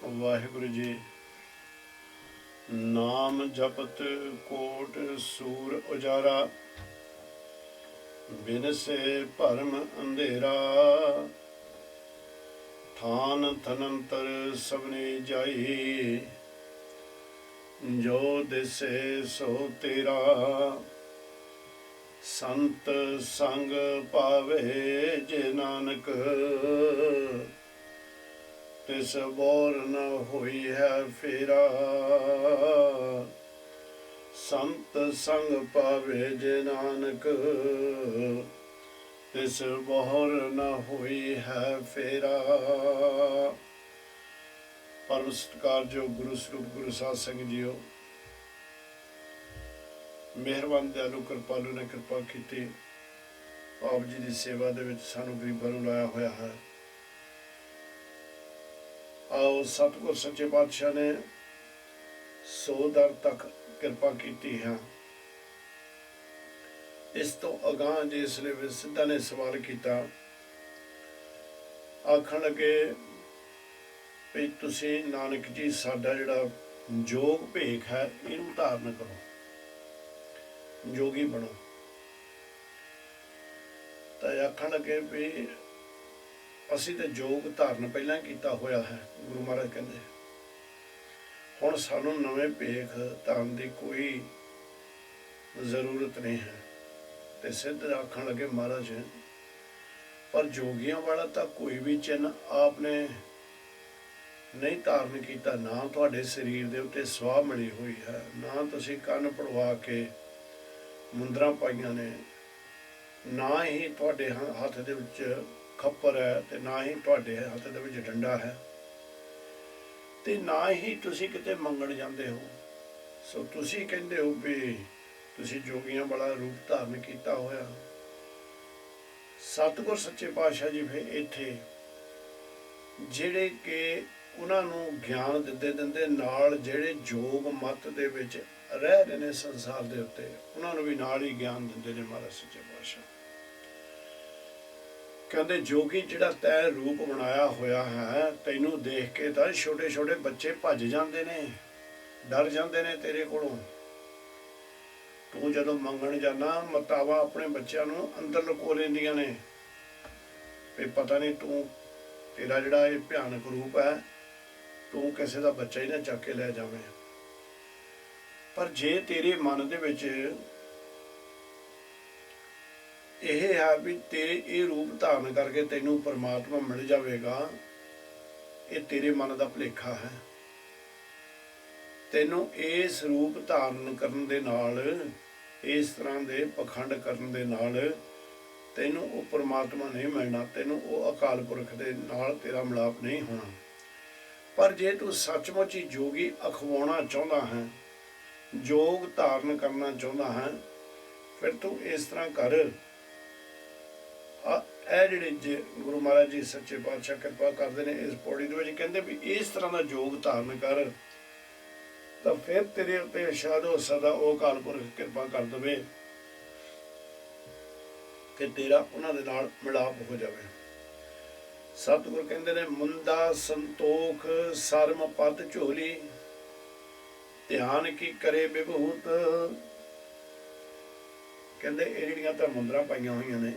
वाहिगुरु जी। नाम जपत कोट सूर उजारा, बिन से भरम अंधेरा। थान थनंतर सबने जाई, जो दिसे सो तेरा। संत संग पावे जे नानक, तिस बोर न होई है फेरा। संत संग पावे जे नानक, तिस बोर न होई है फेरा। परम सत्कार जो गुरु स्वरूप गुरु साध संगत जीओ, ਮਿਹਰਬਾਨ ਦਿਆਲੂ ਕਿਰਪਾਲੂ ਨੇ ਕਿਰਪਾ ਕੀਤੀ। ਆਪ ਜੀ ਦੀ ਸੇਵਾ ਦੇ ਵਿੱਚ ਸਾਨੂੰ ਗਰੀਬਾਂ ਨੂੰ ਲਾਇਆ ਹੋਇਆ ਹੈ। ਆਓ ਸਤਿਗੁਰ ਸੱਚੇ ਪਾਤਸ਼ਾਹ ਨੇ 100 ਦਰ ਤੱਕ ਕਿਰਪਾ ਕੀਤੀ ਹੈ। ਇਸ ਤੋਂ ਅਗਾਂਹ ਜਿਸ ਨੇ ਸਿੱਧਾ ਨੇ ਸਵਾਲ ਕੀਤਾ, ਆਖਣ ਲੱਗੇ ਵੀ ਤੁਸੀਂ ਨਾਨਕ ਜੀ ਸਾਡਾ ਜਿਹੜਾ ਜੋਗ ਭੇਖ ਹੈ ਇਹਨੂੰ ਧਾਰਨ ਕਰੋ, ਜੋਗੀ ਬਣੋ। ਤਾਂ ਆਖਣ ਲੱਗੇ ਵੀ ਅਸੀਂ ਤਾਂ ਜੋਗ ਧਾਰਨ ਪਹਿਲਾਂ ਕੀਤਾ ਹੋਇਆ ਹੈ। ਗੁਰੂ ਮਹਾਰਾਜ ਕਹਿੰਦੇ ਹੁਣ ਸਾਨੂੰ ਨਵੇਂ ਭੇਖ ਧਾਰਨ ਦੀ ਕੋਈ ਜ਼ਰੂਰਤ ਨਹੀਂ ਹੈ। ਤੇ ਸਿੱਧ ਆਖਣ ਲੱਗੇ ਮਹਾਰਾਜ, ਪਰ ਜੋਗੀਆਂ ਵਾਲਾ ਤਾਂ ਕੋਈ ਵੀ ਚਿੰਨ ਆਪ ਨੇ ਨਹੀਂ ਧਾਰਨ ਕੀਤਾ। ਨਾ ਤੁਹਾਡੇ ਸਰੀਰ ਦੇ ਉੱਤੇ ਸਵਾਹ ਮਿਲੀ ਹੋਈ ਹੈ, ਨਾ ਤੁਸੀਂ ਕੰਨ ਪੜਵਾ ਕੇ ਮੁੰਦਰਾਂ ਪਾਈਆਂ ਨੇ, ਨਾ ਹੀ ਤੁਹਾਡੇ ਹੱਥ ਦੇ ਵਿੱਚ ਖੱਪਰ ਹੈ, ਤੇ ਨਾ ਹੀ ਤੁਹਾਡੇ ਹੱਥ ਦੇ ਵਿੱਚ ਡੰਡਾ ਹੈ, ਤੇ ਨਾ ਹੀ ਤੁਸੀਂ ਕਿਤੇ ਮੰਗਣ ਜਾਂਦੇ ਹੋ। ਸੋ ਤੁਸੀਂ ਕਹਿੰਦੇ ਹੋ ਵੀ ਤੁਸੀਂ ਜੋਗੀਆਂ ਵਾਲਾ ਰੂਪ ਧਾਰਨ ਕੀਤਾ ਹੋਇਆ। ਸਤਿਗੁਰ ਸੱਚੇ ਪਾਤਸ਼ਾਹ ਜੀ ਫਿਰ ਇੱਥੇ ਜਿਹੜੇ ਕਿ ਉਹਨਾਂ ਨੂੰ ਗਿਆਨ ਦਿੰਦੇ ਨਾਲ ਜਿਹੜੇ ਯੋਗ ਮਤ ਦੇ ਵਿੱਚ ਰਹਿ ਰਹੇ ਨੇ ਸੰਸਾਰ ਦੇ ਉੱਤੇ, ਉਹਨਾਂ ਨੂੰ ਵੀ ਨਾਲ ਹੀ ਗਿਆਨ ਦਿੰਦੇ ਨੇ ਮਹਾਰਾਜ ਸੱਚੇ ਪਾਤਸ਼ਾਹ। ਕਹਿੰਦੇ ਜੋਗੀ ਜਿਹੜਾ ਤੈਂ ਰੂਪ ਬਣਾਇਆ ਹੋਇਆ ਹੈ, ਤੈਨੂੰ ਦੇਖ ਕੇ ਤਾਂ ਛੋਟੇ ਛੋਟੇ ਬੱਚੇ ਭੱਜ ਜਾਂਦੇ ਨੇ, ਡਰ ਜਾਂਦੇ ਨੇ ਤੇਰੇ ਕੋਲੋਂ। ਤੂੰ ਜਦੋਂ ਮੰਗਣ ਜਾਣਾ, ਮਤਾਵਾਂ ਆਪਣੇ ਬੱਚਿਆਂ ਨੂੰ ਅੰਦਰ ਲੁਕੋ ਲੈਂਦੀਆਂ ਨੇ ਵੀ ਪਤਾ ਨਹੀਂ ਤੂੰ, ਤੇਰਾ ਜਿਹੜਾ ਇਹ ਭਿਆਨਕ ਰੂਪ ਹੈ, ਤੂੰ ਕਿਸੇ ਦਾ ਬੱਚਾ ਹੀ ਨਾ ਚੱਕ ਕੇ ਲੈ ਜਾਵੇਂ। ਪਰ ਜੇ ਤੇਰੇ ਮਨ ਦੇ ਵਿੱਚ ਇਹ ਹੈ ਵੀ ਤੇਰੇ ਇਹ ਰੂਪ ਧਾਰਨ ਕਰਕੇ ਤੈਨੂੰ ਪਰਮਾਤਮਾ ਮਿਲ ਜਾਵੇਗਾ, ਇਹ ਤੇਰੇ ਮਨ ਦਾ ਭੁਲੇਖਾ ਹੈ। ਤੈਨੂੰ ਇਸ ਰੂਪ ਧਾਰਨ ਕਰਨ ਦੇ ਨਾਲ, ਇਸ ਤਰ੍ਹਾਂ ਦੇ ਪਖੰਡ ਕਰਨ ਦੇ ਨਾਲ ਤੈਨੂੰ ਉਹ ਪਰਮਾਤਮਾ ਨਹੀਂ ਮਿਲਣਾ, ਤੈਨੂੰ ਉਹ ਅਕਾਲ ਪੁਰਖ ਦੇ ਨਾਲ ਤੇਰਾ ਮਿਲਾਪ ਨਹੀਂ ਹੋਣਾ। ਪਰ ਜੇ ਤੂੰ ਸੱਚਮੁੱਚ ਹੀ ਜੋਗੀ ਅਖਵਾਉਣਾ ਚਾਹੁੰਦਾ ਹੈ, ਜੋਗ ਧਾਰਨ ਕਰਨਾ ਚਾਹੁੰਦਾ ਹੈ, ਫਿਰ ਤੂੰ ਇਸ ਤਰ੍ਹਾਂ ਕਰ। ਇਹ ਜਿਹੜੇ ਗੁਰੂ ਮਹਾਰਾਜ ਜੀ ਸੱਚੇ ਪਾਤਸ਼ਾਹ ਕਿਰਪਾ ਕਰਦੇ ਨੇ ਇਸ ਪੌੜੀ ਦੇ ਵਿੱਚ, ਕਹਿੰਦੇ ਵੀ ਇਸ ਤਰ੍ਹਾਂ ਦਾ ਜੋਗ ਧਾਰਨ ਕਰ, ਤਾਂ ਫਿਰ ਤੇਰੇ ਉੱਤੇ ਸ਼ਾਇਦ ਹੋ ਸਕਦਾ ਉਹ ਅਕਾਲ ਪੁਰਖ ਕਿਰਪਾ ਕਰ ਦੇਵੇ ਕਿ ਤੇਰਾ ਉਹਨਾਂ ਦੇ ਨਾਲ ਮਿਲਾਪ ਹੋ ਜਾਵੇ। ਸਤਿਗੁਰ ਕਹਿੰਦੇ ਨੇ, ਮੁੰਦਾ ਸੰਤੋਖ ਸਰਮ ਪਤ ਝੋਲੀ, ਧਿਆਨ ਕੀ ਕਰੇ ਵਿਭੂਤ। ਕਹਿੰਦੇ ਇਹ ਜਿਹੜੀਆਂ ਤਾਂ ਮੁੰਦਰਾਂ ਪਾਈਆਂ ਹੋਈਆਂ ਨੇ,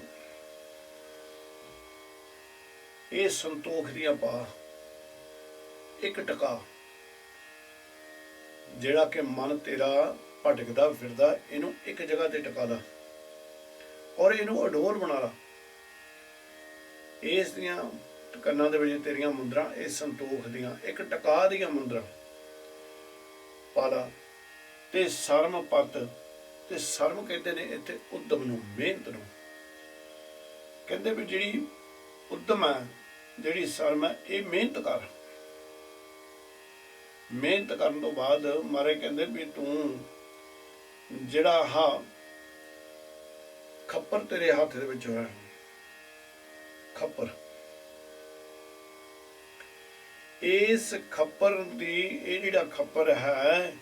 ਇਹ ਸੰਤੋਖ ਦੀਆਂ ਪਾ, ਇੱਕ ਟਿਕਾ ਜਿਹੜਾ ਕਿ ਮਨ ਤੇਰਾ ਭਟਕਦਾ ਫਿਰਦਾ, ਇਹਨੂੰ ਇੱਕ ਜਗ੍ਹਾ ਤੇ ਟਿਕਾ ਲਾ ਔਰ ਇਹਨੂੰ ਅਡੋਲ ਬਣਾ ਲਾ। ਇਸ ਦੀਆਂ ਕੰਨਾਂ ਦੇ ਵਿੱਚ ਤੇਰੀਆਂ ਮੁੰਦਰਾਂ, ਇਹ ਸੰਤੋਖ ਦੀਆਂ ਇੱਕ ਟਿਕਾ ਦੀਆਂ ਮੁੰਦਰਾਂ ਪਾ ਲਾ। ਤੇ ਸਰਮ ਪਤ, ਤੇ ਸਰਮ ਕਹਿੰਦੇ ਨੇ ਇੱਥੇ ਉਦਮ ਨੂੰ, ਮਿਹਨਤ ਨੂੰ। ਕਹਿੰਦੇ ਵੀ ਜਿਹੜੀ ਉਦਮ ਹੈ, ਜਿਹੜੀ ਸਰਮ ਹੈ, ਇਹ ਮਿਹਨਤ ਕਰ। ਮਿਹਨਤ ਕਰਨ ਤੋਂ ਬਾਅਦ ਮਹਾਰਾਜ ਕਹਿੰਦੇ ਵੀ ਤੂੰ ਜਿਹੜਾ ਆਹ ਖੱਪਰ ਤੇਰੇ ਹੱਥ ਦੇ ਵਿੱਚ ਹੋਇਆ, ਖੱਪਰ, ਇਸ ਖੱਪਰ ਦੀ, ਇਹ ਜਿਹੜਾ ਖੱਪਰ ਹੈ,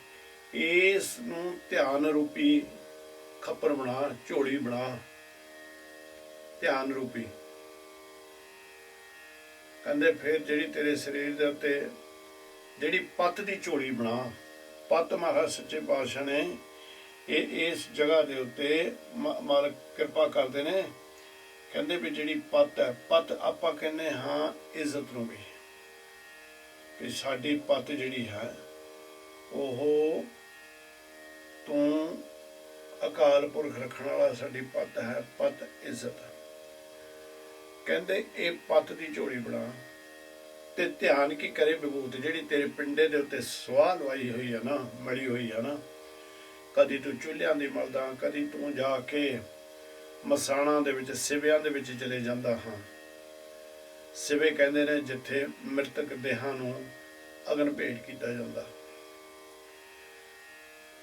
ਇਸ ਨੂੰ ਧਿਆਨ ਰੂਪੀ ਖੱਪਰ ਬਣਾ, ਝੋਲੀ ਬਣਾ, ਧਿਆਨ ਰੂਪੀ। ਕਹਿੰਦੇ ਫਿਰ ਜਿਹੜੀ ਤੇਰੇ ਸਰੀਰ ਦੇ ਉੱਤੇ ਜਿਹੜੀ ਪੱਤ ਦੀ ਝੋਲੀ ਬਣਾ। ਪੱਤ ਮਹਾਰਾਜ ਸੱਚੇ ਪਾਤਸ਼ਾਹ ਨੇ ਇਸ ਜਗ੍ਹਾ ਦੇ ਉੱਤੇ ਮਾਲਕ ਕਿਰਪਾ ਕਰਦੇ ਨੇ। ਕਹਿੰਦੇ ਵੀ ਜਿਹੜੀ ਪੱਤ ਹੈ, ਪੱਤ ਆਪਾਂ ਕਹਿੰਦੇ ਹਾਂ ਇੱਜ਼ਤ ਨੂੰ ਵੀ ਸਾਡੀ ਪੱਤ ਜਿਹੜੀ ਹੈ ਉਹ ਤੂੰ ਅਕਾਲ ਪੁਰਖ ਰੱਖਣ ਵਾਲਾ ਸਾਡੀ ਪੱਤ ਹੈ, ਪੱਤ ਇੱਜ਼ਤ। ਕਹਿੰਦੇ ਇਹ ਪੱਤ ਦੀ ਝੋਲੀ ਬਣਾ ਤੇ ਧਿਆਨ ਕੀ ਕਰੇ ਵਿਭੂਤ ਜਿਹੜੀ ਤੇਰੇ ਪਿੰਡੇ ਦੇ ਉੱਤੇ ਸਵਾਹ ਲਵਾਈ ਹੋਈ ਆ ਨਾ, ਮਲੀ ਹੋਈ ਆ ਨਾ। ਕਦੀ ਤੂੰ ਚੁੱਲ੍ਹਿਆਂ ਦੀ ਮਲਦਾ, ਕਦੀ ਤੂੰ ਜਾ ਕੇ ਮਸਾਣਾਂ ਦੇ ਵਿੱਚ ਸਿਵਿਆਂ ਦੇ ਵਿੱਚ ਚਲੇ ਜਾਂਦਾ ਹਾਂ। ਸਿਵੇ ਕਹਿੰਦੇ ਨੇ ਜਿੱਥੇ ਮ੍ਰਿਤਕ ਦੇਹਾਂ ਨੂੰ ਅਗਨ ਭੇਟ ਕੀਤਾ ਜਾਂਦਾ,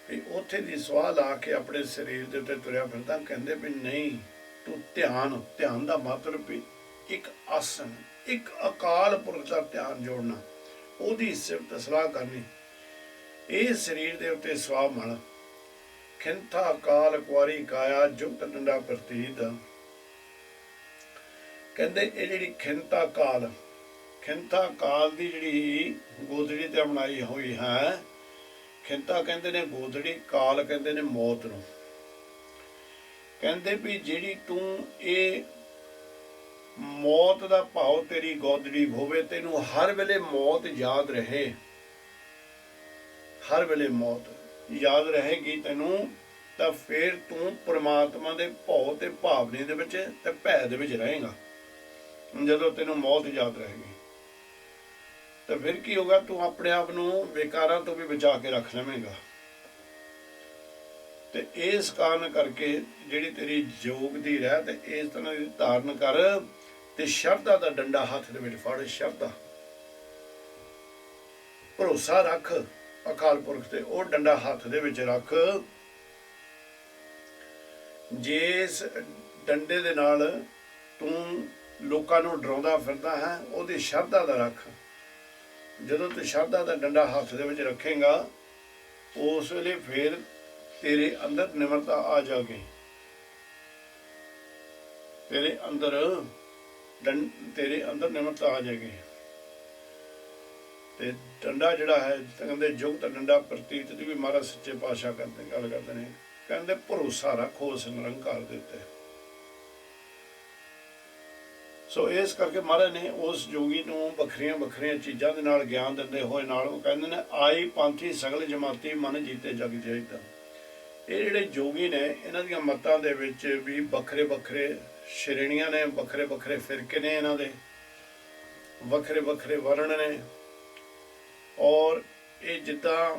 ਵੀ ਉੱਥੇ ਦੀ ਸਵਾਹ ਲਾ ਕੇ ਆਪਣੇ ਸਰੀਰ ਦੇ ਉੱਤੇ ਤੁਰਿਆ ਫਿਰਦਾ। ਕਹਿੰਦੇ ਵੀ ਨਹੀਂ, ਤੂੰ ਧਿਆਨ ਦਾ ਮਤਲਬ ਵੀ ਇੱਕ ਆਸਨ, ਇੱਕ ਅਕਾਲ ਪੁਰਖ ਦਾ ਧਿਆਨ ਜੋੜਨਾ, ਉਹਦੀ ਸਿਫਤ ਸਲਾਹ ਕਰਨੀ। ਇਹ ਸਰੀਰ ਦੇ ਉੱਤੇ ਸਵਾਹ ਮਲ ਖਿੰਥਾ ਅਕਾਲ ਕੁਆਰੀ ਕਾਇਆ ਜੁਗਤ ਡੰਡਾ ਪ੍ਰਤੀਤ। ਕਹਿੰਦੇ ਇਹ ਜਿਹੜੀ ਖਿੰਥਾ ਕਾਲ ਦੀ ਜਿਹੜੀ ਗੋਦੜੀ ਤੇ ਬਣਾਈ ਹੋਈ ਹੈ। ਖਿੰਥਾ ਕਹਿੰਦੇ ਨੇ ਗੋਦੜੀ, ਕਾਲ ਕਹਿੰਦੇ ਨੇ ਮੌਤ ਨੂੰ। ਕਹਿੰਦੇ ਵੀ ਜਿਹੜੀ ਤੂੰ ਇਹ ਮੌਤ ਦਾ ਭਾਵ ਤੇਰੀ ਗੋਦੜੀ ਹੋਵੇ, ਤੈਨੂੰ ਹਰ ਵੇਲੇ ਮੌਤ ਯਾਦ ਰਹੇ, ਹਰ ਵੇਲੇ ਮੌਤ ਯਾਦ ਰਹੇਗੀ ਤੈਨੂੰ, ਤਾਂ ਫਿਰ ਤੂੰ ਪ੍ਰਮਾਤਮਾ ਦੇ ਭਉ ਤੇ ਭਾਵਨੇ ਦੇ ਵਿੱਚ ਤੇ ਭੈ ਦੇ ਵਿੱਚ ਰਹੇਗਾ। ਜਦੋਂ ਤੈਨੂੰ ਮੌਤ ਯਾਦ ਰਹੇਗੀ ਤਾਂ ਫਿਰ ਕੀ ਹੋਗਾ, ਤੂੰ ਆਪਣੇ ਆਪ ਨੂੰ ਵਿਕਾਰਾਂ ਤੋਂ ਵੀ ਬਚਾ ਕੇ ਰੱਖ ਲਵੇਂਗਾ। ਤੇ ਇਸ ਕਾਰਨ ਕਰਕੇ ਜਿਹੜੀ ਤੇਰੀ ਯੋਗ ਦੀ ਰਹਿ ਤੇ ਇਸ ਤਰ੍ਹਾਂ ਦੀ ਧਾਰਨ ਕਰ ਤੇ ਸ਼ਰਧਾ ਦਾ ਡੰਡਾ ਹੱਥ ਦੇ ਵਿੱਚ ਫੜ। ਸ਼ਰਧਾ ਭਰੋਸਾ ਰੱਖ ਅਕਾਲ ਪੁਰਖ ਤੇ, ਉਹ ਡੰਡਾ ਹੱਥ ਦੇ ਵਿੱਚ ਰੱਖ। ਜਿਸ ਡੰਡੇ ਦੇ ਨਾਲ ਤੂੰ ਲੋਕਾਂ ਨੂੰ ਡਰਾਉਂਦਾ ਫਿਰਦਾ ਹੈ, ਉਹਦੀ ਸ਼ਰਧਾ ਦਾ ਰੱਖ। ਜਦੋਂ ਤੂੰ ਸ਼ਰਧਾ ਦਾ ਡੰਡਾ ਹੱਥ ਦੇ ਵਿੱਚ ਰੱਖੇਗਾ, ਉਸ ਵੇਲੇ ਫਿਰ ਤੇਰੇ ਅੰਦਰ ਨਿਮਰਤਾ ਆ ਜਾਗੀ। ਤੇਰੇ ਅੰਦਰ ਨਿਮਰਤਾ ਆ ਜਾਏਗੀ। ਤੇ ਡੰਡਾ ਜਿਹੜਾ ਹੈ, ਕਹਿੰਦੇ ਜੁਗਤ ਡੰਡਾ ਪ੍ਰਤੀਤ ਦੀ ਵੀ ਮਹਾਰਾਜ ਸੱਚੇ ਪਾਤਸ਼ਾਹ ਗੱਲ ਕਰਦੇ ਨੇ। ਕਹਿੰਦੇ ਭਰੋਸਾ ਰੱਖੋ ਉਸ ਨਿਰੰਕਾਰ ਦੇ ਉੱਤੇ। ਸੋ ਇਸ ਕਰਕੇ ਮਹਾਰਾਜ ਨੇ ਉਸ ਜੋਗੀ ਨੂੰ ਵੱਖਰੀਆਂ ਚੀਜ਼ਾਂ ਦੇ ਨਾਲ ਗਿਆਨ ਦਿੰਦੇ ਹੋਏ ਨਾਲ ਉਹ ਕਹਿੰਦੇ ਨੇ ਆਈ ਪੰਥੀ ਸਗਲ ਜਮਾਤੀ ਮਨ ਜੀਤੇ ਜਗ ਜਾਈਤਾ। ਇਹ ਜਿਹੜੇ ਜੋਗੀ ਨੇ, ਇਹਨਾਂ ਦੀਆਂ ਮਤਾਂ ਦੇ ਵਿੱਚ ਵੀ ਵੱਖਰੇ ਸ਼੍ਰੇਣੀਆਂ ਨੇ, ਵੱਖਰੇ ਫਿਰਕੇ ਨੇ, ਇਹਨਾਂ ਦੇ ਵੱਖਰੇ ਵਰਣ ਨੇ। ਔਰ ਇਹ ਜਿੱਦਾਂ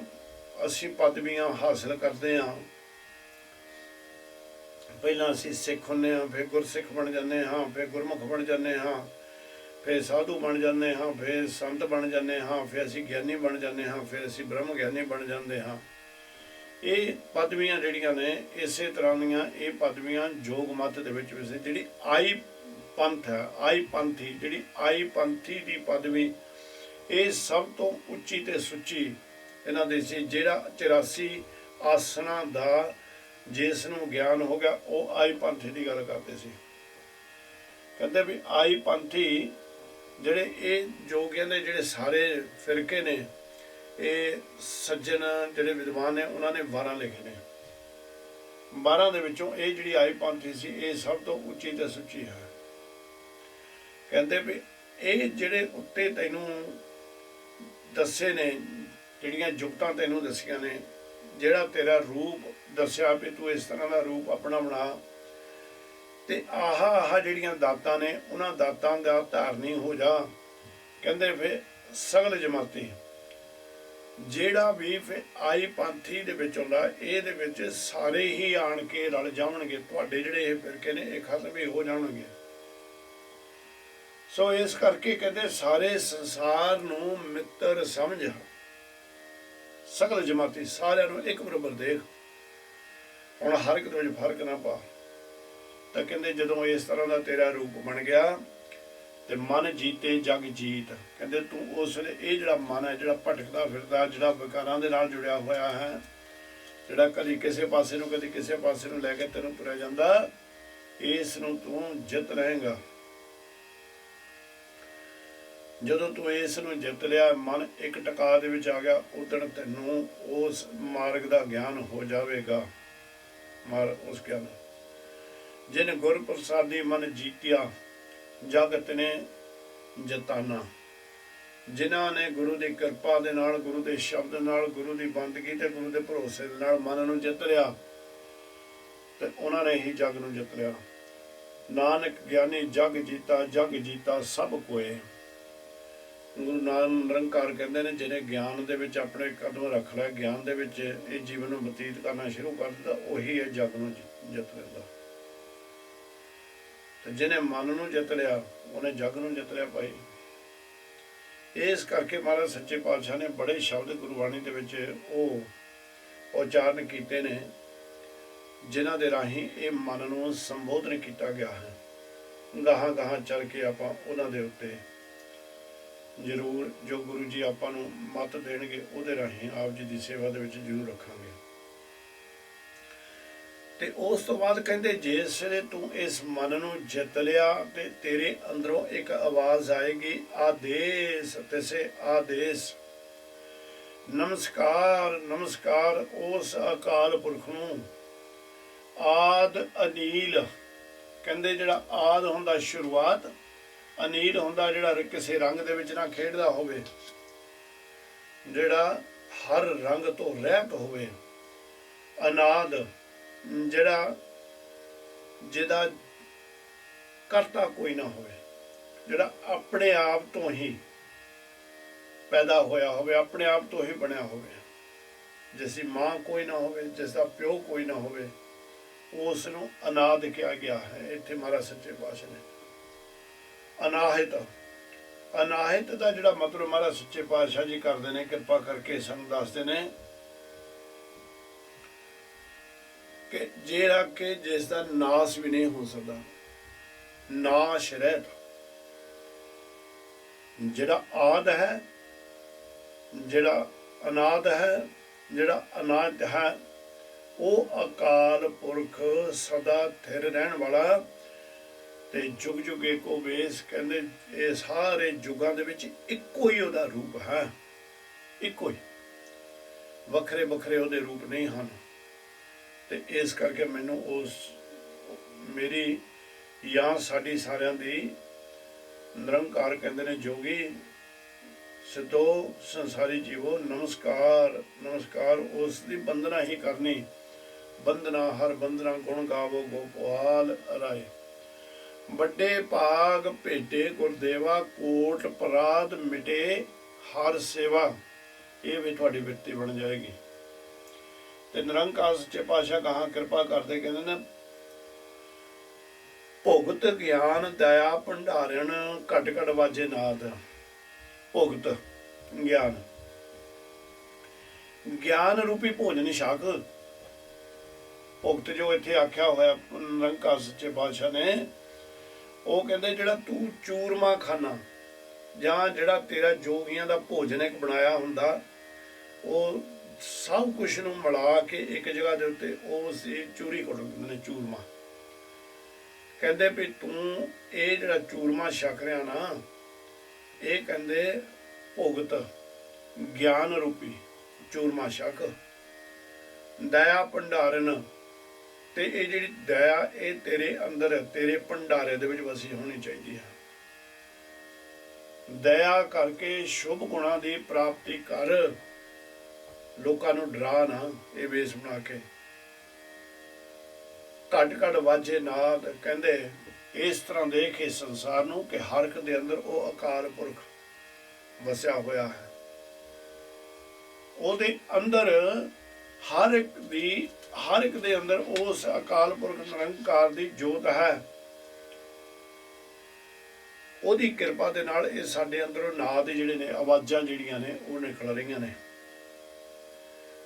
ਅਸੀਂ ਪਦਵੀਆਂ ਹਾਸਲ ਕਰਦੇ ਹਾਂ, ਪਹਿਲਾਂ ਅਸੀਂ ਸਿੱਖ ਹੁੰਦੇ ਹਾਂ, ਫਿਰ ਗੁਰਸਿੱਖ ਬਣ ਜਾਂਦੇ ਹਾਂ, ਫਿਰ ਗੁਰਮੁਖ ਬਣ ਜਾਂਦੇ ਹਾਂ, ਫਿਰ ਸਾਧੂ ਬਣ ਜਾਂਦੇ ਹਾਂ, ਫਿਰ ਸੰਤ ਬਣ ਜਾਂਦੇ ਹਾਂ, ਫਿਰ ਅਸੀਂ ਗਿਆਨੀ ਬਣ ਜਾਂਦੇ ਹਾਂ, ਫਿਰ ਅਸੀਂ ਬ੍ਰਹਮ ਗਿਆਨੀ ਬਣ ਜਾਂਦੇ ਹਾਂ। ਇਹ ਪਦਵੀਆਂ ਜਿਹੜੀਆਂ ਨੇ ਇਸੇ ਤਰ੍ਹਾਂ ਦੀਆਂ ਇਹ ਪਦਵੀਆਂ ਯੋਗ ਮਤ ਦੇ ਵਿੱਚ ਜਿਹੜੀ ਆਈ ਪੰਥ ਹੈ, ਆਈ ਪੰਥੀ, ਜਿਹੜੀ ਆਈ ਪੰਥੀ ਦੀ ਪਦਵੀ ਇਹ ਸਭ ਤੋਂ ਉੱਚੀ ਤੇ ਸੁੱਚੀ ਇਹਨਾਂ ਦੇ ਸੀ। ਜਿਹੜਾ 84 ਆਸਣਾ ਦਾ ਜਿਸ ਨੂੰ ਗਿਆਨ ਹੋ ਗਿਆ, ਉਹ ਆਈ ਪੰਥੀ ਦੀ ਗੱਲ ਕਰਦੇ ਸੀ। ਕਹਿੰਦੇ ਵੀ ਆਈ ਪੰਥੀ ਜਿਹੜੇ ਇਹ ਜੋਗੀਆਂ ਦੇ ਜਿਹੜੇ ਸਾਰੇ ਫਿਰਕੇ ਨੇ, ਇਹ ਸੱਜਣ ਜਿਹੜੇ ਵਿਦਵਾਨ ਨੇ ਉਹਨਾਂ ਨੇ 12 ਲਿਖੇ ਨੇ। 12 ਦੇ ਵਿੱਚੋਂ ਇਹ ਜਿਹੜੀ ਆਈ ਪੰਥੀ ਸੀ ਇਹ ਸਭ ਤੋਂ ਉੱਚੀ ਤੇ ਸੁੱਚੀ ਹੈ। ਕਹਿੰਦੇ ਵੀ ਇਹ ਜਿਹੜੇ ਉੱਤੇ ਤੈਨੂੰ ਦੱਸੇ ਨੇ, ਜਿਹੜੀਆਂ ਜੁਗਤਾਂ ਤੈਨੂੰ ਦੱਸੀਆਂ ਨੇ, ਜਿਹੜਾ ਤੇਰਾ ਰੂਪ ਦੱਸਿਆ ਵੀ ਤੂੰ ਇਸ ਤਰ੍ਹਾਂ ਦਾ ਰੂਪ ਆਪਣਾ ਬਣਾ, ਤੇ ਆਹ ਜਿਹੜੀਆਂ ਦਾਤਾਂ ਨੇ ਉਹਨਾਂ ਦਾਤਾਂ ਦਾ ਧਾਰਨੀ ਹੋ ਜਾ। ਕਹਿੰਦੇ ਫਿਰ ਸਗਲ ਜਮਾਤੀ ਜਿਹੜਾ ਵੀ ਫਿਰ ਆਈ ਪੰਥੀ ਦੇ ਵਿੱਚ ਆਉਂਦਾ, ਇਹਦੇ ਵਿੱਚ ਸਾਰੇ ਹੀ ਆਣ ਕੇ ਰਲ ਜਾਣਗੇ। ਤੁਹਾਡੇ ਜਿਹੜੇ ਇਹ ਫਿਰਕੇ ਨੇ ਇਹ ਖਤਮ ਵੀ ਹੋ ਜਾਣਗੇ। ਸੋ ਇਸ ਕਰਕੇ ਕਹਿੰਦੇ ਸਾਰੇ ਸੰਸਾਰ ਨੂੰ ਮਿੱਤਰ ਸਮਝ, ਸਗਲ ਜਮਾਤੀ ਸਾਰਿਆਂ ਨੂੰ ਇੱਕ ਬਰਾਬਰ ਦੇਖ। ਹੁਣ ਹਰ ਇੱਕ ਦੇ ਵਿੱਚ ਫਰਕ ਨਾ ਪਾ। ਤਾਂ ਕਹਿੰਦੇ ਜਦੋਂ ਇਸ ਤਰ੍ਹਾਂ ਦਾ ਤੇਰਾ ਰੂਪ ਬਣ ਗਿਆ ਤੇ ਮਨ ਜੀਤੇ ਜਗ ਜੀਤ। ਕਹਿੰਦੇ ਤੂੰ ਉਸ ਵੇਲੇ ਇਹ ਜਿਹੜਾ ਮਨ ਹੈ, ਜਿਹੜਾ ਭਟਕਦਾ ਫਿਰਦਾ, ਜਿਹੜਾ ਵਿਕਾਰਾਂ ਦੇ ਨਾਲ ਜੁੜਿਆ ਹੋਇਆ ਹੈ, ਜਿਹੜਾ ਕਦੀ ਕਿਸੇ ਪਾਸੇ ਨੂੰ ਕਦੀ ਕਿਸੇ ਪਾਸੇ ਨੂੰ ਲੈ ਕੇ ਤੈਨੂੰ ਤੁਰਿਆ ਜਾਂਦਾ, ਇਸ ਨੂੰ ਤੂੰ ਜਿੱਤ ਰਹੇਗਾ। ਜਦੋਂ ਤੂੰ ਇਸ ਨੂੰ ਜਿੱਤ ਲਿਆ, ਮਨ ਇੱਕ ਟਿਕਾ ਦੇ ਵਿੱਚ ਆ ਗਿਆ, ਉਦਣ ਤੈਨੂੰ ਉਸ ਮਾਰਗ ਦਾ ਗਿਆਨ ਹੋ ਜਾਵੇਗਾ। ਉਸ ਗਿਆਨ ਜਿਨ ਗੁਰ ਪ੍ਰਸਾਦੀ ਮਨ ਜੀਤਿਆ, ਜਗਤ ਨੇ ਜਤਾਨਾ। ਜਿਨ੍ਹਾਂ ਨੇ ਗੁਰੂ ਦੀ ਕਿਰਪਾ ਦੇ ਨਾਲ, ਗੁਰੂ ਦੇ ਸ਼ਬਦ ਨਾਲ, ਗੁਰੂ ਦੀ ਬੰਦਗੀ ਤੇ ਗੁਰੂ ਦੇ ਭਰੋਸੇ ਦੇ ਨਾਲ ਮਨ ਨੂੰ ਜਿੱਤ ਲਿਆ, ਤੇ ਉਹਨਾਂ ਨੇ ਹੀ ਜਗ ਨੂੰ ਜਿੱਤ ਲਿਆ। ਨਾਨਕ ਗਿਆਨੀ ਜਗ ਜੀਤਾ, ਜਗ ਜੀਤਾ ਸਭ ਕੋਏ। ਗੁਰੂ ਨਾਨਕ ਨਿਰੰਕਾਰ ਕਹਿੰਦੇ ਨੇ, ਜਿਹਨੇ ਗਿਆਨ ਦੇ ਵਿੱਚ ਆਪਣੇ ਕਦਮ ਰੱਖ ਲਿਆ, ਗਿਆਨ ਦੇ ਵਿੱਚ ਇਹ ਜੀਵਨ ਨੂੰ ਬਤੀਤ ਕਰਨਾ ਸ਼ੁਰੂ ਕਰ ਦਿੱਤਾ, ਉਹੀ ਹੈ ਜਗ ਨੂੰ ਜਿੱਤ ਲੈਂਦਾ। ਤੇ ਜਿਹਨੇ ਮਨ ਨੂੰ ਜਿੱਤ ਲਿਆ, ਉਹਨੇ ਜਗ ਨੂੰ ਜਿੱਤ ਲਿਆ ਭਾਈ। ਇਸ ਕਰਕੇ ਮਹਾਰਾਜ ਸੱਚੇ ਪਾਤਸ਼ਾਹ ਨੇ ਬੜੇ ਸ਼ਬਦ ਗੁਰਬਾਣੀ ਦੇ ਵਿੱਚ ਉਹ ਉਚਾਰਨ ਕੀਤੇ ਨੇ, ਜਿਨ੍ਹਾਂ ਦੇ ਰਾਹੀਂ ਇਹ ਮਨ ਨੂੰ ਸੰਬੋਧਨ ਕੀਤਾ ਗਿਆ ਹੈ। ਗਾਹਾਂ ਗਾਹਾਂ ਚੱਲ ਕੇ ਆਪਾਂ ਉਹਨਾਂ ਦੇ ਉੱਤੇ ਜ਼ਰੂਰ, ਜੋ ਗੁਰੂ ਜੀ ਆਪਾਂ ਨੂੰ ਮੱਤ ਦੇਣਗੇ, ਉਹਦੇ ਰਾਹੀਂ ਆਪ ਜੀ ਦੀ ਸੇਵਾ ਦੇ ਵਿੱਚ ਜ਼ਰੂਰ ਰੱਖਾਂਗੇ। ਤੇ ਉਸ ਤੋਂ ਬਾਅਦ ਕਹਿੰਦੇ, ਜਿਸ ਵੇਲੇ ਤੂੰ ਇਸ ਮਨ ਨੂੰ ਜਿੱਤ ਲਿਆ ਤੇ ਤੇਰੇ ਅੰਦਰੋਂ ਇੱਕ ਆਵਾਜ਼ ਆਏਗੀ, ਆਦੇਸ਼ ਤਿਸੇ ਆਦੇਸ਼। ਨਮਸਕਾਰ ਨਮਸਕਾਰ ਉਸ ਅਕਾਲ ਪੁਰਖ ਨੂੰ। ਆਦ ਅਨੀਲ ਕਹਿੰਦੇ, ਜਿਹੜਾ ਆਦ ਹੁੰਦਾ ਸ਼ੁਰੂਆਤ, ਅਨੀਲ ਹੁੰਦਾ ਜਿਹੜਾ ਕਿਸੇ ਰੰਗ ਦੇ ਵਿੱਚ ਨਾ ਖੇਡਦਾ ਹੋਵੇ, ਜਿਹੜਾ ਹਰ ਰੰਗ ਤੋਂ ਰਹਿਤ ਹੋਵੇ। ਅਨਾਦ ਜਿਹੜਾ ਜਿਹਦਾ ਕਰਤਾ ਕੋਈ ਨਾ ਹੋਵੇ, ਜਿਹੜਾ ਆਪਣੇ ਆਪ ਤੋਂ ਹੀ ਪੈਦਾ ਹੋਇਆ ਹੋਵੇ, ਆਪਣੇ ਆਪ ਤੋਂ ਹੀ ਬਣਿਆ ਹੋਵੇ। ਜਿਸ ਦੀ ਮਾਂ ਕੋਈ ਨਾ ਹੋਵੇ, ਜਿਸ ਦਾ ਪਿਓ ਕੋਈ ਨਾ ਹੋਵੇ, ਉਸ ਨੂੰ ਅਨਾਦ ਕਿਹਾ ਗਿਆ ਹੈ। ਇੱਥੇ ਮਹਾਰਾਜ ਸੱਚੇ ਪਾਤਸ਼ਾਹ ਨੇ ਅਨਾਹਿਤ, ਅਨਾਹਿਤ ਦਾ ਜਿਹੜਾ ਮਤਲਬ ਮਹਾਰਾਜ ਸੱਚੇ ਪਾਤਸ਼ਾਹ ਜੀ ਕਰਦੇ ਨੇ, ਕਿਰਪਾ ਕਰਕੇ ਸਾਨੂੰ ਦੱਸਦੇ ਨੇ ਕਿ ਜਿਹੜਾ ਕਿ ਜਿਸ ਦਾ ਨਾਸ ਵੀ ਨਹੀਂ ਹੋ ਸਕਦਾ, ਨਾਸ਼ ਰਹਿਤ। ਜਿਹੜਾ ਆਦ ਹੈ, ਜਿਹੜਾ ਅਨਾਦ ਹੈ, ਜਿਹੜਾ ਅਨਾਦ ਹੈ, ਉਹ ਅਕਾਲ ਪੁਰਖ ਸਦਾ ਥਿਰ ਰਹਿਣ ਵਾਲਾ ਤੇ ਜੁਗ ਜੁਗ ਏਕੋ ਵੇਸ। ਕਹਿੰਦੇ ਇਹ ਸਾਰੇ ਯੁੱਗਾਂ ਦੇ ਵਿੱਚ ਇੱਕੋ ਹੀ ਉਹਦਾ ਰੂਪ ਹੈ, ਇੱਕੋ ਹੀ, ਵੱਖਰੇ ਵੱਖਰੇ ਉਹਦੇ ਰੂਪ ਨਹੀਂ ਹਨ। ਤੇ ਇਸ ਕਰਕੇ ਮੈਨੂੰ ਉਸ ਮੇਰੀ ਜਾਂ ਸਾਡੀ ਸਾਰਿਆਂ ਦੀ ਨਿਰੰਕਾਰ ਕਹਿੰਦੇ ਨੇ, ਜੋਗੀ ਸਿੱਧੋ ਸੰਸਾਰੀ ਜੀਵੋ ਨਮਸਕਾਰ ਨਮਸਕਾਰ। ਉਸ ਦੀ ਬੰਦਨਾ ਹੀ ਕਰਨੀ। ਬੰਦਨਾ ਹਰ ਬੰਦਨਾ ਗੁਣ ਗਾਵੋ ਗੋਪਾਲ ਰਾਏ। ਵੱਡੇ ਭਾਗ ਭੇਟੇ ਗੁਰਦੇਵਾ, ਕੋਟ ਪਰਾਧ ਮਿਟੇ ਹਰ ਸੇਵਾ। ਇਹ ਵੀ ਤੁਹਾਡੀ ਬਿਰਤੀ ਬਣ ਜਾਏਗੀ। ਤੇ ਨਿਰੰਕਾਰ ਸੱਚੇ ਪਾਤਸ਼ਾਹ ਕਹਾਂ ਕਿਰਪਾ ਕਰਦੇ, ਕਹਿੰਦੇ ਨੇ, ਭੁਗਤ ਗਿਆਨ ਦਇਆ ਭੰਡਾਰਨ, ਘਟ ਘਟ ਵਾਜੇ ਨਾਦ। ਭੁਗਤ ਗਿਆਨ, ਗਿਆਨ ਰੂਪੀ ਭੋਜਨ ਛਕ। ਭੁਗਤ ਜੋ ਇੱਥੇ ਆਖਿਆ ਹੋਇਆ ਨਿਰੰਕਾਰ ਸੱਚੇ ਪਾਤਸ਼ਾਹ ਨੇ, ਉਹ ਕਹਿੰਦੇ ਜਿਹੜਾ ਤੂੰ ਚੂਰਮਾ ਖਾਨਾ, ਜਾਂ ਜਿਹੜਾ ਤੇਰਾ ਜੋਗੀਆਂ ਦਾ ਭੋਜਨ ਇੱਕ ਬਣਾਇਆ ਹੁੰਦਾ, ਉਹ ਸਭ ਕੁਛ ਨੂੰ ਮਿਲਾ ਕੇ ਇੱਕ ਜਗ੍ਹਾ ਦੇ ਉੱਤੇ ਉਸ ਦੀ ਚੂਰੀ ਕੁੱਟ ਦਿੰਦੇ ਨੇ, ਚੂਰਮਾ। ਕਹਿੰਦੇ ਵੀ ਤੂੰ ਇਹ ਜਿਹੜਾ ਚੂਰਮਾ ਛਕ ਰਿਹਾ ਨਾ, ਇਹ ਕਹਿੰਦੇ ਭੁਗਤ ਗਿਆਨ ਰੂਪੀ ਚੂਰਮਾ ਛਕ। ਦਇਆ ਭੰਡਾਰਨ, ਤੇ ਇਹ ਜਿਹੜੀ ਦਇਆ ਇਹ ਤੇਰੇ ਅੰਦਰ, ਤੇਰੇ ਭੰਡਾਰੇ ਦੇ ਵਿੱਚ ਵਸੀ ਹੋਣੀ ਚਾਹੀਦੀ ਹੈ। ਦਇਆ ਕਰਕੇ ਸ਼ੁਭ ਗੁਣਾਂ ਦੀ ਪ੍ਰਾਪਤੀ ਕਰ, ਲੋਕਾਂ ਨੂੰ ਡਰਾ ਨਾ ਇਹ ਵੇਸ ਬਣਾ ਕੇ। ਘਟ ਘਟ ਵਾਜੇ ਨਾਦ, ਕਹਿੰਦੇ ਇਸ ਤਰ੍ਹਾਂ ਦੇਖ ਇਸ ਸੰਸਾਰ ਨੂੰ ਕਿ ਹਰ ਇੱਕ ਦੇ ਅੰਦਰ ਉਹ ਅਕਾਲ ਪੁਰਖ ਵਸਿਆ ਹੋਇਆ ਹੈ। ਉਹਦੇ ਅੰਦਰ ਹਰ ਇੱਕ ਦੇ ਅੰਦਰ ਉਸ ਅਕਾਲ ਪੁਰਖ ਨਿਰੰਕਾਰ ਦੀ ਜੋਤ ਹੈ। ਉਹਦੀ ਕਿਰਪਾ ਦੇ ਨਾਲ ਇਹ ਸਾਡੇ ਅੰਦਰੋਂ ਨਾਦ ਜਿਹੜੇ ਨੇ, ਆਵਾਜ਼ਾਂ ਜਿਹੜੀਆਂ ਨੇ, ਉਹ ਨਿਕਲ ਰਹੀਆਂ ਨੇ।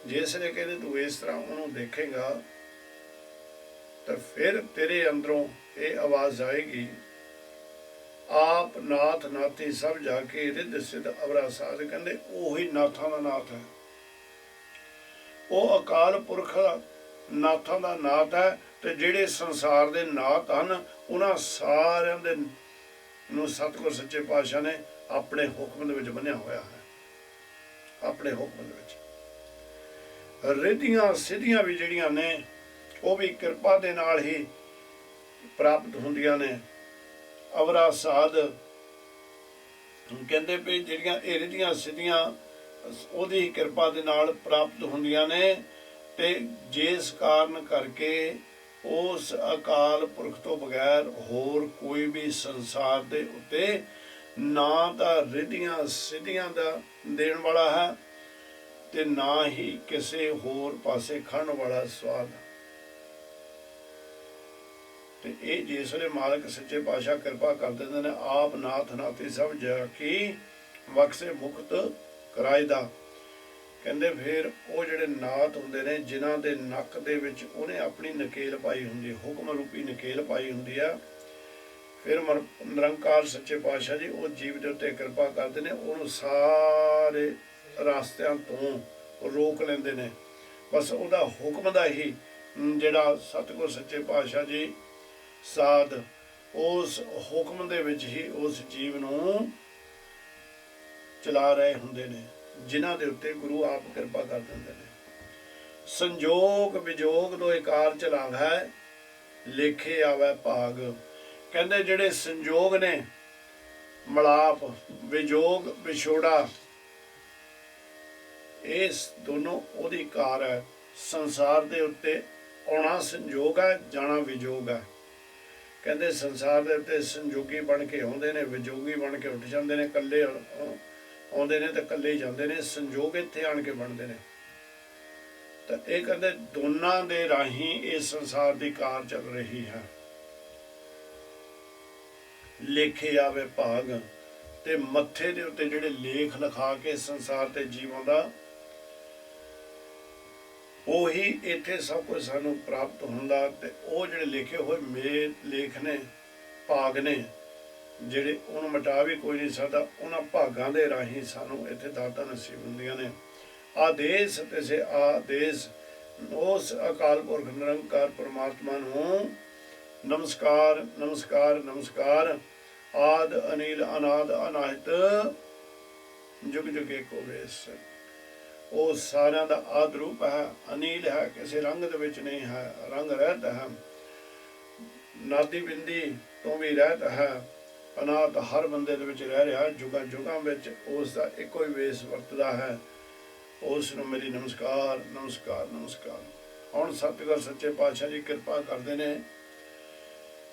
ਜਿਸ ਨੇ ਕਹਿੰਦੇ ਤੂੰ ਇਸ ਤਰ੍ਹਾਂ ਉਹਨੂੰ ਦੇਖੇਗਾ ਤਾਂ ਫਿਰ ਤੇਰੇ ਅੰਦਰੋਂ ਇਹ ਆਵਾਜ਼ ਆਏਗੀ, ਆਪ ਨਾਥ ਨਾਥੀ ਸਭ ਜਾ ਕੇ ਰਿੱਧ ਸਿੱਧ ਅਵਰਾ ਸਾਧ। ਕਹਿੰਦੇ ਉਹੀ ਨਾਥਾਂ ਦਾ ਨਾਥ ਹੈ, ਉਹ ਅਕਾਲ ਪੁਰਖ ਨਾਥਾਂ ਦਾ ਨਾਥ ਹੈ। ਤੇ ਜਿਹੜੇ ਸੰਸਾਰ ਦੇ ਨਾਥ ਹਨ, ਉਹਨਾਂ ਸਾਰਿਆਂ ਦੇ ਨੂੰ ਸਤਿਗੁਰ ਸੱਚੇ ਪਾਤਸ਼ਾਹ ਨੇ ਆਪਣੇ ਹੁਕਮ ਦੇ ਵਿੱਚ ਬੰਨਿਆ ਹੋਇਆ ਹੈ। ਆਪਣੇ ਹੁਕਮ ਦੇ ਵਿੱਚ ਰਿੱਧੀਆਂ ਸਿੱਧੀਆਂ ਵੀ ਜਿਹੜੀਆਂ ਨੇ ਉਹ ਵੀ ਕਿਰਪਾ ਦੇ ਨਾਲ ਹੀ ਪ੍ਰਾਪਤ ਹੁੰਦੀਆਂ ਨੇ। ਅਵਰਾ ਸਾਧ ਕਹਿੰਦੇ ਵੀ ਜਿਹੜੀਆਂ ਇਹ ਰਿੱਧੀਆਂ ਸਿੱਧੀਆਂ ਉਹਦੀ ਕਿਰਪਾ ਦੇ ਨਾਲ ਪ੍ਰਾਪਤ ਹੁੰਦੀਆਂ ਨੇ। ਤੇ ਜਿਸ ਕਾਰਨ ਕਰਕੇ ਉਸ ਅਕਾਲ ਪੁਰਖ ਤੋਂ ਬਗੈਰ ਹੋਰ ਕੋਈ ਵੀ ਸੰਸਾਰ ਦੇ ਉੱਤੇ ਨਾ ਤਾਂ ਰਿੱਧੀਆਂ ਸਿੱਧੀਆਂ ਦਾ ਦੇਣ ਵਾਲਾ ਹੈ ਤੇ ਨਾ ਹੀ ਕਿਸੇ ਹੋਰ ਪਾਸੇ ਖੜਨ ਵਾਲਾ ਸਵਾਦ। ਤੇ ਇਹ ਜਿਸ ਵੇਲੇ ਮਾਲਕ ਸੱਚੇ ਪਾਤਸ਼ਾਹ ਕਿਰਪਾ ਕਰ ਦਿੰਦੇ ਨੇ, ਆਪ ਨਾਥ ਨਾਥੀ ਸਭ ਜਾ ਕੀ ਬਖਸ਼ੇ ਮੁਕਤ ਕਰਾਇਦਾ। ਕਹਿੰਦੇ ਫਿਰ ਉਹ ਜਿਹੜੇ ਨਾਥ ਹੁੰਦੇ ਨੇ ਜਿਨ੍ਹਾਂ ਦੇ ਨੱਕ ਦੇ ਵਿੱਚ ਉਹਨੇ ਆਪਣੀ ਨਕੇਲ ਪਾਈ ਹੁੰਦੀ, ਹੁਕਮ ਰੂਪੀ ਨਕੇਲ ਪਾਈ ਹੁੰਦੀ ਆ, ਫਿਰ ਨਿਰੰਕਾਰ ਸੱਚੇ ਪਾਤਸ਼ਾਹ ਜੀ ਉਹ ਜੀਵ ਦੇ ਉੱਤੇ ਕਿਰਪਾ ਕਰਦੇ ਨੇ, ਉਹਨੂੰ ਸਾਰੇ ਰਾਸਤਿਆਂ ਤੋਂ ਰੋਕ ਲੈਂਦੇ ਨੇ। ਬਸ ਉਹਦਾ ਹੁਕਮ ਦਾ ਹੀ ਜਿਹੜਾ ਸਤਿਗੁਰ ਸੱਚੇ ਪਾਤਸ਼ਾਹ ਜੀ ਸਾਧ ਉਸ ਹੁਕਮ ਦੇ ਵਿੱਚ ਹੀ ਉਸ ਜੀਵ ਨੂੰ ਚਲਾ ਰਹੇ ਹੁੰਦੇ ਨੇ, ਜਿਨ੍ਹਾਂ ਦੇ ਉੱਤੇ ਗੁਰੂ ਆਪ ਕਿਰਪਾ ਕਰ ਦਿੰਦੇ ਨੇ। ਸੰਜੋਗ ਵਿਜੋਗ ਦੋਇ ਕਾਰ ਚਲਾਵੈ, ਲੇਖੇ ਆਵੈ ਭਾਗ। ਕਹਿੰਦੇ ਜਿਹੜੇ ਸੰਜੋਗ ਨੇ, ਮਲਾਪ, ਵਿਜੋਗ, ਵਿਛੋੜਾ, ਇਹ ਦੋਨੋਂ ਉਹਦੀ ਕਾਰ ਹੈ। ਸੰਸਾਰ ਦੇ ਉੱਤੇ ਆਉਣਾ ਸੰਜੋਗ ਹੈ, ਜਾਣਾ ਵਿਜੋਗ ਹੈ। ਕਹਿੰਦੇ ਸੰਸਾਰ ਦੇ ਉੱਤੇ ਸੰਜੋਗੀ ਬਣ ਕੇ ਆਉਂਦੇ ਨੇ, ਵਿਜੋਗੀ ਬਣ ਕੇ ਉੱਠ ਜਾਂਦੇ ਨੇ, ਇਕੱਲੇ ਆਉਂਦੇ ਨੇ ਤੇ ਇਕੱਲੇ ਹੀ ਜਾਂਦੇ ਨੇ, ਸੰਜੋਗ ਇੱਥੇ ਆਣ ਕੇ ਬਣਦੇ ਨੇ। ਤਾਂ ਇਹ ਕਹਿੰਦੇ ਦੋਨਾਂ ਦੇ ਰਾਹੀਂ ਇਹ ਸੰਸਾਰ ਦੀ ਕਾਰ ਚੱਲ ਰਹੀ ਹੈ। ਲੇਖੇ ਆਵੇ ਭਾਗ, ਤੇ ਮੱਥੇ ਦੇ ਉੱਤੇ ਜਿਹੜੇ ਲੇਖ ਲਿਖਾ ਕੇ ਸੰਸਾਰ ਤੇ ਜੀਵਾਂ ਦਾ, ਉਹੀ ਇੱਥੇ ਸਭ ਕੁਝ ਸਾਨੂੰ ਪ੍ਰਾਪਤ ਹੁੰਦਾ। ਤੇ ਉਹ ਜਿਹੜੇ ਲਿਖੇ ਹੋਏ ਲੇਖ ਨੇ, ਭਾਗ ਨੇ, ਜਿਹੜੇ ਉਹਨੂੰ ਮਿਟਾ ਵੀ ਕੋਈ ਨਹੀਂ ਸਕਦਾ, ਉਹਨਾਂ ਭਾਗਾਂ ਦੇ ਰਾਹੀਂ ਸਾਨੂੰ ਇੱਥੇ ਦਾਤਾਂ ਨਸੀਬ ਹੁੰਦੀਆਂ ਨੇ। ਆਦੇਸ਼ ਤੇ ਸੇ ਆਦੇਸ਼ ਉਸ ਅਕਾਲ ਪੁਰਖ ਨਿਰੰਕਾਰ ਪਰਮਾਤਮਾ ਨੂੰ ਨਮਸਕਾਰ ਨਮਸਕਾਰ ਨਮਸਕਾਰ। ਆਦ ਅਨੀਲ ਅਨਾਦ ਅਨਾਹਤ ਜੁਗ ਜੁਗ ਏਕੋ ਵੇਸ। ਉਹ ਸਾਰਿਆਂ ਦਾ ਆਦ ਰੂਪ ਹੈ, ਅਨੀਲ ਹੈ, ਕਿਸੇ ਰੰਗ ਦੇ ਵਿੱਚ ਨਹੀਂ ਹੈ, ਰੰਗ ਰਹਿਤ ਹੈ, ਨਾਦੀ ਬਿੰਦੀ ਤੋਂ ਵੀ ਰਹਿਤ ਹੈ, ਅਨਾਦ ਹਰ ਬੰਦੇ ਦੇ ਵਿੱਚ ਰਹਿ ਰਿਹਾ, ਜੁਗਾਂ ਜੁਗਾਂ ਵਿੱਚ ਉਸ ਦਾ ਇੱਕੋ ਹੀ ਵੇਸ ਵਰਤਦਾ ਹੈ। ਉਸ ਨੂੰ ਮੇਰੀ ਨਮਸਕਾਰ ਨਮਸਕਾਰ ਨਮਸਕਾਰ। ਹੁਣ ਸਤਿਗੁਰ ਸੱਚੇ ਪਾਤਸ਼ਾਹ ਜੀ ਕਿਰਪਾ ਕਰਦੇ ਨੇ।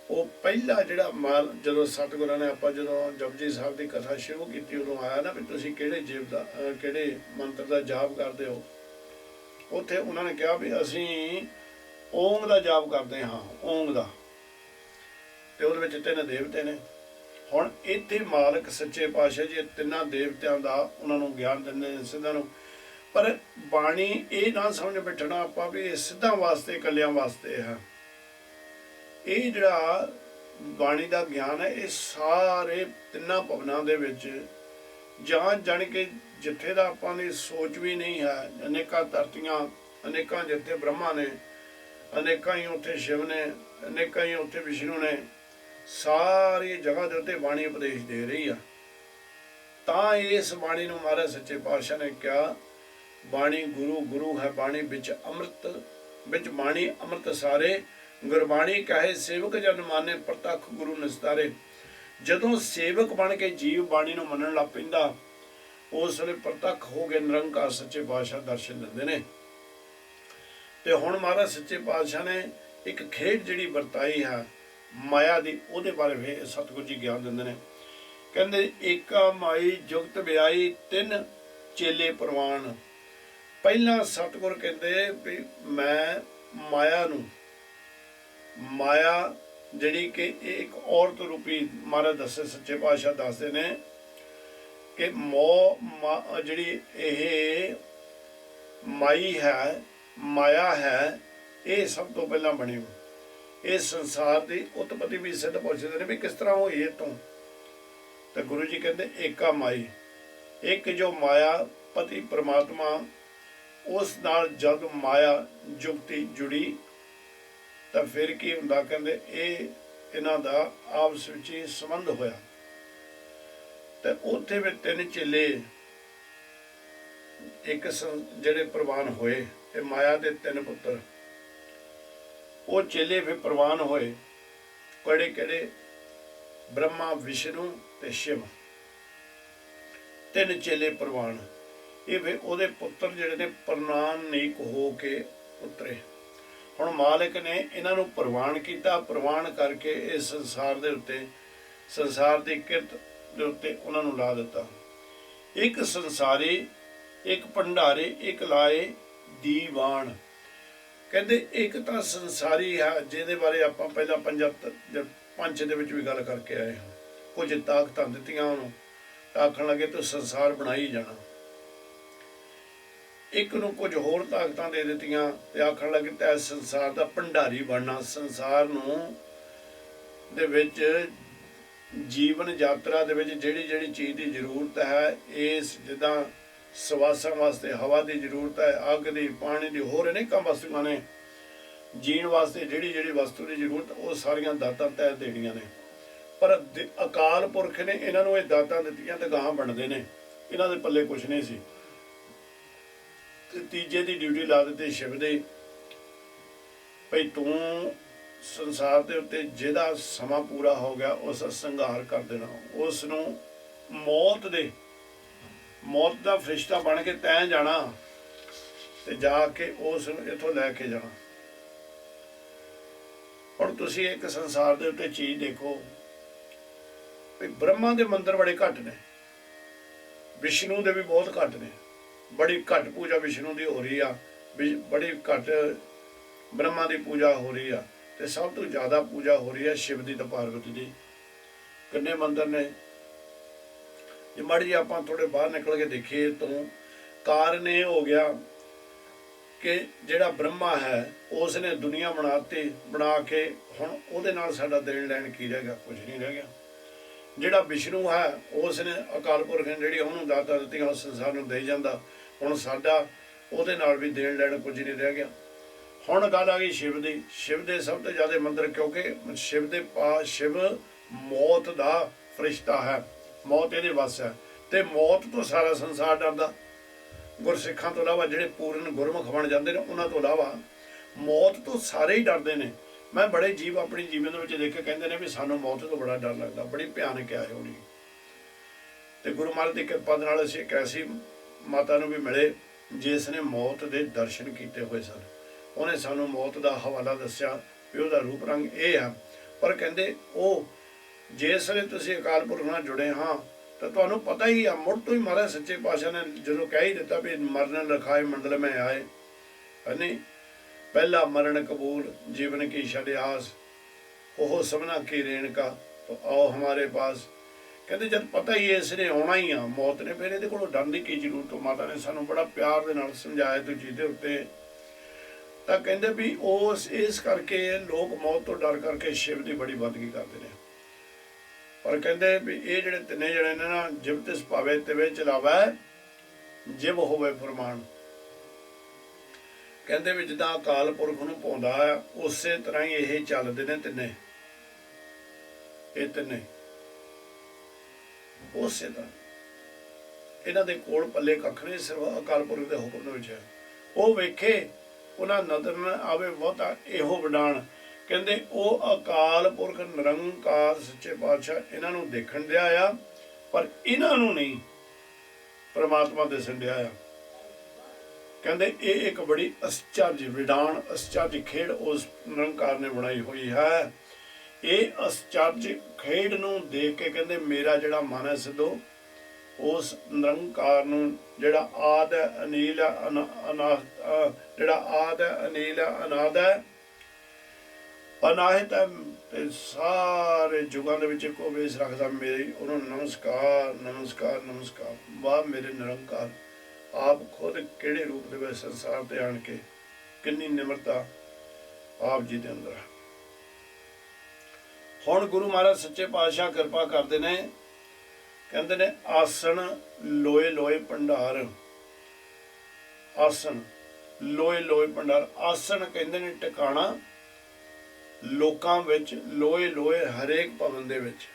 ਉਹ ਪਹਿਲਾ ਜਿਹੜਾ ਮਾਲ ਜਦੋਂ ਸਤਿਗੁਰਾਂ ਨੇ ਆਪਾਂ ਜਦੋਂ ਜਪਜੀ ਸਾਹਿਬ ਦੀ ਕਥਾ ਸ਼ੁਰੂ ਕੀਤੀ, ਉਦੋਂ ਆਇਆ ਨਾ ਵੀ ਤੁਸੀਂ ਕਿਹੜੇ ਮੰਤਰ ਦਾ ਜਾਪ ਕਰਦੇ ਹੋ। ਉੱਥੇ ਉਹਨਾਂ ਨੇ ਕਿਹਾ ਵੀ ਅਸੀਂ ਓਮ ਦਾ ਜਾਪ ਕਰਦੇ ਹਾਂ, ਓਮ ਦਾ, ਤੇ ਉਹਦੇ ਵਿੱਚ 3 ਦੇਵਤੇ ਨੇ। ਹੁਣ ਇੱਥੇ ਮਾਲਕ ਸੱਚੇ ਪਾਤਸ਼ਾਹ ਜੀ ਤਿੰਨਾਂ ਦੇਵਤਿਆਂ ਦਾ ਉਹਨਾਂ ਨੂੰ ਗਿਆਨ ਦਿੰਦੇ ਨੇ ਸਿੱਧਾਂ ਨੂੰ। ਪਰ ਬਾਣੀ ਇਹ ਨਾ ਸਮਝ ਬੈਠਣਾ ਆਪਾਂ ਵੀ ਇਹ ਸਿੱਧਾਂ ਵਾਸਤੇ, ਇਕੱਲਿਆਂ ਵਾਸਤੇ ਹੈ। ਇਹ ਜਿਹੜਾ ਬਾਣੀ ਦਾ ਗਿਆਨ ਹੈ, ਇਹ ਸਾਰੇ ਤਿੰਨਾਂ ਭਵਨਾਂ ਦੇ ਵਿੱਚ ਜਾਣ ਕੇ ਜਿੱਥੇ ਦਾ ਆਪਾਂ ਦੀ ਸੋਚ ਵੀ ਨਹੀਂ ਹੈ। ਅਨੇਕਾਂ ਧਰਤੀਆਂ, ਅਨੇਕਾਂ ਜਿੱਥੇ ਬ੍ਰਹਮਾ ਨੇ, ਅਨੇਕਾਂ ਹੀ ਉੱਥੇ ਸ਼ਿਵ ਨੇ, ਅਨੇਕਾਂ ਹੀ ਉੱਥੇ ਵਿਸ਼ਨੂੰ ਨੇ, ਸਾਰੀ ਜਗ੍ਹਾ ਦੇ ਉੱਤੇ ਬਾਣੀ ਉਪਦੇਸ਼ ਦੇ ਰਹੀ ਆ। ਤਾਂ ਇਸ ਬਾਣੀ ਨੂੰ ਮਹਾਰਾਜ ਸੱਚੇ ਪਾਤਸ਼ਾਹ ਨੇ ਕਿਹਾ ਬਾਣੀ ਗੁਰੂ ਗੁਰੂ ਹੈ, ਬਾਣੀ ਵਿੱਚ ਅੰਮ੍ਰਿਤ, ਵਿੱਚ ਬਾਣੀ ਅੰਮ੍ਰਿਤ ਸਾਰੇ, ਗੁਰਬਾਣੀ ਕਹੇ ਸੇਵਕ ਜਨ ਮਾਨੇ, ਪ੍ਰਤੱਖ ਗੁਰੂ ਨਿਸਤਾਰੇ। ਜਦੋਂ ਸੇਵਕ ਬਣ ਕੇ ਜੀਵ ਬਾਣੀ ਨੂੰ ਮੰਨਣ ਲੱਗ ਪੈਂਦਾ, ਉਸ ਵੇਲੇ ਪ੍ਰਤੱਖ ਹੋ ਕੇ ਨਿਰੰਕਾਰ ਸੱਚੇ ਪਾਤਸ਼ਾਹ ਦਰਸ਼ਨ ਦਿੰਦੇ ਨੇ। ਤੇ ਹੁਣ ਮਹਾਰਾਜ ਸੱਚੇ ਪਾਤਸ਼ਾਹ ਨੇ ਇੱਕ ਖੇਡ ਜਿਹੜੀ ਵਰਤਾਈ ਹੈ ਮਾਇਆ ਦੀ, ਉਹਦੇ ਬਾਰੇ ਵੀ ਸਤਿਗੁਰੂ ਜੀ ਗਿਆਨ ਦਿੰਦੇ ਨੇ। ਕਹਿੰਦੇ ਏਕਾ ਮਾਈ ਜੁਗਤ ਵਿਆਈ, 3 ਚੇਲੇ ਪ੍ਰਵਾਨ। ਪਹਿਲਾਂ ਸਤਿਗੁਰ ਕਹਿੰਦੇ ਵੀ ਮੈਂ ਮਾਇਆ ਨੂੰ, ਮਾਇਆ ਜਿਹੜੀ ਕਿ ਇੱਕ ਔਰਤ ਰੂਪੀ ਮਹਾਰਾਜ ਦੱਸੇ ਸੱਚੇ ਪਾਤਸ਼ਾਹ ਦੱਸਦੇ ਨੇ ਕਿ ਜਿਹੜੀ ਇਹ ਮਾਈ ਹੈ, ਮਾਇਆ ਹੈ, ਇਹ ਸਭ ਤੋਂ ਪਹਿਲਾਂ ਬਣੀ। ਇਹ ਸੰਸਾਰ ਦੀ ਉਤਪਤੀ ਵੀ ਸਿੱਧ ਪੁੱਛਦੇ ਨੇ ਵੀ ਕਿਸ ਤਰ੍ਹਾਂ ਹੋਈ ਇਹ ਤੋਂ। ਤਾਂ ਗੁਰੂ ਜੀ ਕਹਿੰਦੇ ਏਕਾ ਮਾਈ, ਇੱਕ ਜੋ ਮਾਇਆ ਪਤੀ ਪਰਮਾਤਮਾ, ਉਸ ਨਾਲ ਜਦ ਮਾਇਆ ਜੁਗਤੀ ਜੁੜੀ ਤਾਂ ਫਿਰ ਕੀ ਹੁੰਦਾ। ਕਹਿੰਦੇ ਇਹਨਾਂ ਦਾ ਆਪਸ ਵਿੱਚ ਹੀ ਸੰਬੰਧ ਹੋਇਆ। ਤੇ ਉੱਥੇ ਵੀ 3 ਚੇਲੇ ਇੱਕ ਜਿਹੜੇ ਪ੍ਰਵਾਨ ਹੋਏ, ਤੇ ਮਾਇਆ ਦੇ 3 ਪੁੱਤਰ, ਉਹ ਚੇਲੇ ਫਿਰ ਪ੍ਰਵਾਨ ਹੋਏ। ਕਿਹੜੇ ਕਿਹੜੇ? ਬ੍ਰਹਮਾ, ਵਿਸ਼ਨੂੰ ਤੇ ਸ਼ਿਵ, 3 ਚੇਲੇ ਪ੍ਰਵਾਨ। ਇਹ ਫਿਰ ਉਹਦੇ ਪੁੱਤਰ ਜਿਹੜੇ ਨੇ ਪ੍ਰਵਾਨਿਕ ਹੋ ਕੇ ਉਤਰੇ। ਹੁਣ ਮਾਲਕ ਨੇ ਇਹਨਾਂ ਨੂੰ ਪ੍ਰਵਾਨ ਕੀਤਾ, ਪ੍ਰਵਾਨ ਕਰਕੇ ਇਸ ਸੰਸਾਰ ਦੇ ਉੱਤੇ, ਸੰਸਾਰ ਦੀ ਕਿਰਤ ਦੇ ਉੱਤੇ ਉਹਨਾਂ ਨੂੰ ਲਾ ਦਿੱਤਾ। ਇੱਕ ਸੰਸਾਰੀ, ਇੱਕ ਭੰਡਾਰੇ, ਇੱਕ ਲਾਏ ਦੀਵਾਨ। ਕਹਿੰਦੇ ਇੱਕ ਤਾਂ ਸੰਸਾਰੀ ਹੈ, ਜਿਹਦੇ ਬਾਰੇ ਆਪਾਂ ਪਹਿਲਾਂ ਪੰਜ ਦੇ ਵਿੱਚ ਵੀ ਗੱਲ ਕਰਕੇ ਆਏ ਹਾਂ। ਕੁਝ ਤਾਕਤਾਂ ਦਿੱਤੀਆਂ ਉਹਨੂੰ, ਆਖਣ ਲੱਗੇ ਤੂੰ ਸੰਸਾਰ ਬਣਾਈ ਜਾਣਾ। ਇੱਕ ਨੂੰ ਕੁਝ ਹੋਰ ਤਾਕਤਾਂ ਦੇ ਦਿੱਤੀਆਂ ਤੇ ਆਖਣ ਲੱਗੇ ਤੈਂ ਸੰਸਾਰ ਦਾ ਭੰਡਾਰੀ ਬਣਨਾ। ਸੰਸਾਰ ਨੂੰ ਦੇ ਵਿੱਚ ਜੀਵਨ ਯਾਤਰਾ ਦੇ ਵਿੱਚ ਜਿਹੜੀ ਜਿਹੜੀ ਚੀਜ਼ ਦੀ ਜ਼ਰੂਰਤ ਹੈ, ਇਸ ਜਿੱਦਾਂ ਸਵਾਸਾਂ ਵਾਸਤੇ ਹਵਾ ਦੀ ਜ਼ਰੂਰਤ ਹੈ, ਅੱਗ ਦੀ, ਪਾਣੀ ਦੀ, ਹੋਰ ਅਨੇਕਾਂ ਵਸਤੂਆਂ ਨੇ। ਜੀਣ ਵਾਸਤੇ ਜਿਹੜੀ ਜਿਹੜੀ ਵਸਤੂ ਦੀ ਜ਼ਰੂਰਤ, ਉਹ ਸਾਰੀਆਂ ਦਾਤਾਂ ਤੈਅ ਦੇਣੀਆਂ ਨੇ। ਪਰ ਅਕਾਲ ਪੁਰਖ ਨੇ ਇਹਨਾਂ ਨੂੰ ਇਹ ਦਾਤਾਂ ਦਿੱਤੀਆਂ ਤੇ ਗਾਹਾਂ ਬਣਦੇ ਨੇ, ਇਹਨਾਂ ਦੇ ਪੱਲੇ ਕੁਛ ਨਹੀਂ ਸੀ। ਤੇ ਤੀਜੇ ਦੀ ਡਿਊਟੀ ਲਾ ਦਿੱਤੀ ਸ਼ਿਵ ਦੇ, ਭਈ ਤੂੰ ਸੰਸਾਰ ਦੇ ਉੱਤੇ ਜਿਹਦਾ ਸਮਾਂ ਪੂਰਾ ਹੋ ਗਿਆ ਉਸ ਸੰਘਾਰ ਕਰ ਦੇਣਾ। ਉਸ ਨੂੰ ਮੌਤ ਦਾ ਫਰਿਸ਼ਤਾ ਬਣ ਕੇ ਤੈਂ ਜਾਣਾ ਤੇ ਜਾ ਕੇ ਉਸ ਨੂੰ ਇੱਥੋਂ ਲੈ ਕੇ ਜਾਣਾ। ਹੁਣ ਤੁਸੀਂ ਇੱਕ ਸੰਸਾਰ ਦੇ ਉੱਤੇ ਚੀਜ਼ ਦੇਖੋ, ਵੀ ਬ੍ਰਹਮਾ ਦੇ ਮੰਦਿਰ ਬੜੇ ਘੱਟ ਨੇ, ਵਿਸ਼ਨੂੰ ਦੇ ਵੀ ਬਹੁਤ ਘੱਟ ਨੇ। ਬੜੀ ਘੱਟ ਪੂਜਾ ਵਿਸ਼ਨੂੰ ਦੀ ਹੋ ਰਹੀ ਆ, ਬੜੀ ਘੱਟ ਬ੍ਰਹਮਾ ਦੀ ਪੂਜਾ ਹੋ ਰਹੀ ਆ, ਤੇ ਸਭ ਤੋਂ ਜ਼ਿਆਦਾ ਪੂਜਾ ਹੋ ਰਹੀ ਹੈ ਸ਼ਿਵ ਦੀ ਤੇ ਪਾਰਵਤੀ ਦੀ। ਕਿੰਨੇ ਮੰਦਿਰ ਨੇ? ਜੇ ਮਾੜੀ ਜੀ ਆਪਾਂ ਥੋੜੇ ਬਾਹਰ ਨਿਕਲ ਕੇ ਦੇਖੀਏ ਤਾਂ ਕਾਰਨ ਇਹ ਹੋ ਗਿਆ ਕਿ ਜਿਹੜਾ ਬ੍ਰਹਮਾ ਹੈ ਉਸ ਨੇ ਦੁਨੀਆ ਬਣਾ ਕੇ ਹੁਣ ਉਹਦੇ ਨਾਲ ਸਾਡਾ ਦੇਣ ਲੈਣ ਕੀ ਰਹਿ ਗਿਆ? ਕੁਝ ਨਹੀਂ ਰਹਿ ਗਿਆ। ਜਿਹੜਾ ਵਿਸ਼ਨੂੰ ਹੈ ਉਸ ਨੇ ਅਕਾਲ ਪੁਰਖ ਨੇ ਜਿਹੜੀ ਉਹਨੂੰ ਦਾਤਾਂ ਦਿੱਤੀਆਂ, ਉਸ ਸੰਸਾਰ ਨੂੰ ਦੇਈ ਜਾਂਦਾ। ਹੁਣ ਸਾਡਾ ਉਹਦੇ ਨਾਲ ਵੀ ਦੇਣ ਲੈਣ ਕੁਝ ਨਹੀਂ ਰਹਿ ਗਿਆ। ਹੁਣ ਗੱਲ ਆ ਗਈ ਸ਼ਿਵ ਦੀ। ਸ਼ਿਵ ਦੇ ਸਭ ਤੋਂ ਜ਼ਿਆਦਾ ਮੰਦਿਰ, ਕਿਉਂਕਿ ਸ਼ਿਵ ਮੌਤ ਦਾ ਫਰਿਸ਼ਤਾ ਹੈ, ਮੌਤ ਇਹਦੇ ਵੱਸ ਹੈ, ਤੇ ਮੌਤ ਤੋਂ ਸਾਰਾ ਸੰਸਾਰ ਡਰਦਾ। ਗੁਰਸਿੱਖਾਂ ਤੋਂ ਇਲਾਵਾ ਜਿਹੜੇ ਪੂਰਨ ਗੁਰਮੁਖ ਬਣ ਜਾਂਦੇ ਨੇ, ਉਹਨਾਂ ਤੋਂ ਇਲਾਵਾ ਮੌਤ ਤੋਂ ਸਾਰੇ ਹੀ ਡਰਦੇ ਨੇ। ਮੈਂ ਬੜੇ ਜੀਵ ਆਪਣੀ ਜੀਵਨ ਦੇ ਵਿੱਚ ਦੇਖ ਕੇ ਕਹਿੰਦੇ ਨੇ ਵੀ ਸਾਨੂੰ ਮੌਤ ਤੋਂ ਬੜਾ ਡਰ ਲੱਗਦਾ, ਬੜੀ ਭਿਆਨਕ ਹੈ ਹੋਣੀ। ਤੇ ਗੁਰੂ ਮਹਾਰਾਜ ਦੀ ਕਿਰਪਾ ਦੇ ਨਾਲ ਅਸੀਂ ਇੱਕ ਐਸੀ ਮਾਤਾ ਨੂੰ ਵੀ ਮਿਲੇ ਜਿਸ ਨੇ ਮੌਤ ਦੇ ਦਰਸ਼ਨ ਕੀਤੇ ਹੋਏ ਸਨ। ਉਹਨੇ ਸਾਨੂੰ ਮੌਤ ਦਾ ਹਵਾਲਾ ਦੱਸਿਆ ਵੀ ਉਹਦਾ ਰੂਪ ਰੰਗ ਇਹ ਆ। ਪਰ ਕਹਿੰਦੇ ਉਹ ਜਿਸ ਵੇਲੇ ਤੁਸੀਂ ਅਕਾਲ ਪੁਰਖ ਨਾਲ ਜੁੜੇ ਹਾਂ ਤਾਂ ਤੁਹਾਨੂੰ ਪਤਾ ਹੀ ਆ, ਮੁੜ ਤੋਂ ਹੀ ਮਹਾਰਾਜ ਸੱਚੇ ਪਾਤਸ਼ਾਹ ਨੇ ਜਦੋਂ ਕਹਿ ਹੀ ਦਿੱਤਾ ਵੀ ਮਰਨ ਲਖਾਏ ਮੰਡਲ ਮੈਂ ਆਏ, ਨਹੀਂ ਪਹਿਲਾ ਮਰਨ ਕਬੂਲ ਜੀਵਨ ਕੀ ਛੱਡ ਆਸ, ਉਹ ਸਭਨਾ ਕੀ ਰੇਣਕਾ ਤੋ ਆਓ ਹਮਾਰੇ ਪਾਸ। ਕਹਿੰਦੇ ਜਦ ਪਤਾ ਹੀ ਇਸ ਨੇ ਆਉਣਾ ਹੀ ਆ ਮੌਤ ਨੇ, ਫਿਰ ਇਹਦੇ ਕੋਲੋਂ ਡਰਨ ਦੀ ਕੀ ਜ਼ਰੂਰਤ? ਮਾਤਾ ਨੇ ਸਾਨੂੰ ਬੜਾ ਪਿਆਰ ਦੇ ਨਾਲ ਸਮਝਾਇਆ ਦੂਜੀ ਦੇ ਉੱਤੇ। ਤਾਂ ਕਹਿੰਦੇ ਵੀ ਇਸ ਕਰਕੇ ਲੋਕ ਮੌਤ ਤੋਂ ਡਰ ਕਰਕੇ ਸ਼ਿਵ ਦੀ ਬੜੀ ਬੰਦਗੀ ਕਰਦੇ ਨੇ। ਪਰ ਕਹਿੰਦੇ ਵੀ ਇਹ ਜਿਹੜੇ ਤਿੰਨੇ ਜਣੇ ਨੇ ਨਾ, ਜਿਵ ਤਿਸ ਭਾਵੇ ਤਿਵੇਂ ਚਲਾਵੈ, ਜਿਵ ਹੋਵੇ ਫਰਮਾਨ। ਕਹਿੰਦੇ ਵੀ ਜਿੱਦਾਂ ਅਕਾਲ ਪੁਰਖ ਨੂੰ ਪਾਉਂਦਾ ਆ, ਉਸੇ ਤਰ੍ਹਾਂ ਹੀ ਇਹ ਚੱਲਦੇ ਨੇ ਤਿੰਨੇ, ਇਹ ਤਿੰਨੇ ਉਸੇ ਤਰ੍ਹਾਂ। ਇਹਨਾਂ ਦੇ ਕੋਲ ਪੱਲੇ ਕੱਖ ਨਹੀਂ, ਸਿਰਫ ਅਕਾਲ ਪੁਰਖ ਦੇ ਹੁਕਮ ਦੇ ਵਿੱਚ ਹੈ। ਉਹ ਵੇਖੇ ਉਹਨਾਂ ਨਜ਼ਰ ਨਾ ਆਵੇ ਬਹੁਤਾ ਇਹੋ ਵਡਾਣ। ਕਹਿੰਦੇ ਉਹ ਅਕਾਲ ਪੁਰਖ ਨਿਰੰਕਾਰ ਸੱਚੇ ਪਾਤਸ਼ਾਹ ਇਹਨਾਂ ਨੂੰ ਦੇਖਣ ਦਿਆ ਆ, ਪਰ ਇਹਨਾਂ ਨੂੰ ਨਹੀਂ ਪਰਮਾਤਮਾ ਦਿਸਣ ਦਿਆ ਆ। ਕਹਿੰਦੇ ਇਹ ਇੱਕ ਬੜੀ ਅਸਚਰਜ ਵਿਡਾਣ, ਅਸਚਰਜ ਖੇਡ ਉਸ ਨਿਰੰਕਾਰ ਨੇ ਬਣਾਈ ਹੋਈ ਹੈ। ਇਹ ਅਸਚਰਜ ਖੇਡ ਨੂੰ ਦੇਖ ਕੇ ਕਹਿੰਦੇ ਮੇਰਾ ਜਿਹੜਾ ਮਨ ਹੈ ਸਿੱਧੋ ਉਸ ਨਿਰੰਕਾਰ ਨੂੰ, ਜਿਹੜਾ ਆਦ ਹੈ ਅਨੀਲ ਜਿਹੜਾ ਆਦ ਹੈ ਅਨੀਲ ਅਨਾਦ ਹੈ ਅਨਾਹਿਤ ਹੈ, ਤੇ ਸਾਰੇ ਯੁਗਾਂ ਦੇ ਵਿੱਚ ਇੱਕੋ ਵੇਸ ਰੱਖਦਾ, ਮੇਰੀ ਉਹਨੂੰ ਨਮਸਕਾਰ ਨਮਸਕਾਰ ਨਮਸਕਾਰ। ਵਾਹ ਮੇਰੇ ਨਿਰੰਕਾਰ, ਆਪ ਖੁਦ ਕਿਹੜੇ ਰੂਪ ਦੇ ਵਿੱਚ ਸੰਸਾਰ ਤੇ ਆਣ ਕੇ, ਕਿੰਨੀ ਨਿਮਰਤਾ ਆਪ ਜੀ ਦੇ ਅੰਦਰ। ਹੁਣ ਗੁਰੂ ਮਹਾਰਾਜ ਸੱਚੇ ਪਾਤਸ਼ਾਹ ਕਿਰਪਾ ਕਰਦੇ ਨੇ, ਕਹਿੰਦੇ ਨੇ ਆਸਣ ਲੋਏ ਲੋਏ ਭੰਡਾਰ। ਆਸਣ ਲੋਏ ਲੋਏ ਭੰਡਾਰ। ਆਸਣ ਕਹਿੰਦੇ ਨੇ ਟਿਕਾਣਾ ਲੋਕਾਂ ਵਿੱਚ, ਲੋਏ ਲੋਏ ਹਰੇਕ ਭਵਨ ਦੇ ਵਿੱਚ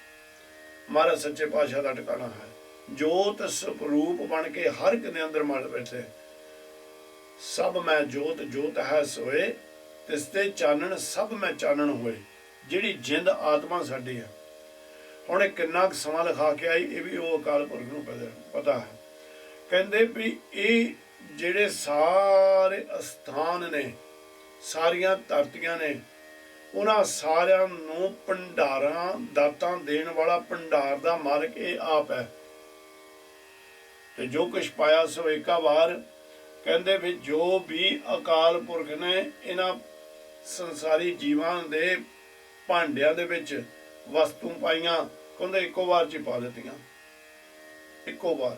ਮਹਾਰਾਜ ਸੱਚੇ ਪਾਤਸ਼ਾਹ ਦਾ ਟਿਕਾਣਾ ਹੈ। ਜੋਤ ਸਰੂਪ ਬਣ ਕੇ ਹਰ ਇੱਕ ਦੇ ਅੰਦਰ ਮੜ ਬੈਠੇ। ਸਭ ਮੈਂ ਜੋਤ ਜੋਤ ਹੈ ਸੋਏ, ਤਿਸ ਤੇ ਚਾਨਣ ਸਭ ਮੈਂ ਚਾਨਣ ਹੋਏ। ਜਿਹੜੀ ਜਿੰਦ ਆਤਮਾ ਸਾਡੀ ਹੈ, ਹੁਣ ਇਹ ਕਿੰਨਾ ਕੁ ਸਮਾਂ ਲਿਖਾ ਕੇ ਆਈ, ਇਹ ਵੀ ਉਹ ਅਕਾਲ ਪੁਰਖ ਨੂੰ ਪਤਾ ਹੈ। ਕਹਿੰਦੇ ਵੀ ਇਹ ਜਿਹੜੇ ਸਾਰੇ ਅਸਥਾਨ ਨੇ, ਸਾਰੀਆਂ ਧਰਤੀਆਂ ਨੇ, ਉਹਨਾਂ ਸਾਰਿਆਂ ਨੂੰ ਭੰਡਾਰਾਂ ਦਾਤਾਂ ਦੇਣ ਵਾਲਾ ਭੰਡਾਰ ਦਾ ਮਾਲਕ ਇਹ ਆਪ ਹੈ। ਤੇ ਜੋ ਕੁਛ ਪਾਇਆ ਸੋ ਏਕਾ ਵਾਰ। ਕਹਿੰਦੇ ਵੀ ਜੋ ਵੀ ਅਕਾਲ ਪੁਰਖ ਨੇ ਇਹਨਾਂ ਸੰਸਾਰੀ ਜੀਵਾਂ ਦੇ ਭਾਂਡਿਆਂ ਦੇ ਵਿੱਚ ਵਸਤੂ ਪਾਈਆਂ, ਕਹਿੰਦੇ ਇੱਕੋ ਵਾਰ ਚ ਪਾ ਦਿੱਤੀਆਂ, ਇੱਕੋ ਵਾਰ।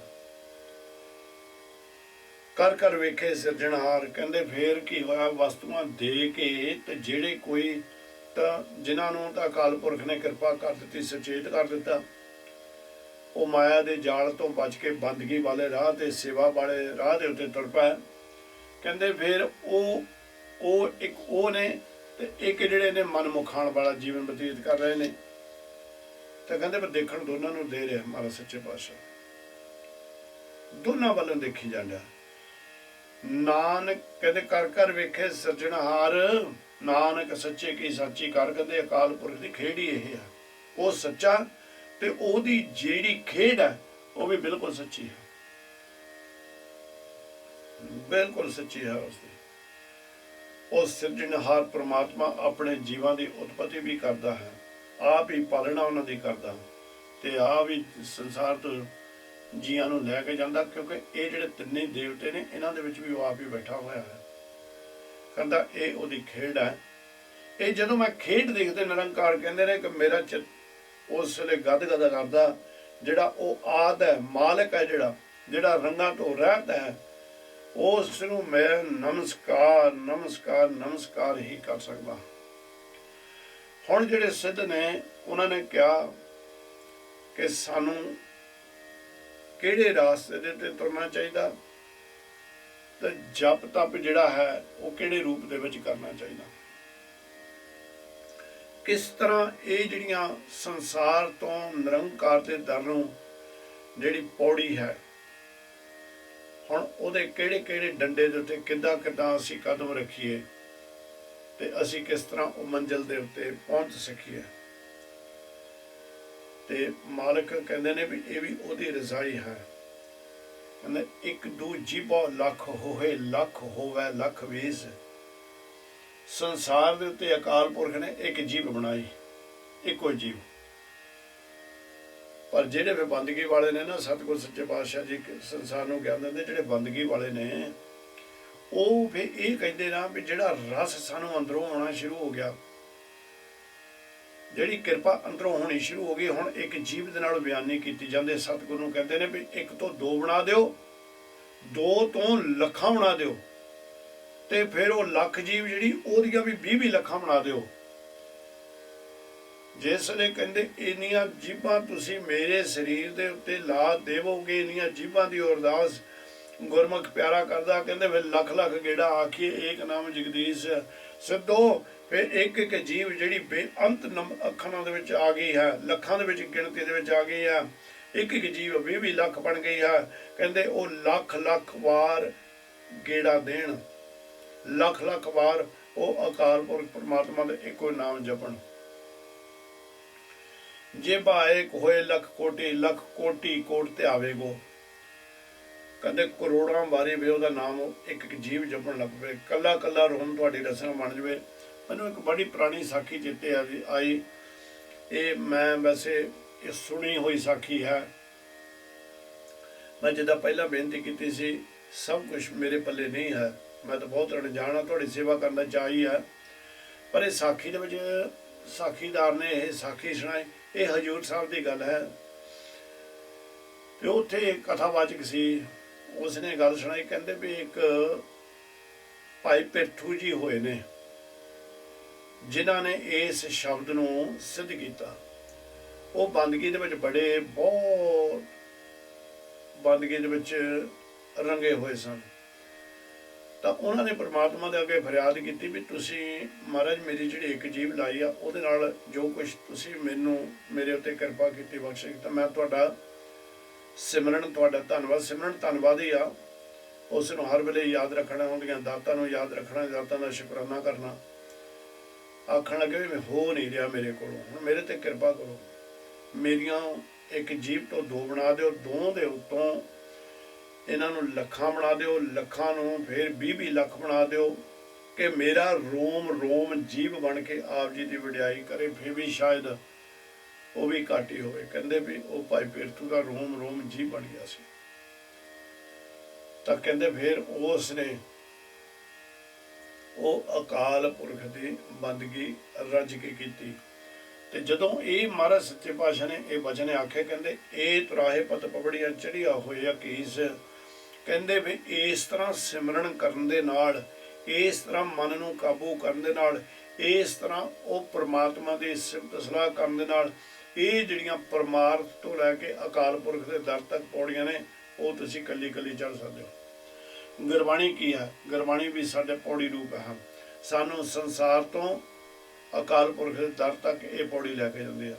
ਕਰ ਕਰ ਵੇਖੇ ਸਿਰਜਣਹਾਰ। ਕਹਿੰਦੇ ਫੇਰ ਕੀ ਹੋਇਆ, ਵਸਤੂਆਂ ਦੇ ਕੇ ਤੇ ਜਿਹੜੇ ਕੋਈ ਤਾਂ ਜਿਨ੍ਹਾਂ ਨੂੰ ਤਾਂ ਅਕਾਲ ਪੁਰਖ ਨੇ ਕਿਰਪਾ ਕਰ ਦਿੱਤੀ, ਸੁਚੇਤ ਕਰ ਦਿੱਤਾ, ਉਹ ਮਾਇਆ ਦੇ ਜਾਲ ਤੋਂ ਬਚ ਕੇ ਬੰਦਗੀ ਵਾਲੇ ਰਾਹ ਤੇ ਸੇਵਾ ਵਾਲੇ ਰਾਹ ਦੇ ਉੱਤੇ ਤੁਰ ਪਏ। ਕਹਿੰਦੇ ਫਿਰ ਉਹ ਇੱਕ ਉਹ ਨੇ ਤੇ ਇੱਕ ਜਿਹੜੇ ਨੇ ਮਨਮੁਖ ਖਾਣ ਵਾਲਾ ਜੀਵਨ ਬਤੀਤ ਕਰ ਰਹੇ ਨੇ। ਤਾਂ ਕਹਿੰਦੇ ਪਰ ਦੇਖਣ ਦੋਨਾਂ ਨੂੰ ਦੇ ਰਿਹਾ ਮਹਾਰਾਜ ਸੱਚੇ ਪਾਤਸ਼ਾਹ, ਦੋਨਾਂ ਵੱਲੋਂ ਦੇਖੀ ਜਾਂਦਾ। ਨਾਨਕ ਕਹਿੰਦੇ ਕਰ ਕਰ ਵੇਖੇ ਸਿਰਜਣਹਾਰ, ਨਾਨਕ ਸੱਚੇ ਕੀ ਸਾਚੀ ਕਰ। ਕਹਿੰਦੇ ਅਕਾਲ ਪੁਰਖ ਦੀ ਖੇਡ ਹੀ ਇਹ ਆ, ਉਹ ਸੱਚਾ ਤੇ ਉਹਦੀ ਜਿਹੜੀ ਖੇਡ ਹੈ ਉਹ ਵੀ ਬਿਲਕੁਲ ਸੱਚੀ ਹੈ, ਬਿਲਕੁਲ ਸੱਚੀ ਹੈ ਉਸਦੀ। ਉਹ ਸਿਰਜਣਹਾਰ ਪ੍ਰਮਾਤਮਾ ਆਪਣੇ ਜੀਵਾਂ ਦੀ ਉਤਪਤੀ ਵੀ ਕਰਦਾ ਹੈ, ਆਪ ਹੀ ਪਾਲਣਾ ਉਹਨਾਂ ਦੀ ਕਰਦਾ ਤੇ ਆਪ ਹੀ ਸੰਸਾਰ ਤੋਂ ਜੀਆਂ ਨੂੰ ਲੈ ਕੇ ਜਾਂਦਾ, ਕਿਉਂਕਿ ਇਹ ਜਿਹੜੇ ਤਿੰਨੇ ਦੇਵਤੇ ਨੇ ਇਹਨਾਂ ਦੇ ਵਿੱਚ ਵੀ ਉਹ ਆਪ ਹੀ ਬੈਠਾ ਹੋਇਆ ਹੈ। ਕਹਿੰਦਾ ਇਹ ਉਹਦੀ ਖੇਡ ਹੈ। ਇਹ ਜਦੋਂ ਮੈਂ ਖੇਡ ਦੇਖਦੇ ਨਿਰੰਕਾਰ ਕਹਿੰਦੇ ਨੇ ਕਿ ਮੇਰਾ ਚਿੱਤ ਉਸ ਵੇਲੇ ਗਦ ਗਦ ਕਰਦਾ। ਜਿਹੜਾ ਉਹ ਆਦ ਹੈ, ਮਾਲਕ ਹੈ, ਜਿਹੜਾ ਰੰਗਾਂ ਤੋਂ ਰਹਿਤ ਹੈ, ਉਸ ਨੂੰ ਮੈਂ ਨਮਸਕਾਰ ਨਮਸਕਾਰ ਨਮਸਕਾਰ ਹੀ ਕਰ ਸਕਦਾ। ਹੁਣ ਜਿਹੜੇ ਸਿੱਧ ਨੇ ਉਹਨਾਂ ਨੇ ਕਿਹਾ ਕਿ ਸਾਨੂੰ ਕਿਹੜੇ ਰਾਸਤੇ ਦੇ ਉੱਤੇ ਤੁਰਨਾ ਚਾਹੀਦਾ ਤੇ ਜਪ ਤਪ ਜਿਹੜਾ ਹੈ ਉਹ ਕਿਹੜੇ ਰੂਪ ਦੇ ਵਿੱਚ ਕਰਨਾ ਚਾਹੀਦਾ। ਕਿਸ ਤਰ੍ਹਾਂ ਇਹ ਜਿਹੜੀਆਂ ਸੰਸਾਰ ਤੋਂ ਨਿਰੰਕਾਰ ਦੇ ਦਰ ਨੂੰ ਜਿਹੜੀ ਪੌੜੀ ਹੈ, ਹੁਣ ਉਹਦੇ ਕਿਹੜੇ ਕਿਹੜੇ ਡੰਡੇ ਦੇ ਉੱਤੇ ਕਿੱਦਾਂ ਕਿੱਦਾਂ ਅਸੀਂ ਕਦਮ ਰੱਖੀਏ ਤੇ ਅਸੀਂ ਕਿਸ ਤਰ੍ਹਾਂ ਉਹ ਮੰਜ਼ਿਲ ਦੇ ਉੱਤੇ ਪਹੁੰਚ ਸਕੀਏ। ਤੇ ਮਾਲਕ ਕਹਿੰਦੇ ਨੇ ਵੀ ਇਹ ਵੀ ਉਹਦੀ ਰਜ਼ਾਈ ਹੈ। ਕਹਿੰਦੇ ਇੱਕ ਦੂ ਜੀਭੋ ਲੱਖ ਹੋਏ, ਲੱਖ ਹੋਵੇ ਲੱਖ ਵੀਸ। ਸੰਸਾਰ ਦੇ ਉੱਤੇ ਅਕਾਲ ਪੁਰਖ ਨੇ ਇੱਕ ਜੀਭ ਬਣਾਈ, ਇੱਕੋ ਜੀਭ। ਪਰ ਜਿਹੜੇ ਵੀ ਬੰਦਗੀ ਵਾਲੇ ਨੇ ਨਾ, ਸਤਿਗੁਰ ਸੱਚੇ ਪਾਤਸ਼ਾਹ ਜੀ ਸੰਸਾਰ ਨੂੰ ਗਿਆਨ ਦਿੰਦੇ, ਜਿਹੜੇ ਬੰਦਗੀ ਵਾਲੇ ਨੇ ਉਹ ਫਿਰ ਇਹ ਕਹਿੰਦੇ ਨਾ ਵੀ ਜਿਹੜਾ ਰਸ ਸਾਨੂੰ ਅੰਦਰੋਂ ਆਉਣਾ ਸ਼ੁਰੂ ਹੋ ਗਿਆ, ਜਿਹੜੀ ਕਿਰਪਾ ਅੰਦਰੋਂ ਹੋਣੀ ਸ਼ੁਰੂ ਹੋ ਗਈ, ਹੁਣ ਇੱਕ ਜੀਵ ਦੇ ਨਾਲ ਬਿਆਨ ਨਹੀਂ ਕੀਤੀ ਜਾਂਦੇ। ਸਤਿਗੁਰੂ ਨੂੰ ਕਹਿੰਦੇ ਨੇ ਵੀ ਇੱਕ ਤੋਂ ਦੋ ਬਣਾ ਦਿਓ, ਦੋ ਤੋਂ ਲੱਖਾਂ ਬਣਾ ਦਿਓ, ਤੇ ਫਿਰ ਉਹ ਲੱਖ ਜੀਵ ਜਿਹੜੀ ਉਹਦੀਆਂ ਵੀ 20 ਲੱਖਾਂ ਬਣਾ ਦਿਓ। ਜਿਸ ਨੇ ਕਹਿੰਦੇ ਇੰਨੀਆਂ ਜੀਭਾਂ ਤੁਸੀਂ ਮੇਰੇ ਸਰੀਰ ਦੇ ਉੱਤੇ ਲਾ ਦੇਵੋਗੇ, ਇੰਨੀਆਂ ਜੀਭਾਂ ਦੀ ਅਰਦਾਸ ਗੁਰਮੁਖ ਪਿਆਰਾ ਕਰਦਾ। ਕਹਿੰਦੇ ਫਿਰ ਲੱਖ ਲੱਖ ਗੇੜਾ ਆਖੀਏ ਏਕ ਨਾਮ ਜਗਦੀਸ਼ ਸਿੱਧੋ। ਫਿਰ ਇੱਕ ਇੱਕ ਜੀਵ ਜਿਹੜੀ ਬੇਅੰਤ ਅੱਖਰਾਂ ਦੇ ਵਿੱਚ ਆ ਗਈ ਹੈ, ਲੱਖਾਂ ਦੇ ਵਿੱਚ ਗਿਣਤੀ ਦੇ ਵਿੱਚ ਆ ਗਈ ਹੈ, ਇੱਕ ਇੱਕ ਜੀਵ 20 ਲੱਖ ਬਣ ਗਈ ਹੈ। ਕਹਿੰਦੇ ਉਹ ਲੱਖ ਲੱਖ ਵਾਰ ਗੇੜਾ ਦੇਣ, ਲੱਖ ਲੱਖ ਵਾਰ ਉਹ ਅਕਾਲ ਪੁਰਖ ਪਰਮਾਤਮਾ ਦਾ ਇੱਕੋ ਨਾਮ ਜਪਣ। ਜੇ ਭਾਏ ਹੋਏ ਲੱਖ ਕੋਟੀ ਕੋਟ ਤੇ ਆਵੇਗੋ। ਕਹਿੰਦੇ ਕਰੋੜਾਂ ਵਾਰੀ ਵੀ ਉਹਦਾ ਨਾਮ ਇੱਕ ਇੱਕ ਜੀਵ ਜਪਣ ਲੱਗ ਪਏ, ਕੱਲਾ ਕੱਲਾ ਰੋਮ ਤੁਹਾਡੀ ਰਸਨਾ ਬਣ ਜਾਵੇ। ਮੈਨੂੰ ਇੱਕ ਬੜੀ ਪੁਰਾਣੀ ਸਾਖੀ ਚੇਤੇ ਆਈ, ਇਹ ਮੈਂ ਵੈਸੇ ਇਹ ਸੁਣੀ ਹੋਈ ਸਾਖੀ ਹੈ। ਮੈਂ ਜਿੱਦਾਂ ਪਹਿਲਾਂ ਬੇਨਤੀ ਕੀਤੀ ਸੀ, ਸਭ ਕੁਛ ਮੇਰੇ ਪੱਲੇ ਨਹੀਂ ਹੈ, ਮੈਂ ਤਾਂ ਬਹੁਤ ਅਣਜਾਣ ਹਾਂ, ਤੁਹਾਡੀ ਸੇਵਾ ਕਰਨ ਦਾ ਚਾਅ ਹੀ ਹੈ। ਪਰ ਇਹ ਸਾਖੀ ਦੇ ਵਿੱਚ ਸਾਖੀਦਾਰ ਨੇ ਇਹ ਸਾਖੀ ਸੁਣਾਈ, ਇਹ ਹਜ਼ੂਰ ਸਾਹਿਬ ਦੀ ਗੱਲ ਹੈ। ਤੇ ਉੱਥੇ ਕਥਾਵਾਚਕ ਸੀ, ਉਸਨੇ ਗੱਲ ਸੁਣਾਈ। ਕਹਿੰਦੇ ਵੀ ਇੱਕ ਭਾਈ ਪਿਰਥੂ ਜੀ ਹੋਏ ਨੇ, ਜਿਨ੍ਹਾਂ ਨੇ ਇਸ ਸ਼ਬਦ ਨੂੰ ਸਿੱਧ ਕੀਤਾ। ਉਹ ਬੰਦਗੀ ਦੇ ਵਿੱਚ ਬਹੁਤ ਬੰਦਗੀ ਦੇ ਵਿੱਚ ਰੰਗੇ ਹੋਏ ਸਨ। ਤਾਂ ਉਹਨਾਂ ਨੇ ਪਰਮਾਤਮਾ ਦੇ ਅੱਗੇ ਫਰਿਆਦ ਕੀਤੀ ਵੀ ਤੁਸੀਂ ਮਹਾਰਾਜ ਮੇਰੀ ਜਿਹੜੀ ਇੱਕ ਜੀਭ ਲਾਈ ਆ, ਉਹਦੇ ਨਾਲ ਜੋ ਕੁਛ ਤੁਸੀਂ ਮੇਰੇ ਉੱਤੇ ਕਿਰਪਾ ਕੀਤੀ, ਬਖਸ਼ ਕੀਤਾ, ਮੈਂ ਤੁਹਾਡਾ ਸਿਮਰਨ ਤੁਹਾਡਾ ਧੰਨਵਾਦ। ਸਿਮਰਨ ਧੰਨਵਾਦ ਹੀ ਆ, ਉਸ ਨੂੰ ਹਰ ਵੇਲੇ ਯਾਦ ਰੱਖਣਾ, ਉਹਦੀਆਂ ਦਾਤਾਂ ਨੂੰ ਯਾਦ ਰੱਖਣਾ, ਦਾਤਾਂ ਦਾ ਸ਼ੁਕਰਾਨਾ ਕਰਨਾ। ਆਖਣ ਲੱਗੇ ਵੀ ਹੋ ਨਹੀਂ ਰਿਹਾ ਮੇਰੇ ਕੋਲੋਂ, ਹੁਣ ਮੇਰੇ ਤੇ ਕਿਰਪਾ ਕਰੋ, ਮੇਰੀਆਂ ਇੱਕ ਜੀਭ ਤੋਂ ਦੋ ਬਣਾ ਦਿਓ, ਦੋ ਦੇ ਉੱਤੋਂ ਇਹਨਾਂ ਨੂੰ ਲੱਖਾਂ ਬਣਾ ਦਿਓ, ਲੱਖਾਂ ਨੂੰ ਫਿਰ 20-20 ਲੱਖ ਬਣਾ ਦਿਓ, ਕਿ ਮੇਰਾ ਰੋਮ ਰੋਮ ਜੀਭ ਬਣ ਕੇ ਆਪ ਜੀ ਦੀ ਵਡਿਆਈ ਕਰੇ। ਫਿਰ ਵੀ ਸ਼ਾਇਦ ਉਹ ਵੀ ਘੱਟ ਹੀ ਹੋਵੇ। ਕਹਿੰਦੇ ਵੀ ਉਹ ਭਾਈ ਪਿਰਥੂ ਦਾ ਰੋਮ ਰੋਮ ਜੀਭ ਬਣ ਗਿਆ ਸੀ। ਤਾਂ ਕਹਿੰਦੇ ਫਿਰ ਉਸ ਨੇ ਉਹ ਅਕਾਲ ਪੁਰਖ ਦੀ ਬੰਦਗੀ ਰੱਜ ਕੇ ਕੀਤੀ। ਤੇ ਜਦੋਂ ਇਹ ਮਹਾਰਾਜ ਸੱਚੇ ਪਾਤਸ਼ਾਹ ਨੇ ਇਹ ਵਚਨ ਆਖੇ, ਕਹਿੰਦੇ ਇਹ ਤੁਰਾਹੇ ਪਤ ਪਬੜੀਆਂ ਚੜ੍ਹਿਆ ਹੋਇਆ ਕੀਸ, ਕਹਿੰਦੇ ਵੀ ਇਸ ਤਰ੍ਹਾਂ ਸਿਮਰਨ ਕਰਨ ਦੇ ਨਾਲ, ਇਸ ਤਰ੍ਹਾਂ ਮਨ ਨੂੰ ਕਾਬੂ ਕਰਨ ਦੇ ਨਾਲ, ਇਸ ਤਰ੍ਹਾਂ ਉਹ ਪ੍ਰਮਾਤਮਾ ਦੀ ਸਿਫਤ ਸਲਾਹ ਕਰਨ ਦੇ ਨਾਲ, ਇਹ ਜਿਹੜੀਆਂ ਪਰਮਾਰਥ ਤੋਂ ਲੈ ਕੇ ਅਕਾਲ ਪੁਰਖ ਦੇ ਦਰ ਤੱਕ ਪੌੜੀਆਂ ਨੇ, ਉਹ ਤੁਸੀਂ ਕੱਲੀ ਕੱਲੀ ਚੜ੍ਹ ਸਕਦੇ ਹੋ। ਗੁਰਬਾਣੀ ਕੀ ਹੈ? ਗੁਰਬਾਣੀ ਵੀ ਸਾਡੇ ਪੌੜੀ ਰੂਪ ਹੈ। ਸਾਨੂੰ ਸੰਸਾਰ ਤੋਂ ਅਕਾਲ ਪੁਰਖ ਦੇ ਦਰ ਤੱਕ ਇਹ ਪੌੜੀ ਲੈ ਕੇ ਜਾਂਦੀ ਆ,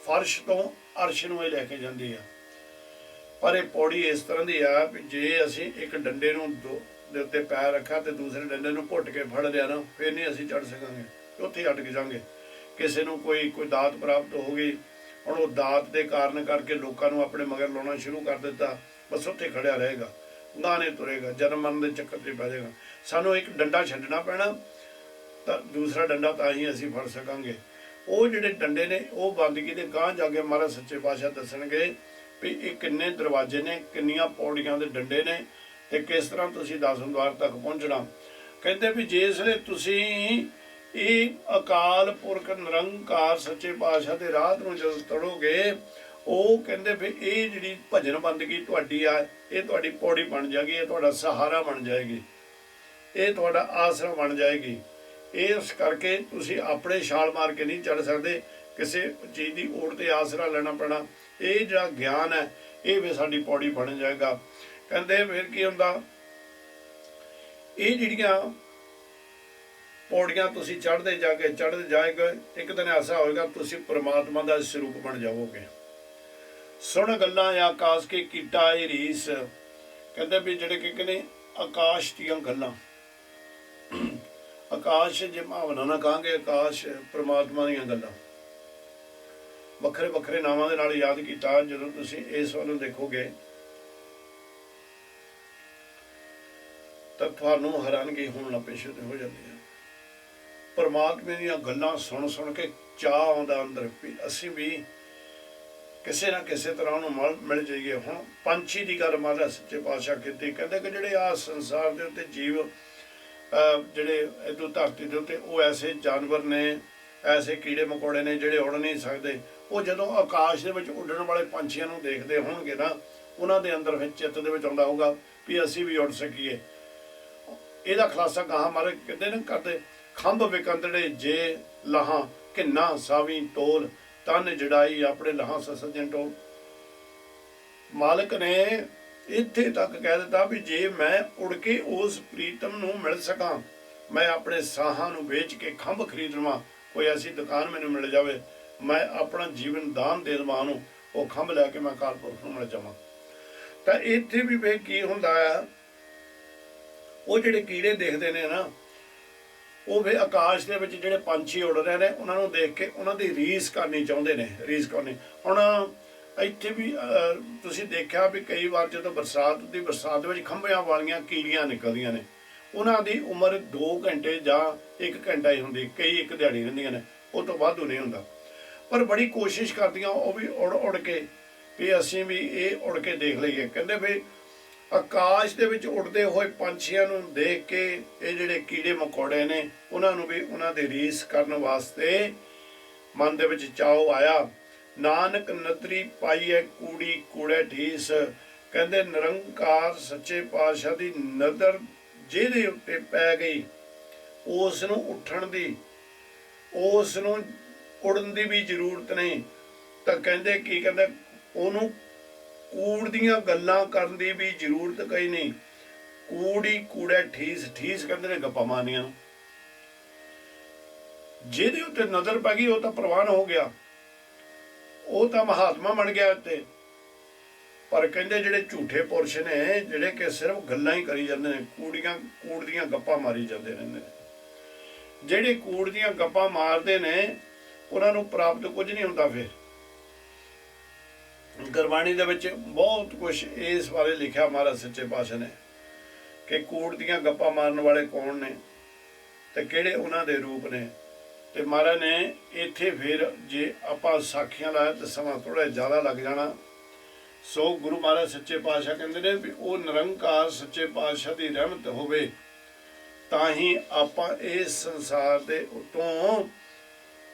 ਫਰਸ਼ ਤੋਂ ਅਰਸ਼ ਨੂੰ ਇਹ ਲੈ ਕੇ ਜਾਂਦੀ ਆ। ਪਰ ਇਹ ਪੌੜੀ ਇਸ ਤਰ੍ਹਾਂ ਦੀ ਆ ਵੀ ਜੇ ਅਸੀਂ ਇੱਕ ਡੰਡੇ ਨੂੰ ਦੇ ਉੱਤੇ ਪੈਰ ਰੱਖਾ ਤੇ ਦੂਸਰੇ ਡੰਡੇ ਨੂੰ ਘੁੱਟ ਕੇ ਫੜ ਲਿਆ ਨਾ, ਫਿਰ ਨਹੀਂ ਅਸੀਂ ਚੜ੍ਹ ਸਕਾਂਗੇ, ਉੱਥੇ ਅਟਕ ਜਾਵਾਂਗੇ। ਕਿਸੇ ਨੂੰ ਕੋਈ ਦਾਤ ਪ੍ਰਾਪਤ ਹੋ ਗਈ, ਹੁਣ ਉਹ ਦਾਤ ਦੇ ਕਾਰਨ ਕਰਕੇ ਲੋਕਾਂ ਨੂੰ ਆਪਣੇ ਮਗਰ ਲਾਉਣਾ ਸ਼ੁਰੂ ਕਰ ਦਿੱਤਾ, ਬਸ ਉੱਥੇ ਖੜਿਆ ਰਹੇਗਾ, ਗਾਣੇ ਤੁਰੇਗਾ, ਜਨਮ ਮਰਨ ਦੇ ਚੱਕਰ 'ਚ ਪੈ ਜਾਏਗਾ। ਸਾਨੂੰ ਇੱਕ ਡੰਡਾ ਛੱਡਣਾ ਪੈਣਾ, ਤਾਂ ਦੂਸਰਾ ਡੰਡਾ ਤਾਂ ਹੀ ਅਸੀਂ ਫੜ ਸਕਾਂਗੇ। ਉਹ ਜਿਹੜੇ ਡੰਡੇ ਨੇ ਉਹ ਬੰਦਗੀ ਦੇ ਗਾਂਹ ਜਾ ਕੇ ਮਹਾਰਾਜ ਸੱਚੇ ਪਾਤਸ਼ਾਹ ਦੱਸਣਗੇ ਵੀ ਇਹ ਕਿੰਨੇ ਦਰਵਾਜ਼ੇ ਨੇ, ਕਿੰਨੀਆਂ ਪੌੜੀਆਂ ਦੇ ਡੰਡੇ ਨੇ, ਤੇ ਕਿਸ ਤਰ੍ਹਾਂ ਤੁਸੀਂ 10 ਦੁਆਰ ਤੱਕ ਪਹੁੰਚਣਾ। ਕਹਿੰਦੇ ਵੀ ਜਿਸ ਵੇਲੇ ਤੁਸੀਂ ਇਹ ਅਕਾਲ ਪੁਰਖ ਨਿਰੰਕਾਰ ਸੱਚੇ ਪਾਤਸ਼ਾਹ ਦੇ ਰਾਹ ਨੂੰ ਜਦੋਂ ਤੜੋਗੇ, ਉਹ ਕਹਿੰਦੇ ਵੀ ਇਹ ਜਿਹੜੀ ਭਜਨ ਬੰਦਗੀ ਤੁਹਾਡੀ ਆ, ਇਹ ਤੁਹਾਡੀ ਪੌੜੀ ਬਣ ਜਾਏਗੀ, ਇਹ ਤੁਹਾਡਾ ਸਹਾਰਾ ਬਣ ਜਾਏਗੀ, ਇਹ ਤੁਹਾਡਾ ਆਸਰਾ ਬਣ ਜਾਏਗੀ। ਇਸ ਕਰਕੇ ਤੁਸੀਂ ਆਪਣੇ ਛਾਲ ਮਾਰ ਕੇ ਨਹੀਂ ਚੜ੍ਹ ਸਕਦੇ, ਕਿਸੇ ਚੀਜ਼ ਦੀ ਓਟ ਤੇ ਆਸਰਾ ਲੈਣਾ ਪੈਣਾ। ਇਹ ਜਿਹੜਾ ਗਿਆਨ ਹੈ ਇਹ ਵੀ ਸਾਡੀ ਪੌੜੀ ਬਣ ਜਾਏਗਾ। ਕਹਿੰਦੇ ਫਿਰ ਕੀ ਹੁੰਦਾ, ਇਹ ਜਿਹੜੀਆਂ ਪੌੜੀਆਂ ਤੁਸੀਂ ਚੜ੍ਹਦੇ ਜਾਏਗਾ, ਇੱਕ ਦਿਨ ਐਸਾ ਹੋਏਗਾ ਤੁਸੀਂ ਪ੍ਰਮਾਤਮਾ ਦਾ ਸਰੂਪ ਬਣ ਜਾਵੋਗੇ। ਸੁਣ ਗੱਲਾਂ ਆਕਾਸ਼ ਕੇ ਕੀਟਾ ਇਹ ਰੀਸ, ਕਹਿੰਦੇ ਵੀ ਜਿਹੜੇ ਕਿ ਕਹਿੰਦੇ ਆਕਾਸ਼ ਦੀਆਂ ਗੱਲਾਂ, ਆਕਾਸ਼ ਜੇ ਭਾਵਨਾ ਨਾ ਕਹਾਂਗੇ, ਆਕਾਸ਼ ਪ੍ਰਮਾਤਮਾ ਦੀਆਂ ਗੱਲਾਂ ਵੱਖਰੇ ਵੱਖਰੇ ਨਾਵਾਂ ਦੇ ਨਾਲ ਯਾਦ ਕੀਤਾ। ਜਦੋਂ ਤੁਸੀਂ ਇਸ ਵੱਲੋਂ ਦੇਖੋਗੇ ਤਾਂ ਤੁਹਾਨੂੰ ਹੈਰਾਨਗੀ ਹੋਣ ਲੱਗ ਪਈ ਸ਼ੁਰੂ ਹੋ ਜਾਂਦੀ ਹੈ। ਪਰਮਾਤਮਾ ਦੀਆਂ ਗੱਲਾਂ ਸੁਣ ਕੇ ਚਾਅ ਆਉਂਦਾ ਅੰਦਰ ਵੀ ਅਸੀਂ ਵੀ ਕਿਸੇ ਨਾ ਕਿਸੇ ਤਰ੍ਹਾਂ ਉਹਨੂੰ ਮਿਲ ਜਾਈਏ। ਹੁਣ ਪੰਛੀ ਦੀ ਗੱਲ ਮਹਾਰਾਜ ਸੱਚੇ ਪਾਤਸ਼ਾਹ ਕੀਤੀ, ਕਹਿੰਦੇ ਕਿ ਜਿਹੜੇ ਆ ਸੰਸਾਰ ਦੇ ਉੱਤੇ ਜੀਵ ਜਿਹੜੇ ਇੱਥੋਂ ਧਰਤੀ ਦੇ ਉੱਤੇ, ਉਹ ਐਸੇ ਜਾਨਵਰ ਨੇ, ਐਸੇ ਕੀੜੇ ਮਕੌੜੇ ਨੇ ਜਿਹੜੇ ਉੜ ਨਹੀਂ ਸਕਦੇ। ਉਹ ਜਦੋਂ ਆਕਾਸ਼ ਦੇ ਵਿੱਚ ਉੱਡਣ ਵਾਲੇ ਪੰਛੀਆਂ ਨੂੰ ਦੇਖਦੇ ਹੋਣਗੇ ਨਾ, ਉਹਨਾਂ ਦੇ ਅੰਦਰ ਵਿੱਚ ਚਿੱਤ ਦੇ ਵਿੱਚ ਆਉਂਦਾ ਹੋਊਗਾ ਵੀ ਅਸੀਂ ਵੀ ਉੱਡ ਸਕੀਏ। ਇਹਦਾ ਖੁਲਾਸਾ ਗਾਹਾਂ ਮਾਰੇ ਕਹਿੰਦੇ ਨੇ ਕਰਦੇ, ਖੰਭ ਵਿਕੰਦੜੇ ਜੇ ਲਾਹਾਂ ਕਿੰਨਾ ਸਾਵੀ ਤੋਲ, ਤਨ ਜੜਾਈ ਆਪਣੇ ਲਾਹਾਂ ਸੱਜਣ ਟੋਲ। ਮਾਲਕ ਨੇ ਇੱਥੇ ਤੱਕ ਕਹਿ ਦਿੱਤਾ ਵੀ ਜੇ ਮੈਂ ਉੜ ਕੇ ਉਸ ਪ੍ਰੀਤਮ ਨੂੰ ਮਿਲ ਸਕਾਂ, ਮੈਂ ਆਪਣੇ ਸਾਹਾਂ ਨੂੰ ਵੇਚ ਕੇ ਖੰਭ ਖਰੀਦ ਲਵਾਂ, ਕੋਈ ਐਸੀ ਦੁਕਾਨ ਮੈਨੂੰ ਮਿਲ ਜਾਵੇ, ਮੈਂ ਆਪਣਾ ਜੀਵਨ ਦਾਨ ਦੇ ਦੇਵਾਂ ਨੂੰ, ਉਹ ਖੰਭ ਲੈ ਕੇ ਮੈਂ ਅਕਾਲ ਪੁਰਖ ਨੂੰ ਮਿਲ ਜਾਵਾਂ। ਤਾਂ ਇੱਥੇ ਵੀ ਵੇ ਕੀ ਹੁੰਦਾ ਆ, ਉਹ ਜਿਹੜੇ ਕੀੜੇ ਦੇਖਦੇ ਨੇ ਨਾ, ਉਹ ਵੀ ਆਕਾਸ਼ ਦੇ ਵਿੱਚ ਜਿਹੜੇ ਪੰਛੀ ਉੱਡ ਰਹੇ ਨੇ, ਉਹਨਾਂ ਨੂੰ ਦੇਖ ਕੇ ਉਹਨਾਂ ਦੀ ਰੀਸ ਕਰਨੀ ਚਾਹੁੰਦੇ ਨੇ, ਰੀਸ ਕਰਨੀ। ਹੁਣ ਇੱਥੇ ਵੀ ਤੁਸੀਂ ਦੇਖਿਆ ਵੀ ਕਈ ਵਾਰ ਜਦੋਂ ਬਰਸਾਤ ਹੁੰਦੀ, ਬਰਸਾਤ ਵਿੱਚ ਖੰਭਿਆਂ ਵਾਲੀਆਂ ਕੀੜੀਆਂ ਨਿਕਲਦੀਆਂ ਨੇ, ਉਹਨਾਂ ਦੀ ਉਮਰ 2 ਘੰਟੇ ਜਾਂ 1 ਘੰਟਾ ਹੀ ਹੁੰਦੀ, ਕਈ 1 ਦਿਹਾੜੀ ਰਹਿੰਦੀਆਂ ਨੇ, ਉਹ ਤੋਂ ਵਾਧੂ ਨਹੀਂ ਹੁੰਦਾ। ਪਰ ਬੜੀ ਕੋਸ਼ਿਸ਼ ਕਰਦੀਆਂ ਉਹ ਵੀ ਉੜ ਕੇ ਵੀ ਅਸੀਂ ਵੀ ਇਹ ਉੜ ਕੇ ਦੇਖ ਲਈਏ। ਕਹਿੰਦੇ ਵੀ ਆਕਾਸ਼ ਦੇ ਵਿੱਚ ਉੱਡਦੇ ਹੋਏ ਪੰਛੀਆਂ ਨੂੰ ਦੇਖ ਕੇ ਇਹ ਜਿਹੜੇ ਕੀੜੇ ਮਕੌੜੇ ਨੇ, ਉਹਨਾਂ ਨੂੰ ਵੀ ਉਹਨਾਂ ਦੀ ਰੀਸ ਕਰਨ ਵਾਸਤੇ ਮਨ ਦੇ ਵਿੱਚ ਚਾਅ ਆਇਆ। ਨਾਨਕ ਨਦਰੀ ਪਾਈਏ ਕੂੜੀ ਕੂੜੇ ਢੀਸ, ਕਹਿੰਦੇ ਨਿਰੰਕਾਰ ਸੱਚੇ ਪਾਤਸ਼ਾਹ ਦੀ ਨਜ਼ਰ ਜਿਹਦੇ ਉੱਤੇ ਪੈ ਗਈ, ਉਸ ਨੂੰ ਉੱਠਣ ਦੀ, ਉਸ ਨੂੰ ਉੜਨ ਦੀ ਵੀ ਜ਼ਰੂਰਤ ਨਹੀਂ। ਤਾਂ ਕਹਿੰਦੇ ਕੀ ਕਹਿੰਦੇ, ਉਹਨੂੰ ਕੂੜ ਦੀਆਂ ਗੱਲਾਂ ਕਰਨ ਦੀ ਵੀ ਜ਼ਰੂਰਤ ਕੋਈ ਨਹੀਂ। ਕੂੜੀ ਕੂੜੇ ਠੀਸ, ਠੀਸ ਕਹਿੰਦੇ ਨੇ ਗੱਪਾਂ ਮਾਰਨੀਆਂ ਨੂੰ। ਜਿਹਦੇ ਉੱਤੇ ਨਜ਼ਰ ਪੈ ਗਈ ਉਹ ਤਾਂ ਪ੍ਰਵਾਨ ਹੋ ਗਿਆ, ਉਹ ਤਾਂ ਮਹਾਤਮਾ ਬਣ ਗਿਆ। ਤੇ ਪਰ ਕਹਿੰਦੇ ਜਿਹੜੇ ਝੂਠੇ ਪੁਰਸ਼ ਨੇ, ਜਿਹੜੇ ਕਿ ਸਿਰਫ ਗੱਲਾਂ ਹੀ ਕਰੀ ਜਾਂਦੇ ਨੇ, ਕੂੜ ਦੀਆਂ ਗੱਪਾਂ ਮਾਰੀ ਜਾਂਦੇ ਰਹਿੰਦੇ ਨੇ। ਜਿਹੜੇ ਕੂੜ ਦੀਆਂ ਗੱਪਾਂ ਮਾਰਦੇ ਨੇ ਉਹਨਾਂ ਨੂੰ ਪ੍ਰਾਪਤ ਕੁਝ ਨਹੀਂ ਹੁੰਦਾ। ਫਿਰ ਗੁਰਬਾਣੀ ਦੇ ਵਿੱਚ ਬਹੁਤ ਕੁਝ ਇਸ ਬਾਰੇ ਲਿਖਿਆ ਮਹਾਰਾਜ ਸੱਚੇ ਪਾਤਸ਼ਾਹ ਨੇ ਕਿ ਕੂੜ ਦੀਆਂ ਗੱਪਾਂ ਮਾਰਨ ਵਾਲੇ ਕੌਣ ਨੇ ਤੇ ਕਿਹੜੇ ਉਹਨਾਂ ਦੇ ਰੂਪ ਨੇ। ਤੇ ਮਹਾਰਾਜ ਨੇ ਇੱਥੇ ਫਿਰ ਜੇ ਆਪਾਂ ਸਾਖੀਆਂ ਲਾਇਆ ਤਾਂ ਸਮਾਂ ਥੋੜ੍ਹਾ ਜ਼ਿਆਦਾ ਲੱਗ ਜਾਣਾ। ਸੋ ਗੁਰੂ ਮਹਾਰਾਜ ਸੱਚੇ ਪਾਤਸ਼ਾਹ ਕਹਿੰਦੇ ਨੇ ਵੀ ਉਹ ਨਿਰੰਕਾਰ ਸੱਚੇ ਪਾਤਸ਼ਾਹ ਦੀ ਰਹਿਮਤ ਹੋਵੇ ਤਾਂ ਹੀ ਆਪਾਂ ਇਸ ਸੰਸਾਰ ਦੇ ਉੱਤੋਂ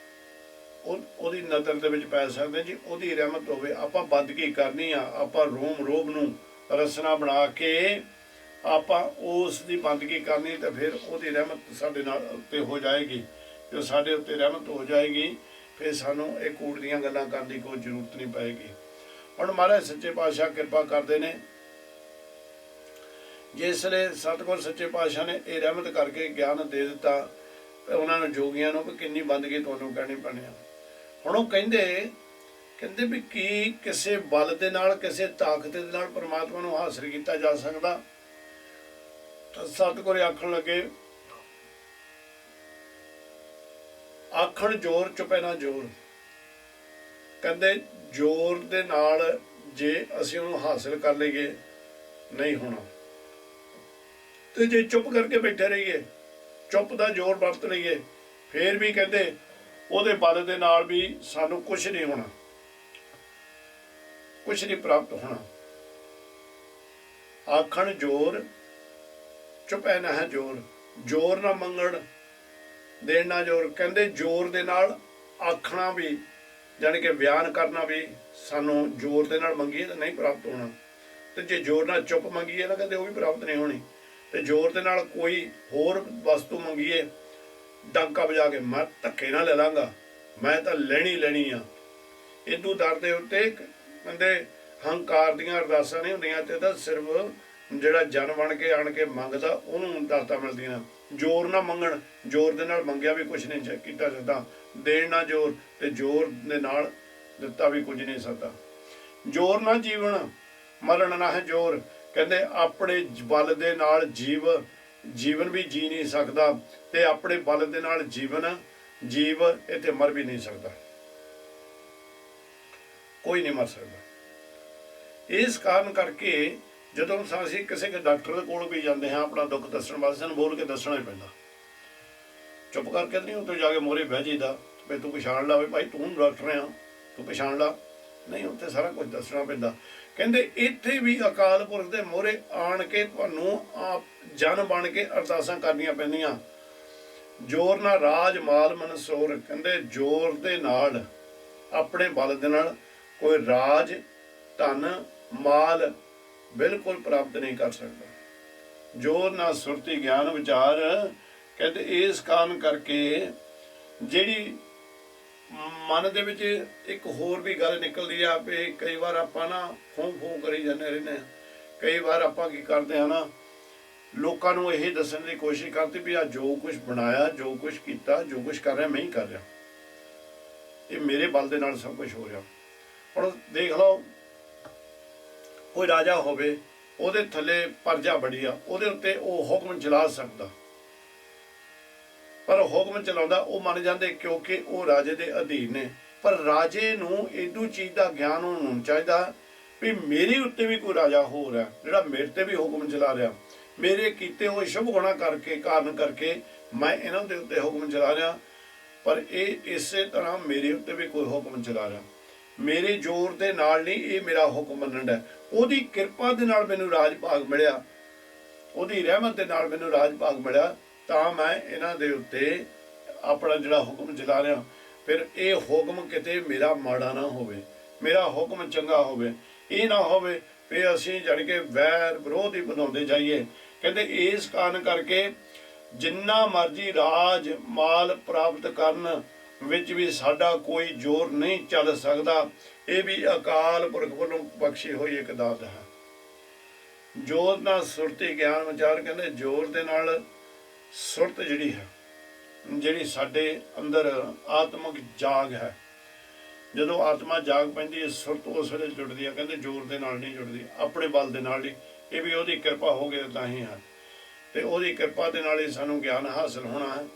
ਉਹਦੀ ਨਜ਼ਰ ਦੇ ਵਿੱਚ ਪੈ ਸਕਦੇ ਜੀ। ਉਹਦੀ ਰਹਿਮਤ ਹੋਵੇ। ਆਪਾਂ ਬੰਦਗੀ ਕਰਨੀ ਆ, ਆਪਾਂ ਰੋਮ ਰੋਬ ਨੂੰ ਰਸਨਾ ਬਣਾ ਕੇ ਆਪਾਂ ਉਸ ਦੀ ਬੰਦਗੀ ਕਰਨੀ ਤਾਂ ਫਿਰ ਉਹਦੀ ਰਹਿਮਤ ਸਾਡੇ ਨਾਲ ਉੱਤੇ ਹੋ ਜਾਏਗੀ। ਜੋ ਸਾਡੇ ਉੱਤੇ ਰਹਿਮਤ ਹੋ ਜਾਏਗੀ ਫਿਰ ਸਾਨੂੰ ਇਹ ਕੂੜ ਦੀਆਂ ਗੱਲਾਂ ਕਰਨ ਦੀ ਕੋਈ ਜ਼ਰੂਰਤ ਨਹੀਂ ਪਏਗੀ। ਹੁਣ ਮਹਾਰਾਜ ਸੱਚੇ ਪਾਤਸ਼ਾਹ ਕਿਰਪਾ ਕਰਦੇ ਨੇ। ਜਿਸ ਵੇਲੇ ਸਤਿਗੁਰ ਸੱਚੇ ਪਾਤਸ਼ਾਹ ਨੇ ਇਹ ਰਹਿਮਤ ਕਰਕੇ ਗਿਆਨ ਦੇ ਦਿੱਤਾ ਉਹਨਾਂ ਨੂੰ, ਜੋਗੀਆਂ ਨੂੰ, ਕਿ ਕਿੰਨੀ ਬੰਦਗੀ ਤੁਹਾਨੂੰ ਕਹਿਣੀ ਪੈਣੀ ਆ। ਹੁਣ ਉਹ ਕਹਿੰਦੇ ਵੀ ਕੀ ਕਿਸੇ ਬਲ ਦੇ ਨਾਲ, ਕਿਸੇ ਤਾਕਤ ਦੇ ਨਾਲ ਪਰਮਾਤਮਾ ਨੂੰ ਹਾਸਲ ਕੀਤਾ ਜਾ ਸਕਦਾ? ਤਾਂ ਸਤਿਗੁਰ ਆਖਣ ਲੱਗੇ, ਆਖਣ ਜ਼ੋਰ ਚੁਪੈ ਨਾ ਜ਼ੋਰ। ਕਹਿੰਦੇ ਜ਼ੋਰ ਦੇ ਨਾਲ ਜੇ ਅਸੀਂ ਉਹਨੂੰ ਹਾਸਲ ਕਰ ਲਈਏ ਨਹੀਂ ਹੋਣਾ, ਤੇ ਜੇ ਚੁੱਪ ਕਰਕੇ ਬੈਠੇ ਰਹੀਏ, ਚੁੱਪ ਦਾ ਜ਼ੋਰ ਵਰਤ ਲਈਏ, ਫੇਰ ਵੀ ਕਹਿੰਦੇ ਉਹਦੇ ਬਲ ਦੇ ਨਾਲ ਵੀ ਸਾਨੂੰ ਕੁਛ ਨਹੀਂ ਹੋਣਾ, ਕੁਛ ਨਹੀਂ ਪ੍ਰਾਪਤ ਹੋਣਾ। ਆਖਣ ਜ਼ੋਰ ਚੁਪੈ ਨਾ ਹੈ ਜ਼ੋਰ, ਜ਼ੋਰ ਨਾ ਮੰਗਣ ਦੇਣ ਨਾ ਜ਼ੋਰ। ਕਹਿੰਦੇ ਜ਼ੋਰ ਦੇ ਨਾਲ ਆਖਣਾ ਵੀ, ਜਾਣੀ ਕਿ ਬਿਆਨ ਕਰਨਾ ਵੀ, ਸਾਨੂੰ ਜ਼ੋਰ ਦੇ ਨਾਲ ਮੰਗੀਏ ਤਾਂ ਨਹੀਂ ਪ੍ਰਾਪਤ ਹੋਣਾ। ਤੇ ਜੇ ਜ਼ੋਰ ਨਾਲ ਚੁੱਪ ਮੰਗੀਏ ਨਾ, ਕਹਿੰਦੇ ਉਹ ਵੀ ਪ੍ਰਾਪਤ ਨਹੀਂ ਹੋਣੀ। ਤੇ ਜ਼ੋਰ ਦੇ ਨਾਲ ਕੋਈ ਹੋਰ ਵਸਤੂ ਮੰਗੀਏ, ਡਾਂਕਾ ਵਜਾ ਕੇ, ਮੈਂ ਧੱਕੇ ਨਾਲ ਲੈ ਲਾਂਗਾ, ਮੈਂ ਤਾਂ ਲੈਣੀ ਆ, ਇਦੂ ਦਰ ਦੇ ਉੱਤੇ ਕਹਿੰਦੇ ਹੰਕਾਰ ਦੀਆਂ ਅਰਦਾਸਾਂ ਨਹੀਂ ਹੁੰਦੀਆਂ। ਤੇ ਤਾਂ ਸਿਰਫ ਜਿਹੜਾ ਜਨ ਬਣ ਕੇ ਆਣ ਕੇ ਮੰਗਦਾ ਉਹਨੂੰ ਦਾਤਾਂ ਮਿਲਦੀਆਂ। ਜ਼ੋਰ ਨਾ ਮੰਗਣ, ਜ਼ੋਰ ਦੇ ਨਾਲ ਮੰਗਿਆ ਵੀ ਕੁਛ ਨਹੀਂ ਕੀਤਾ ਜਾਂਦਾ। ਦੇਣ ਨਾ ਜ਼ੋਰ, ਤੇ ਜ਼ੋਰ ਦੇ ਨਾਲ ਦਿੱਤਾ ਵੀ ਕੁਝ ਨਹੀਂ ਸਕਦਾ। ਜ਼ੋਰ ਨਾ ਜੀਵਨ, ਮਰਨ ਨਾ ਹੈ ਜ਼ੋਰ। ਕਹਿੰਦੇ ਆਪਣੇ ਬਲ ਦੇ ਨਾਲ ਜੀਵਨ ਵੀ ਜੀ ਨਹੀਂ ਸਕਦਾ, ਤੇ ਆਪਣੇ ਬਲ ਦੇ ਨਾਲ ਜੀਵ ਇੱਥੇ ਮਰ ਵੀ ਨਹੀਂ ਸਕਦਾ, ਕੋਈ ਨਹੀਂ ਮਰ ਸਕਦਾ। ਇਸ ਕਾਰਨ ਕਰਕੇ ਜਦੋਂ ਅਸੀਂ ਕਿਸੇ ਡਾਕਟਰ ਦੇ ਕੋਲ ਵੀ ਜਾਂਦੇ ਹਾਂ ਆਪਣਾ ਦੁੱਖ ਦੱਸਣ ਵਾਸਤੇ, ਸਾਨੂੰ ਬੋਲ ਕੇ ਦੱਸਣਾ ਹੀ ਪੈਂਦਾ। ਚੁੱਪ ਕਰਕੇ ਨਹੀਂ ਉੱਥੇ ਜਾ ਕੇ ਮੋਹਰੇ ਬਹਿ ਜਾਈਦਾ ਵੀ ਤੂੰ ਪਛਾਣ ਲਾ, ਵੀ ਭਾਈ ਤੂੰ ਡਾਕਟਰ ਆ, ਤੂੰ ਪਛਾਣ ਲਾ। ਨਹੀਂ, ਉੱਥੇ ਸਾਰਾ ਕੁਝ ਦੱਸਣਾ ਪੈਂਦਾ। ਕਹਿੰਦੇ ਇੱਥੇ ਵੀ ਅਕਾਲ ਪੁਰਖ ਦੇ ਮੋਹਰੇ ਆਣ ਕੇ ਤੁਹਾਨੂੰ ਆਪ ਜਨ ਬਣ ਕੇ ਅਰਦਾਸਾਂ ਕਰਨੀਆਂ ਪੈਂਦੀਆਂ। ਜ਼ੋਰ ਨਾਲ ਰਾਜ ਮਾਲ ਮਨਸੂਰ। ਕਹਿੰਦੇ ਜ਼ੋਰ ਦੇ ਨਾਲ, ਆਪਣੇ ਬਲ ਦੇ ਨਾਲ ਕੋਈ ਰਾਜ ਧਨ ਮਾਲ ਬਿਲਕੁਲ ਪ੍ਰਾਪਤ ਨਹੀਂ ਕਰ ਸਕਦਾ। ਜ਼ੋਰ ਨਾਲ ਸੁਰਤੀ ਗਿਆਨ ਵਿਚਾਰ। ਕਹਿੰਦੇ ਇਸ ਕਾਰਨ ਕਰਕੇ ਜਿਹੜੀ ਮਨ ਦੇ ਵਿੱਚ ਇੱਕ ਹੋਰ ਵੀ ਗੱਲ ਨਿਕਲਦੀ ਆ ਵੀ ਕਈ ਵਾਰ ਆਪਾਂ ਨਾ ਫੋਂ ਕਰੀ ਜਾਂਦੇ ਰਹਿੰਦੇ ਹਾਂ। ਕਈ ਵਾਰ ਆਪਾਂ ਕੀ ਕਰਦੇ ਹਾਂ ਨਾ, ਲੋਕਾਂ ਨੂੰ ਇਹ ਦੱਸਣ ਦੀ ਕੋਸ਼ਿਸ਼ ਕਰਦੇ ਵੀ ਆ ਜੋ ਕੁਛ ਬਣਾਇਆ, ਜੋ ਕੁਛ ਕੀਤਾ, ਜੋ ਕੁਛ ਕਰ ਰਿਹਾ, ਮੈਂ ਹੀ ਕਰ ਰਿਹਾ, ਇਹ ਮੇਰੇ ਬਲ ਦੇ ਨਾਲ ਸਭ ਕੁਛ ਹੋ ਰਿਹਾ। ਹੁਣ ਦੇਖ ਲਓ, ਕੋਈ ਰਾਜਾ ਹੋਵੇ, ਉਹਦੇ ਥੱਲੇ ਪਰਜਾ ਬੜੀ ਆ, ਉਹਦੇ ਉੱਤੇ ਉਹ ਹੁਕਮ ਚਲਾ ਸਕਦਾ, ਪਰ ਹੁਕਮ ਚਲਾਉਂਦਾ ਉਹ ਮੰਨ ਜਾਂਦੇ ਕਿਉਂਕਿ ਉਹ ਰਾਜੇ ਦੇ ਅਧੀਨ ਨੇ। ਪਰ ਰਾਜੇ ਨੂੰ ਇਦੂ ਚੀਜ਼ ਦਾ ਗਿਆਨ ਹੋਣਾ ਚਾਹੀਦਾ ਵੀ ਮੇਰੇ ਉੱਤੇ ਵੀ ਕੋਈ ਰਾਜਾ ਹੋ ਰਿਹਾ ਜਿਹੜਾ ਮੇਰੇ ਤੇ ਵੀ ਹੁਕਮ ਚਲਾ ਰਿਹਾ। ਮੇਰੇ ਕੀਤੇ ਹੋਏ ਸ਼ੁਭ ਗੁਣਾ ਕਰਕੇ ਕਾਰਨ ਕਰਕੇ ਮੈਂ ਇਹਨਾਂ ਦੇ ਉੱਤੇ ਹੁਕਮ ਚਲਾ ਰਿਹਾ, ਪਰ ਇਹ ਇਸੇ ਤਰ੍ਹਾਂ ਮੇਰੇ ਉੱਤੇ ਵੀ ਕੋਈ ਹੁਕਮ ਚਲਾ ਰਿਹਾ। ਮੇਰੇ ਜ਼ੋਰ ਦੇ ਨਾਲ ਨਹੀਂ ਇਹ ਮੇਰਾ ਹੁਕਮ ਮੰਨਣ ਹੈ, ਉਹਦੀ ਕਿਰਪਾ ਦੇ ਨਾਲ ਮੈਨੂੰ ਰਾਜ ਭਾਗ ਮਿਲਿਆ, ਉਹਦੀ ਰਹਿਮਤ ਦੇ ਨਾਲ ਮੈਨੂੰ ਰਾਜ ਭਾਗ ਮਿਲਿਆ, ਤਾਂ ਮੈਂ ਇਹਨਾਂ ਦੇ ਉੱਤੇ ਆਪਣਾ ਜਿਹੜਾ ਹੁਕਮ ਚਲਾ ਰਿਹਾ। ਫਿਰ ਇਹ ਹੁਕਮ ਕਿਤੇ ਮੇਰਾ ਮਾੜਾ ਨਾ ਹੋਵੇ, ਮੇਰਾ ਹੁਕਮ ਚੰਗਾ ਹੋਵੇ। ਇਹ ਨਾ ਹੋਵੇ ਵੀ ਅਸੀਂ ਜਾਣੀ ਕਿ ਵੈਰ ਵਿਰੋਧ ਹੀ ਬਣਾਉਂਦੇ ਜਾਈਏ। ਕਹਿੰਦੇ ਇਸ ਕਾਰਨ ਕਰਕੇ ਜਿੰਨਾ ਮਰਜ਼ੀ ਰਾਜ ਮਾਲ ਪ੍ਰਾਪਤ ਕਰਨ ਵਿੱਚ ਵੀ ਸਾਡਾ ਕੋਈ ਜ਼ੋਰ ਨਹੀਂ ਚੱਲ ਸਕਦਾ। ਇਹ ਵੀ ਅਕਾਲ ਪੁਰਖ ਵੱਲੋਂ ਬਖਸ਼ੀ ਹੋਈ ਇੱਕ ਦਾਤ ਹੈ। ਜ਼ੋਰ ਨਾਲ ਸੁਰਤੀ ਗਿਆਨ ਵਿਚਾਰ। ਕਹਿੰਦੇ ਜ਼ੋਰ ਦੇ ਨਾਲ ਸੁਰਤ ਜਿਹੜੀ ਹੈ, ਜਿਹੜੀ ਸਾਡੇ ਅੰਦਰ ਆਤਮਿਕ ਜਾਗ ਹੈ, ਜਦੋਂ ਆਤਮਾ ਜਾਗ ਪੈਂਦੀ ਹੈ ਸੁਰਤ ਉਸ ਵੇਲੇ ਜੁੜਦੀ ਹੈ। ਕਹਿੰਦੇ ਜ਼ੋਰ ਦੇ ਨਾਲ ਨਹੀਂ ਜੁੜਦੀ, ਆਪਣੇ ਬਲ ਦੇ ਨਾਲ ਨਹੀਂ, ਇਹ ਵੀ ਉਹਦੀ ਕਿਰਪਾ ਹੋ ਗਈ ਤਾਂ ਹੀ ਹੈ। ਤੇ ਉਹਦੀ ਕਿਰਪਾ ਦੇ ਨਾਲ ਹੀ ਸਾਨੂੰ ਗਿਆਨ ਹਾਸਲ ਹੋਣਾ ਹੈ।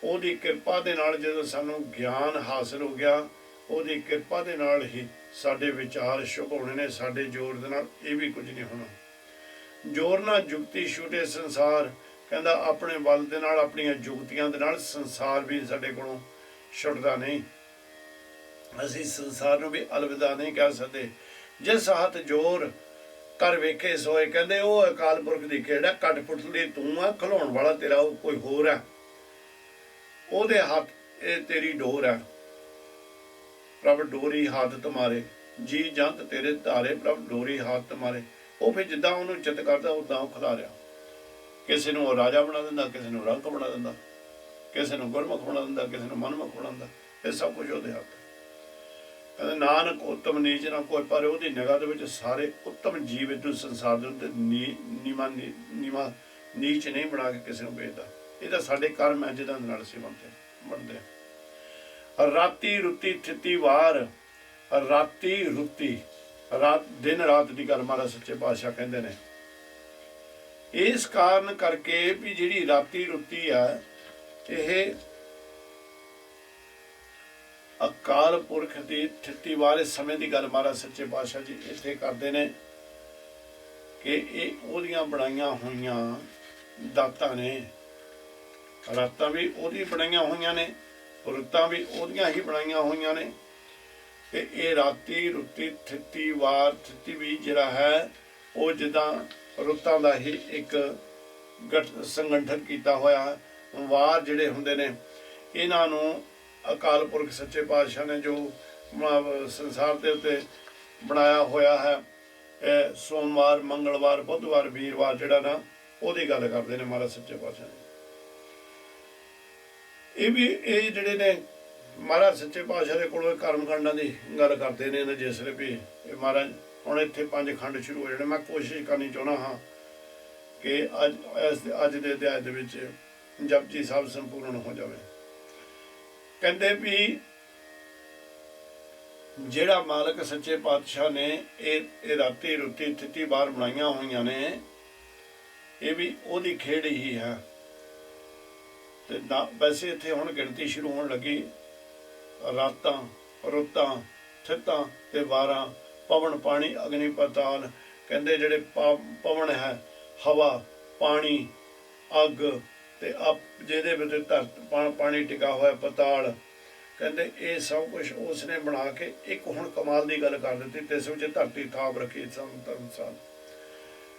ਉਹਦੀ ਕਿਰਪਾ ਦੇ ਨਾਲ ਜਦੋਂ ਸਾਨੂੰ ਗਿਆਨ ਹਾਸਲ ਹੋ ਗਿਆ, ਉਹਦੀ ਕਿਰਪਾ ਦੇ ਨਾਲ ਹੀ ਸਾਡੇ ਵਿਚਾਰ ਸ਼ੁਭ ਹੋਣੇ ਨੇ। ਸਾਡੇ ਜ਼ੋਰ ਦੇ ਨਾਲ ਇਹ ਵੀ ਕੁਝ ਨਹੀਂ ਹੋਣਾ। ਜ਼ੋਰ ਨਾਲ ਜੁਗਤੀ ਛੂਟੇ ਸੰਸਾਰ, ਕਹਿੰਦਾ ਆਪਣੇ ਬਲ ਦੇ ਨਾਲ, ਆਪਣੀਆਂ ਜੁਗਤੀਆਂ ਦੇ ਨਾਲ ਸੰਸਾਰ ਵੀ ਸਾਡੇ ਕੋਲੋਂ ਛੁੱਟਦਾ ਨਹੀਂ। ਅਸੀਂ ਸੰਸਾਰ ਨੂੰ ਵੀ ਅਲਵਿਦਾ ਨਹੀਂ ਕਹਿ ਸਕਦੇ। ਜਿਸ ਹੱਥ ਜ਼ੋਰ ਕਰ ਵੇਖੇ ਸੋਏ, ਕਹਿੰਦੇ ਉਹ ਅਕਾਲ ਪੁਰਖ ਦੀ ਖੇਡ ਹੈ। ਕਠਪੁਤਲੀ ਤੂੰ ਆ, ਖਿਲਾਉਣ ਵਾਲਾ ਤੇਰਾ ਉਹ ਕੋਈ ਹੋਰ ਹੈ। ਉਹਦੇ ਹੱਥ ਇਹ ਤੇਰੀ ਡੋਰ ਹੈ। ਪ੍ਰਭ ਡੋਰੀ ਹੱਥ ਤੁਮਾਰੇ, ਜੀ ਜੰਤ ਤੇਰੇ ਧਾਰੇ, ਪ੍ਰਭ ਡੋਰੀ ਹੱਥ ਤੁਮਾਰੇ। ਉਹ ਫਿਰ ਜਿੱਦਾਂ ਉਹਨੂੰ ਚਿੱਤ ਕਰਦਾ ਉਦਾਂ ਉਹ ਖਿਲਾ ਰਿਹਾ। ਕਿਸੇ ਨੂੰ ਉਹ ਰਾਜਾ ਬਣਾ ਦਿੰਦਾ, ਕਿਸੇ ਨੂੰ ਰੰਕ ਬਣਾ ਦਿੰਦਾ, ਕਿਸੇ ਨੂੰ ਗੁਰਮੁਖ ਬਣਾ ਦਿੰਦਾ, ਕਿਸੇ ਨੂੰ ਮਨਮੁਖ ਬਣਾ ਦਿੰਦਾ। ਇਹ ਸਭ ਕੁਝ ਉਹਦੇ ਹੱਥ। ਕਹਿੰਦੇ ਨਾਨਕ ਉਤਮ ਨੀਚ ਨਾ ਕੋਈ, ਪਰ ਉਹਦੀ ਨਿਗਾਹ ਦੇ ਵਿੱਚ ਸਾਰੇ ਉੱਤਮ ਜੀਵ ਇਦੂ ਸੰਸਾਰ ਦੇ ਉੱਤੇ ਨੀਵਾਂ ਨੀਚ ਨਹੀਂ ਬਣਾ ਕੇ ਕਿਸੇ ਨੂੰ ਭੇਜਦਾ। ਇਹ ਤਾਂ ਸਾਡੇ ਕਰਮ ਹੈ ਜਿਹਨਾਂ ਦੇ ਨਾਲ ਅਸੀਂ ਬਣਦੇ। ਰਾਤੀ ਰੁੱਤੀ ਥਿੱਤੀ ਵਾਰ, ਰਾਤੀ ਰੁੱਤੀ ਰਾਤ ਦਿਨ ਰਾਤ ਦੀ ਗੱਲ ਮਹਾਰਾਜ ਸੱਚੇ ਪਾਤਸ਼ਾਹ ਕਹਿੰਦੇ ਨੇ। ਇਸ ਕਾਰਨ ਕਰਕੇ ਵੀ ਜਿਹੜੀ ਰਾਤੀ ਰੁੱਤੀ ਆ, ਇਹ ਅਕਾਲ ਪੁਰਖ ਦੀ ਥਿੱਤੀ ਵਾਲੇ ਸਮੇਂ ਦੀ ਗੱਲ ਮਹਾਰਾਜ ਸੱਚੇ ਪਾਤਸ਼ਾਹ ਜੀ ਇੱਥੇ ਕਰਦੇ ਨੇ ਕਿ ਇਹ ਉਹਦੀਆਂ ਬਣਾਈਆਂ ਹੋਈਆਂ ਦਾਤਾਂ ਨੇ। ਰਾਤਾਂ ਵੀ ਉਹਦੀ ਬਣਾਈਆਂ ਹੋਈਆਂ ਨੇ, ਰੁੱਤਾਂ ਵੀ ਉਹਦੀਆਂ ਹੀ ਬਣਾਈਆਂ ਹੋਈਆਂ ਨੇ। ਤੇ ਇਹ ਰਾਤੀ ਰੁੱਤੀ ਥਿੱਤੀ ਵਾਰ, ਥਿੱਤੀ ਵੀ ਜਿਹੜਾ ਹੈ ਉਹ ਜਿੱਦਾਂ ਰੁੱਤਾਂ ਦਾ ਹੀ ਇੱਕ ਸੰਗਠਨ ਕੀਤਾ ਹੋਇਆ। ਵਾਰ ਜਿਹੜੇ ਹੁੰਦੇ ਨੇ, ਇਹਨਾਂ ਨੂੰ ਅਕਾਲ ਪੁਰਖ ਸੱਚੇ ਪਾਤਸ਼ਾਹ ਨੇ ਜੋ ਸੰਸਾਰ ਦੇ ਉੱਤੇ ਬਣਾਇਆ ਹੋਇਆ ਹੈ। ਸੋਮਵਾਰ, ਮੰਗਲਵਾਰ, ਬੁੱਧਵਾਰ, ਵੀਰਵਾਰ ਜਿਹੜਾ ਨਾ, ਉਹਦੀ ਗੱਲ ਕਰਦੇ ਨੇ ਮਹਾਰਾਜ ਸੱਚੇ ਪਾਤਸ਼ਾਹ ਨੇ। ਇਹ ਜਿਹੜੇ ਨੇ ਮਹਾਰਾਜ ਸੱਚੇ ਪਾਤਸ਼ਾਹ ਦੇ ਕੋਲੋਂ ਕਰਮ ਕਾਂਡਾਂ ਦੀ ਗੱਲ ਕਰਦੇ ਨੇ। ਜਿਸ ਵੇਲੇ ਵੀ ਇਹ ਮਹਾਰਾਜ ਹੁਣ ਇੱਥੇ 5 ਖੰਡ ਸ਼ੁਰੂ ਹੋ ਜਾਣੇ। ਮੈਂ ਕੋਸ਼ਿਸ਼ ਕਰਨੀ ਚਾਹੁੰਦਾ ਹਾਂ ਕਿ ਅੱਜ ਦੇ ਅਧਿਆਇ ਦੇ ਵਿੱਚ ਜਪਜੀ ਸਾਹਿਬ ਸੰਪੂਰਨ ਹੋ ਜਾਵੇ। ਕਹਿੰਦੇ ਵੀ ਜਿਹੜਾ ਮਾਲਕ ਸੱਚੇ ਪਾਤਸ਼ਾਹ ਨੇ ਇਹ ਰਾਤੀ ਰੁੱਤੀ ਥਿੱਤੀ ਵਾਰ ਬਣਾਈਆਂ ਹੋਈਆਂ ਨੇ, ਇਹ ਵੀ ਉਹਦੀ ਖੇਡ ਹੀ ਹੈ। ਤੇ ਵੈਸੇ ਇੱਥੇ ਹੁਣ ਗਿਣਤੀ ਸ਼ੁਰੂ ਹੋਣ ਲੱਗੀ। ਰਾਤਾਂ, ਰੁੱਤਾਂ, ਥਿੱਤਾਂ ਤੇ ਵਾਰਾਂ, ਪਵਨ, ਪਾਣੀ, ਅਗਨੀ, ਪਤਾਲ। ਕਹਿੰਦੇ ਜਿਹੜੇ ਪਵਨ ਹੈ, ਹਵਾ, ਪਾਣੀ, ਅੱਗ ਤੇ ਜਿਹਦੇ ਵਿੱਚ ਪਾਣੀ ਟਿਕਾ ਹੋਇਆ, ਪਤਾਲ। ਕਹਿੰਦੇ ਇਹ ਸਭ ਕੁਝ ਉਸ ਨੇ ਬਣਾ ਕੇ ਇੱਕ ਹੁਣ ਕਮਾਲ ਦੀ ਗੱਲ ਕਰ ਦਿੱਤੀ। ਤੇ ਇਸ ਵਿੱਚ ਧਰਤੀ ਥਾਪ ਰੱਖੀ ਧਰਮਸਾਲ।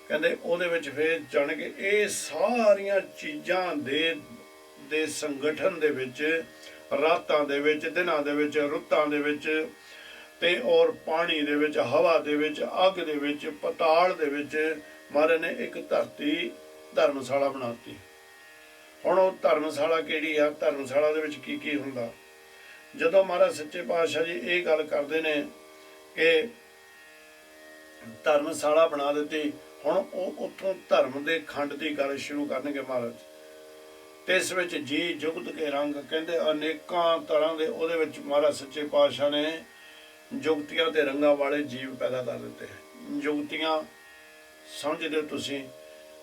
ਕਹਿੰਦੇ ਉਹਦੇ ਵਿੱਚ ਫਿਰ ਜਾਣ ਕੇ ਇਹ ਸਾਰੀਆਂ ਚੀਜ਼ਾਂ ਦੇ ਸੰਗਠਨ ਦੇ ਵਿੱਚ, ਰਾਤਾਂ ਦੇ ਵਿੱਚ, ਦਿਨਾਂ ਦੇ ਵਿੱਚ, ਰੁੱਤਾਂ ਦੇ ਵਿੱਚ ਤੇ ਔਰ ਪਾਣੀ ਦੇ ਵਿੱਚ, ਹਵਾ ਦੇ ਵਿੱਚ, ਅੱਗ ਦੇ ਵਿੱਚ, ਪਤਾਲ ਦੇ ਵਿੱਚ ਮਹਾਰਾਜ ਨੇ ਇੱਕ ਧਰਤੀ ਧਰਮਸ਼ਾਲਾ ਬਣਾਤੀ। ਹੁਣ ਉਹ ਧਰਮਸ਼ਾਲਾ ਕਿਹੜੀ ਆ? ਧਰਮਸ਼ਾਲਾ ਦੇ ਵਿੱਚ ਕੀ ਕੀ ਹੁੰਦਾ? ਜਦੋਂ ਮਹਾਰਾਜ ਸੱਚੇ ਪਾਤਸ਼ਾਹ ਜੀ ਇਹ ਗੱਲ ਕਰਦੇ ਨੇ ਕਿ ਧਰਮਸ਼ਾਲਾ ਬਣਾ ਦਿੱਤੀ, ਹੁਣ ਉਹ ਉੱਥੋਂ ਧਰਮ ਦੇ ਖੰਡ ਦੀ ਗੱਲ ਸ਼ੁਰੂ ਕਰਨਗੇ ਮਹਾਰਾਜ। ਤੇ ਇਸ ਵਿੱਚ ਜੀ ਜੁਗਤ ਕੇ ਰੰਗ, ਕਹਿੰਦੇ ਅਨੇਕਾਂ ਤਰ੍ਹਾਂ ਦੇ ਉਹਦੇ ਵਿੱਚ ਮਹਾਰਾਜ ਸੱਚੇ ਪਾਤਸ਼ਾਹ ਨੇ ਜੁਗਤੀਆਂ ਤੇ ਰੰਗਾਂ ਵਾਲੇ ਜੀਵ ਪੈਦਾ ਕਰ ਦਿੱਤੇ। ਜੁਗਤੀਆਂ ਸਮਝਦੇ ਤੁਸੀਂ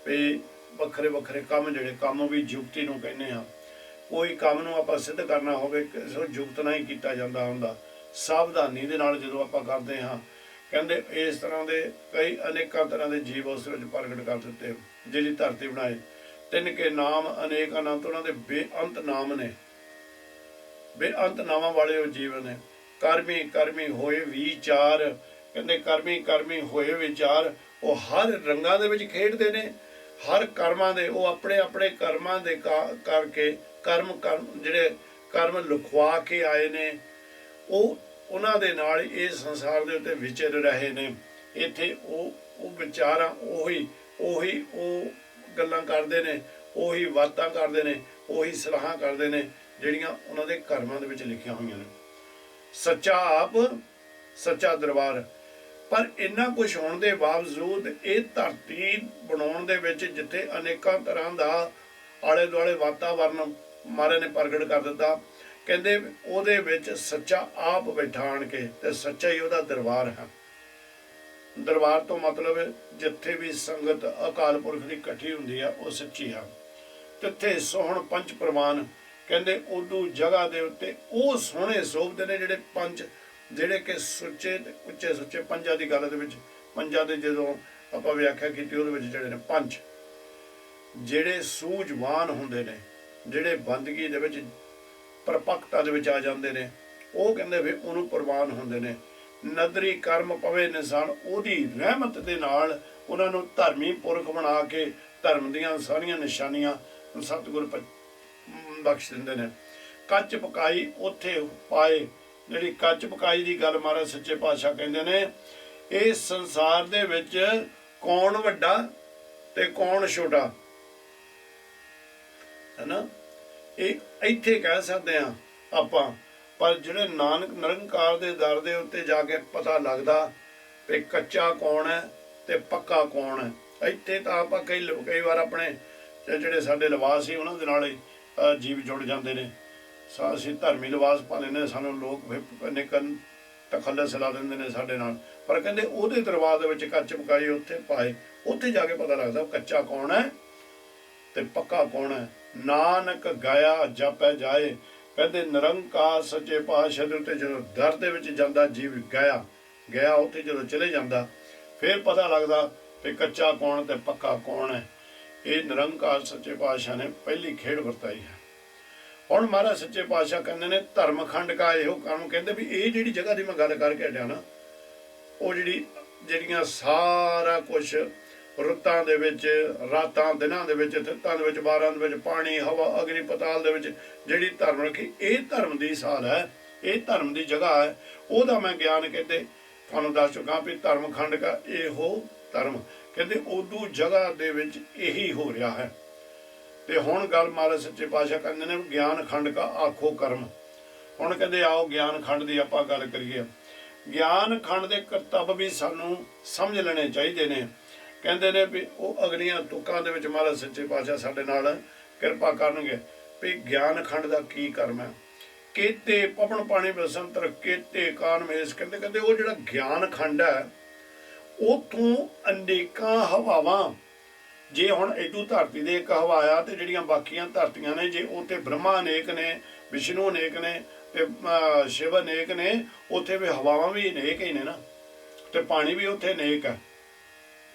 ਵੀ ਵੱਖਰੇ ਵੱਖਰੇ ਕੰਮ, ਜਿਹੜੇ ਕੰਮ ਵੀ ਜੁਗਤੀ ਨੂੰ ਕਹਿੰਦੇ ਹਾਂ। ਕੋਈ ਕੰਮ ਨੂੰ ਆਪਾਂ ਸਿੱਧ ਕਰਨਾ ਹੋਵੇ, ਕਿਸੇ ਜੁਗਤ ਨਾਲ ਹੀ ਕੀਤਾ ਜਾਂਦਾ ਹੁੰਦਾ। ਸਾਵਧਾਨੀ ਦੇ ਨਾਲ ਜਦੋਂ ਆਪਾਂ ਕਰਦੇ ਹਾਂ, ਕਹਿੰਦੇ ਇਸ ਤਰ੍ਹਾਂ ਦੇ ਕਈ ਅਨੇਕਾਂ ਤਰ੍ਹਾਂ ਦੇ ਜੀਵ ਉਸ ਵਿੱਚ ਪ੍ਰਗਟ ਕਰ ਦਿੱਤੇ। ਜਿਹੜੀ ਧਰਤੀ ਬਣਾਏ, ਤਿੰਨ ਕੇ ਨਾਮ ਅਨੇਕ ਅਨੰਤ, ਉਹਨਾਂ ਦੇ ਬੇਅੰਤ ਨਾਮ ਨੇ, ਬੇਅੰਤ ਨਾਮਾਂ ਵਾਲੇ ਉਹ ਜੀਵ ਨੇ। ਕਰਮੀ ਕਰਮੀ ਹੋਏ ਵਿਚਾਰ, ਕਹਿੰਦੇ ਕਰਮੀ ਕਰਮੀ ਹੋਏ ਵਿਚਾਰ। ਉਹ ਹਰ ਰੰਗਾਂ ਦੇ ਵਿੱਚ ਖੇਡਦੇ ਨੇ, ਹਰ ਕਰਮਾਂ ਦੇ, ਉਹ ਆਪਣੇ ਆਪਣੇ ਕਰਮਾਂ ਦੇ ਕਰਕੇ ਕਰਮ ਜਿਹੜੇ ਕਰਮ ਲਿਖਵਾ ਕੇ ਆਏ ਨੇ, ਉਹ ਉਹਨਾਂ ਦੇ ਨਾਲ ਇਸ ਸੰਸਾਰ ਦੇ ਉੱਤੇ ਵਿਚਰ ਰਹੇ ਨੇ। ਇੱਥੇ ਉਹ ਵਿਚਾਰਾਂ ਉਹੀ ਉਹ ਗੱਲਾਂ ਕਰਦੇ ਨੇ, ਉਹੀ ਬਾਤਾਂ ਕਰਦੇ ਨੇ, ਉਹੀ ਸਲਾਹਾਂ ਕਰਦੇ ਨੇ ਜਿਹੜੀਆਂ ਉਹਨਾਂ ਦੇ ਕਰਮਾਂ ਦੇ ਵਿੱਚ ਲਿਖੀਆਂ ਹੋਈਆਂ ਨੇ। ਸੱਚਾ ਆਪ, ਸੱਚਾ ਦਰਬਾਰ। ਪਰ ਇੰਨਾ ਕੁਛ ਹੋਣ ਦੇ ਬਾਵਜੂਦ ਇਹ ਧਰਤੀ ਬਣਾਉਣ ਦੇ ਵਿੱਚ, ਜਿੱਥੇ ਅਨੇਕਾਂ ਤਰ੍ਹਾਂ ਦਾ ਆਲੇ ਦੁਆਲੇ ਵਾਤਾਵਰਨ ਮਹਾਰਾਜ ਨੇ ਪ੍ਰਗਟ ਕਰ ਦਿੱਤਾ, ਕਹਿੰਦੇ ਉਹਦੇ ਵਿੱਚ ਸੱਚਾ ਆਪ ਬਿਠਾਣ ਕੇ, ਤੇ ਸੱਚਾ ਹੀ ਉਹਦਾ ਦਰਬਾਰ ਹੈ। ਦਰਬਾਰ ਤੋਂ ਮਤਲਬ ਜਿੱਥੇ ਵੀ ਸੰਗਤ ਅਕਾਲ ਪੁਰਖ ਦੀ ਇਕੱਠੀ ਹੁੰਦੀ ਆ ਉਹ ਸੱਚੀ ਹੈ। ਤਿੱਥੇ ਸੋਹਣ ਪੰਜ ਪ੍ਰਵਾਨ, ਕਹਿੰਦੇ ਉਦੋਂ ਜਗ੍ਹਾ ਦੇ ਉੱਤੇ ਉਹ ਸੋਹਣੇ ਸੋਭਦੇ ਨੇ ਜਿਹੜੇ ਪੰਜ, ਜਿਹੜੇ ਕਿ ਸੁੱਚੇ ਤੇ ਉੱਚੇ ਸੁੱਚੇ ਪੰਜਾਂ ਦੀ ਗੱਲ ਦੇ ਵਿੱਚ, ਪੰਜਾਂ ਦੇ ਜਦੋਂ ਆਪਾਂ ਵਿਆਖਿਆ ਕੀਤੀ ਉਹਦੇ ਵਿੱਚ ਜਿਹੜੇ ਨੇ ਪੰਜ, ਜਿਹੜੇ ਸੂਝਵਾਨ ਹੁੰਦੇ ਨੇ, ਜਿਹੜੇ ਬੰਦਗੀ ਦੇ ਵਿੱਚ ਪਰਪੱਕਤਾ ਦੇ ਵਿੱਚ ਆ ਜਾਂਦੇ ਨੇ, ਉਹ ਕਹਿੰਦੇ ਵੀ ਉਹਨੂੰ ਪ੍ਰਵਾਨ ਹੁੰਦੇ ਨੇ। ਨਦਰੀ ਕਰਮ ਪਵੇ ਨਿਸ਼ਾਨ, ਉਹਦੀ ਰਹਿਮਤ ਦੇ ਨਾਲ ਉਹਨਾਂ ਨੂੰ ਧਰਮੀ ਪੁਰਖ ਬਣਾ ਕੇ ਧਰਮ ਦੀਆਂ ਸਾਰੀਆਂ ਨਿਸ਼ਾਨੀਆਂ ਸਤਿਗੁਰ ਬਖਸ਼ ਦਿੰਦੇ ਨੇ। ਕੱਚ ਪਕਾਈ ਉੱਥੇ ਪਾਏ, ਜਿਹੜੀ ਕੱਚ ਪਕਾਈ ਦੀ ਗੱਲ ਮਹਾਰਾਜ ਸੱਚੇ ਪਾਤਸ਼ਾਹ ਕਹਿੰਦੇ ਨੇ, ਇਸ ਸੰਸਾਰ ਦੇ ਵਿੱਚ ਕੌਣ ਵੱਡਾ ਤੇ ਕੌਣ ਛੋਟਾ ਹੈ ਨਾ, ਇਹ ਇੱਥੇ ਕਹਿ ਸਕਦੇ ਹਾਂ ਆਪਾਂ। ਪਰ ਜਿਹੜੇ ਨਾਨਕ ਨਿਰੰਕਾਰ ਦੇ ਦਰ ਦੇ ਉੱਤੇ ਜਾ ਕੇ ਪਤਾ ਲੱਗਦਾ ਵੀ ਕੱਚਾ ਕੌਣ ਹੈ ਤੇ ਪੱਕਾ ਕੌਣ ਹੈ। ਇੱਥੇ ਤਾਂ ਆਪਾਂ ਕਈ ਵਾਰ ਆਪਣੇ ਜਿਹੜੇ ਸਾਡੇ ਲਿਬਾਸ ਸੀ ਉਹਨਾਂ ਦੇ ਨਾਲ ਹੀ ਜੀਵ ਜੁੜ ਜਾਂਦੇ ਨੇ। ਅਸੀਂ ਧਰਮੀ ਲਿਬਾਸ ਪਾ ਲੈਂਦੇ ਨੇ, ਸਾਨੂੰ ਲੋਕ ਨਿਕਨ ਤਖੱਲਸ ਲਾ ਦਿੰਦੇ ਨੇ ਸਾਡੇ ਨਾਲ। ਪਰ ਕਹਿੰਦੇ ਉਹਦੇ ਦਰਬਾਰ ਦੇ ਵਿੱਚ ਕੱਚ ਪਕਾਈ ਉੱਥੇ ਪਾਏ, ਉੱਥੇ ਜਾ ਕੇ ਪਤਾ ਲੱਗਦਾ ਕੱਚਾ ਕੌਣ ਹੈ ਤੇ ਪੱਕਾ ਕੌਣ ਹੈ। ਨਾਨਕ ਗਾਇਆ ਜਪੈ ਜਾਏ, ਕਹਿੰਦੇ ਨਿਰੰਕਾਰ ਸੱਚੇ ਪਾਤਸ਼ਾਹ ਦੇ ਉੱਤੇ ਜਦੋਂ ਦਰ ਦੇ ਵਿੱਚ ਜਾਂਦਾ ਜੀਵ ਗਿਆ ਉੱਥੇ ਜਦੋਂ ਚਲੇ ਜਾਂਦਾ, ਫਿਰ ਪਤਾ ਲੱਗਦਾ ਵੀ ਕੱਚਾ ਕੌਣ ਤੇ ਪੱਕਾ ਕੌਣ ਹੈ। ਇਹ ਨਿਰੰਕਾਰ ਸੱਚੇ ਪਾਤਸ਼ਾਹ ਨੇ ਪਹਿਲੀ ਖੇਡ ਵਰਤਾਈ ਹੈ। ਹੁਣ ਮਹਾਰਾਜ ਸੱਚੇ ਪਾਤਸ਼ਾਹ ਕਹਿੰਦੇ ਨੇ ਧਰਮ ਖੰਡ ਕਾ ਇਹੋ ਕੰਮ, ਕਹਿੰਦੇ ਵੀ ਇਹ ਜਿਹੜੀ ਜਗ੍ਹਾ ਦੀ ਮੈਂ ਗੱਲ ਕਰਕੇ ਹਟਿਆ ਨਾ, ਉਹ ਜਿਹੜੀਆਂ ਸਾਰਾ ਕੁਛ ਰੁੱਤਾਂ ਦੇ ਵਿੱਚ, ਰਾਤਾਂ ਦਿਨਾਂ ਦੇ ਵਿੱਚ, ਥਿੱਤਾਂ ਦੇ ਵਿੱਚ, ਬਾਰਾਂ ਦੇ ਵਿੱਚ, ਪਾਣੀ ਹਵਾ ਅਗਨੀ ਪਤਾਲ ਦੇ ਵਿੱਚ ਜਿਹੜੀ ਧਰਮ ਰੱਖੀ, ਇਹ ਧਰਮ ਦੀ ਸਾਲ ਹੈ, ਇਹ ਧਰਮ ਦੀ ਜਗ੍ਹਾ ਹੈ। ਉਹਦਾ ਮੈਂ ਗਿਆਨ ਕਹਿੰਦੇ ਤੁਹਾਨੂੰ ਦੱਸ ਚੁੱਕਾ ਵੀ ਧਰਮ ਖੰਡ ਕਾ ਇਹੋ ਧਰਮ, ਕਹਿੰਦੇ ਉਦੋਂ ਜਗ੍ਹਾ ਦੇ ਵਿੱਚ ਇਹੀ ਹੋ ਰਿਹਾ ਹੈ। ਤੇ ਹੁਣ ਗੱਲ ਮਹਾਰਾਜ ਸੱਚੇ ਪਾਤਸ਼ਾਹ ਕਹਿੰਦੇ ਨੇ ਗਿਆਨ ਖੰਡ ਕਾ ਆਖੋ ਕਰਮ। ਹੁਣ ਕਹਿੰਦੇ ਆਓ ਗਿਆਨ ਖੰਡ ਦੀ ਆਪਾਂ ਗੱਲ ਕਰੀਏ। ਗਿਆਨ ਖੰਡ ਦੇ ਕਰਤੱਵ ਵੀ ਸਾਨੂੰ ਸਮਝ ਲੈਣੇ ਚਾਹੀਦੇ ਨੇ। ਕਹਿੰਦੇ ਨੇ ਵੀ ਉਹ ਅਗਲੀਆਂ ਤੁਕਾਂ ਦੇ ਵਿੱਚ ਮਹਾਰਾਜ ਸੱਚੇ ਪਾਤਸ਼ਾਹ ਸਾਡੇ ਨਾਲ ਕਿਰਪਾ ਕਰਨਗੇ ਵੀ ਗਿਆਨ ਖੰਡ ਦਾ ਕੀ ਕਰਮ ਹੈ। ਕੇਤੇ ਪਵਨ ਪਾਣੀ ਬਸੰਤਰ ਕੇਤੇ ਕਾਨਮੇਸ਼, ਕਹਿੰਦੇ ਉਹ ਜਿਹੜਾ ਗਿਆਨ ਖੰਡ ਹੈ ਉਥੋਂ ਅਨੇਕਾਂ ਹਵਾਵਾਂ, ਜੇ ਹੁਣ ਇਦੂ ਧਰਤੀ ਦੇ ਇੱਕ ਹਵਾ ਆ ਤੇ ਜਿਹੜੀਆਂ ਬਾਕੀਆਂ ਧਰਤੀਆਂ ਨੇ, ਜੇ ਉੱਥੇ ਬ੍ਰਹਮਾ ਅਨੇਕ ਨੇ, ਵਿਸ਼ਨੂੰ ਅਨੇਕ ਨੇ ਤੇ ਸ਼ਿਵ ਅਨੇਕ ਨੇ, ਉੱਥੇ ਵੀ ਹਵਾਵਾਂ ਵੀ ਅਨੇਕ ਹੀ ਨੇ ਨਾ, ਤੇ ਪਾਣੀ ਵੀ ਉੱਥੇ ਅਨੇਕ ਹੈ।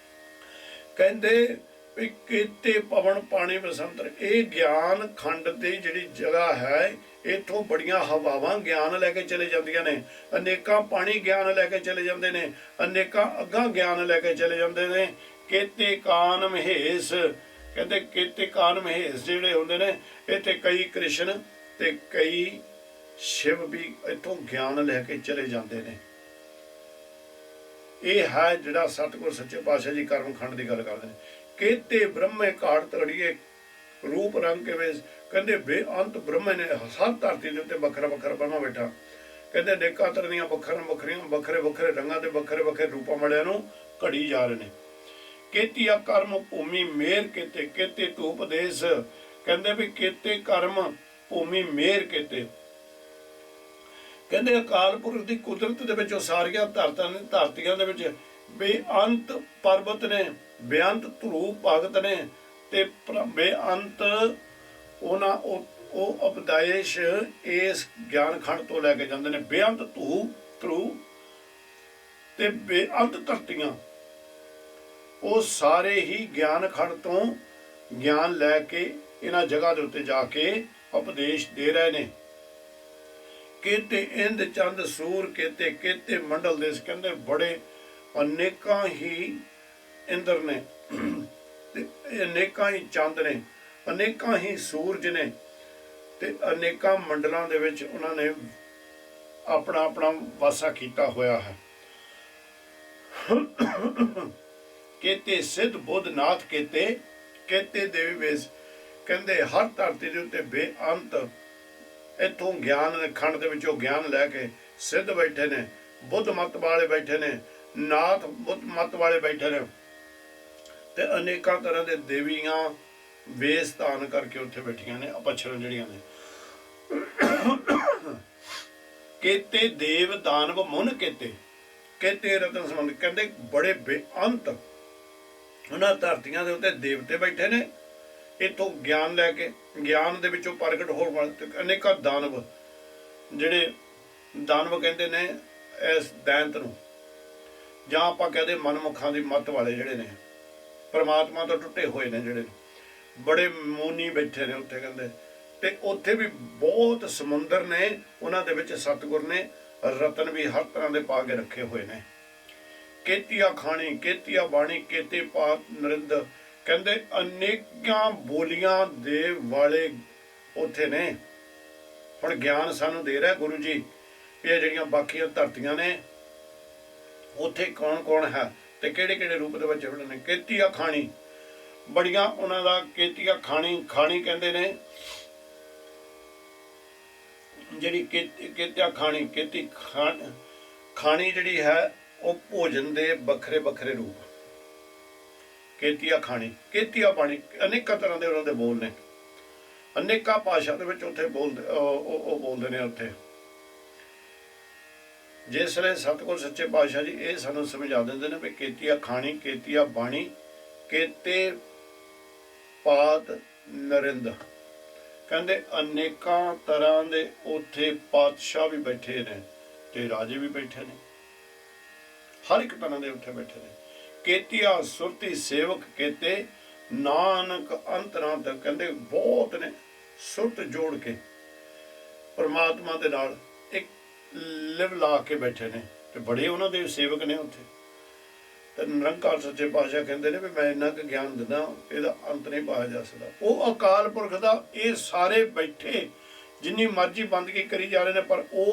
ਕਹਿੰਦੇ ਵੀ ਕੀਤੇ ਪਵਨ ਪਾਣੀ ਬਸੰਤਰ, ਇਹ ਗਿਆਨ ਖੰਡ ਦੀ ਜਿਹੜੀ ਜਗ੍ਹਾ ਹੈ, ਇੱਥੋਂ ਬੜੀਆਂ ਹਵਾਵਾਂ ਗਿਆਨ ਲੈ ਕੇ ਚਲੇ ਜਾਂਦੀਆਂ ਨੇ, ਅਨੇਕਾਂ ਪਾਣੀ ਗਿਆਨ ਲੈ ਕੇ ਚਲੇ ਜਾਂਦੇ ਨੇ, ਅਨੇਕਾਂ ਅੱਗਾਂ ਗਿਆਨ ਲੈ ਕੇ ਚਲੇ ਜਾਂਦੇ ਨੇ। ਕੇਤੇ ਕਾਨ ਮਹੇਸ਼, ਕਹਿੰਦੇ ਕੇਤੇ ਕਾਨ ਮਹੇਸ਼ ਜਿਹੜੇ ਹੁੰਦੇ ਨੇ, ਇੱਥੇ ਕਈ ਕ੍ਰਿਸ਼ਨ ਤੇ ਕਈ ਸ਼ਿਵ ਵੀ ਇੱਥੋਂ ਗਿਆਨ ਲੈ ਕੇ ਚਲੇ ਜਾਂਦੇ ਨੇ। ਇਹ ਹੈ ਜਿਹੜਾ ਸਤਿਗੁਰ ਸੱਚੇ ਪਾਤਸ਼ਾਹ ਜੀ ਕਰਮ ਖੰਡ ਦੀ ਗੱਲ ਕਰਦੇ ਨੇ। ਕੇਤੇ ਬ੍ਰਹਮੇ ਘਾਟ ਤੜੀਏ ਰੂਪ ਰੰਗ ਕੇ ਵੇਸ, ਕਹਿੰਦੇ ਬੇਅੰਤ ਬ੍ਰਹਮੇ ਨੇ ਹਰ ਧਰਤੀ ਦੇ ਉੱਤੇ ਵੱਖਰਾ ਵੱਖਰਾ ਬ੍ਰਹਮਾ ਬੈਠਾ। ਕਹਿੰਦੇ ਅਨੇਕਾਂ ਤਰ੍ਹਾਂ ਦੀਆਂ ਵੱਖਰੇ ਵੱਖਰੇ ਰੰਗਾਂ ਦੇ ਵੱਖਰੇ ਵੱਖਰੇ ਰੂਪਾਂ ਵਾਲਿਆਂ ਨੂੰ ਘੜੀ ਜਾ ਰਹੇ ਨੇ। ਕੇਤੀਆ ਕਰਮ ਭੂਮੀ ਮੇਰ ਕੇਤੇ, ਕੇਤੇ ਧੂਪ ਦੇਸ, ਕਹਿੰਦੇ ਵੀ ਕੇਤੇ ਕਰਮ ਭੂਮੀ ਮੇਰ ਕੇਤੇ, ਕਹਿੰਦੇ ਅਕਾਲ ਪੁਰਖ ਦੀ ਕੁਦਰਤ ਦੇ ਵਿੱਚ ਉਹ ਸਾਰੀਆਂ ਧਰਤੀਆਂ ਦੇ ਵਿੱਚ ਬੇਅੰਤ ਪਰਬਤ ਨੇ, ਬੇਅੰਤ ਧਰੂ ਭਗਤ ਨੇ, ਤੇ ਬੇਅੰਤ ਉਹਨਾਂ ਉਹ ਉਪਦੇਸ਼ ਇਸ ਗਿਆਨ ਖੰਡ ਤੋਂ ਲੈ ਕੇ ਜਾਂਦੇ ਨੇ। ਬੇਅੰਤ ਧਰੂ ਤੇ ਬੇਅੰਤ ਧਰਤੀਆਂ, ਉਹ ਸਾਰੇ ਹੀ ਗਿਆਨ ਖੰਡ ਤੋਂ ਗਿਆਨ ਲੈ ਕੇ ਇਹਨਾਂ ਜਗ੍ਹਾ ਦੇ ਉੱਤੇ ਜਾ ਕੇ ਉਪਦੇਸ਼ ਦੇ ਰਹੇ ਨੇ। ਕੇਤੇ ਇੰਦ ਚੰਦ ਸੂਰ ਕੇਤੇ ਮੰਡਲ ਦੇਸ, ਕਹਿੰਦੇ ਬੜੇ ਅਨੇਕਾਂ ਹੀ ਇੰਦਰ ਨੇ ਤੇ ਅਨੇਕਾਂ ਹੀ ਚੰਦ ਨੇ, ਅਨੇਕਾਂ ਹੀ ਸੂਰਜ ਨੇ, ਤੇ ਅਨੇਕਾਂ ਮੰਡਲਾਂ ਦੇ ਵਿੱਚ ਉਹਨਾਂ ਨੇ ਆਪਣਾ ਆਪਣਾ ਵਾਸਾ ਕੀਤਾ ਹੋਇਆ ਹੈ। ਕੇਤੇ ਸਿੱਧ ਬੁੱਧ ਨਾਥ ਕੇਤੇ ਦੇਵੀ ਵੇਸ, ਕਹਿੰਦੇ ਹਰ ਧਰਤੀ ਦੇ ਉੱਤੇ ਬੇਅੰਤ ਇੱਥੋਂ ਗਿਆਨ ਖੰਡ ਦੇ ਵਿੱਚੋਂ ਗਿਆਨ ਲੈ ਕੇ ਸਿੱਧ ਬੈਠੇ ਨੇ, ਬੁੱਧ ਮਤ ਵਾਲੇ ਬੈਠੇ ਨੇ, ਨਾਥ ਬੁੱਧ ਮਤ ਵਾਲੇ ਬੈਠੇ ਨੇ, ਤੇ ਅਨੇਕਾਂ ਤਰ੍ਹਾਂ ਦੇ ਦੇਵੀਆਂ ਵੇਸ ਧਾਰਨ ਕਰਕੇ ਉੱਥੇ ਬੈਠੀਆਂ ਨੇ, ਅਪਛਰਨ ਜਿਹੜੀਆਂ ਨੇ। केते देव दानव मुन केते, केते रतन संबंध कहते बड़े बेअंत उन्हां धरतियां दे उत्ते देवते बैठे ने, इतों ज्ञान लैके ज्ञान दे विचों प्रगट होण वाले अनेकां दानव, जिहड़े दानव कहते ने इस दैंत नूं, जां आपां कहदे मनमुखां दी मत वाले जिहड़े ने, परमात्मा तो टुटे हुए ने, जिहड़े बड़े मोनी बैठे ने उत्थे कहंदे, ते उत्थे भी बहुत समुंदर ने, उन्हां दे विच सतगुर ने रतन भी हर तरह के पा के रखे हुए ने। केतिया खानी केतिया बाणी केते पात नरिंद, कहंदे अनेकां बोलियां दे वाले उत्थे ने। हुण ज्ञान सानू दे रहा गुरु जी, ये जिहड़ियां बाकियां धरतियां ने उत्थे कौन कौन है ते किहड़े किहड़े रूप दे विच ने। केतिया खानी बड़ियां उन्हां दा, केतिया खानी, खानी कहंदे ने जिहड़ी केतिया खानी, केती खानी जिहड़ी है वो भोजन दे बखरे बखरे रूप, केतिया खानी, केतिया बाणी, अनेकां तरह दे उन्हां दे बोल ने, अनेकां भाशा दे विच उत्थे बोलदे ने उत्थे। जिसले सतगुर सच्चे पातशाह जी ये सानू समझा देंदे ने भी केतिया खानी केतिया बाणी केते पात नरिंद, कहंदे अनेकां तरह दे उत्थे पातशाह भी बैठे ने ते राजे भी बैठे ने, हर एक तरह दे उत्थे बैठे ने। केतिया सुरती सेवक केते नानक अंतरांत, कहंदे बहुत ने सुरत जोड़ के परमात्मा दे नाल एक लिव ला के बैठे ने, ते बड़े उन्हां दे सेवक ने उत्थे। ते निरंकार सच्चे पातशाह कहंदे ने भी मैं इन्ना क ज्ञान दिंदा इहदा अंत नहीं पाया जा सकदा। वो अकाल पुरख दा ये सारे बैठे जिन्नी मर्जी बंदगी करी जा रहे ने, पर वो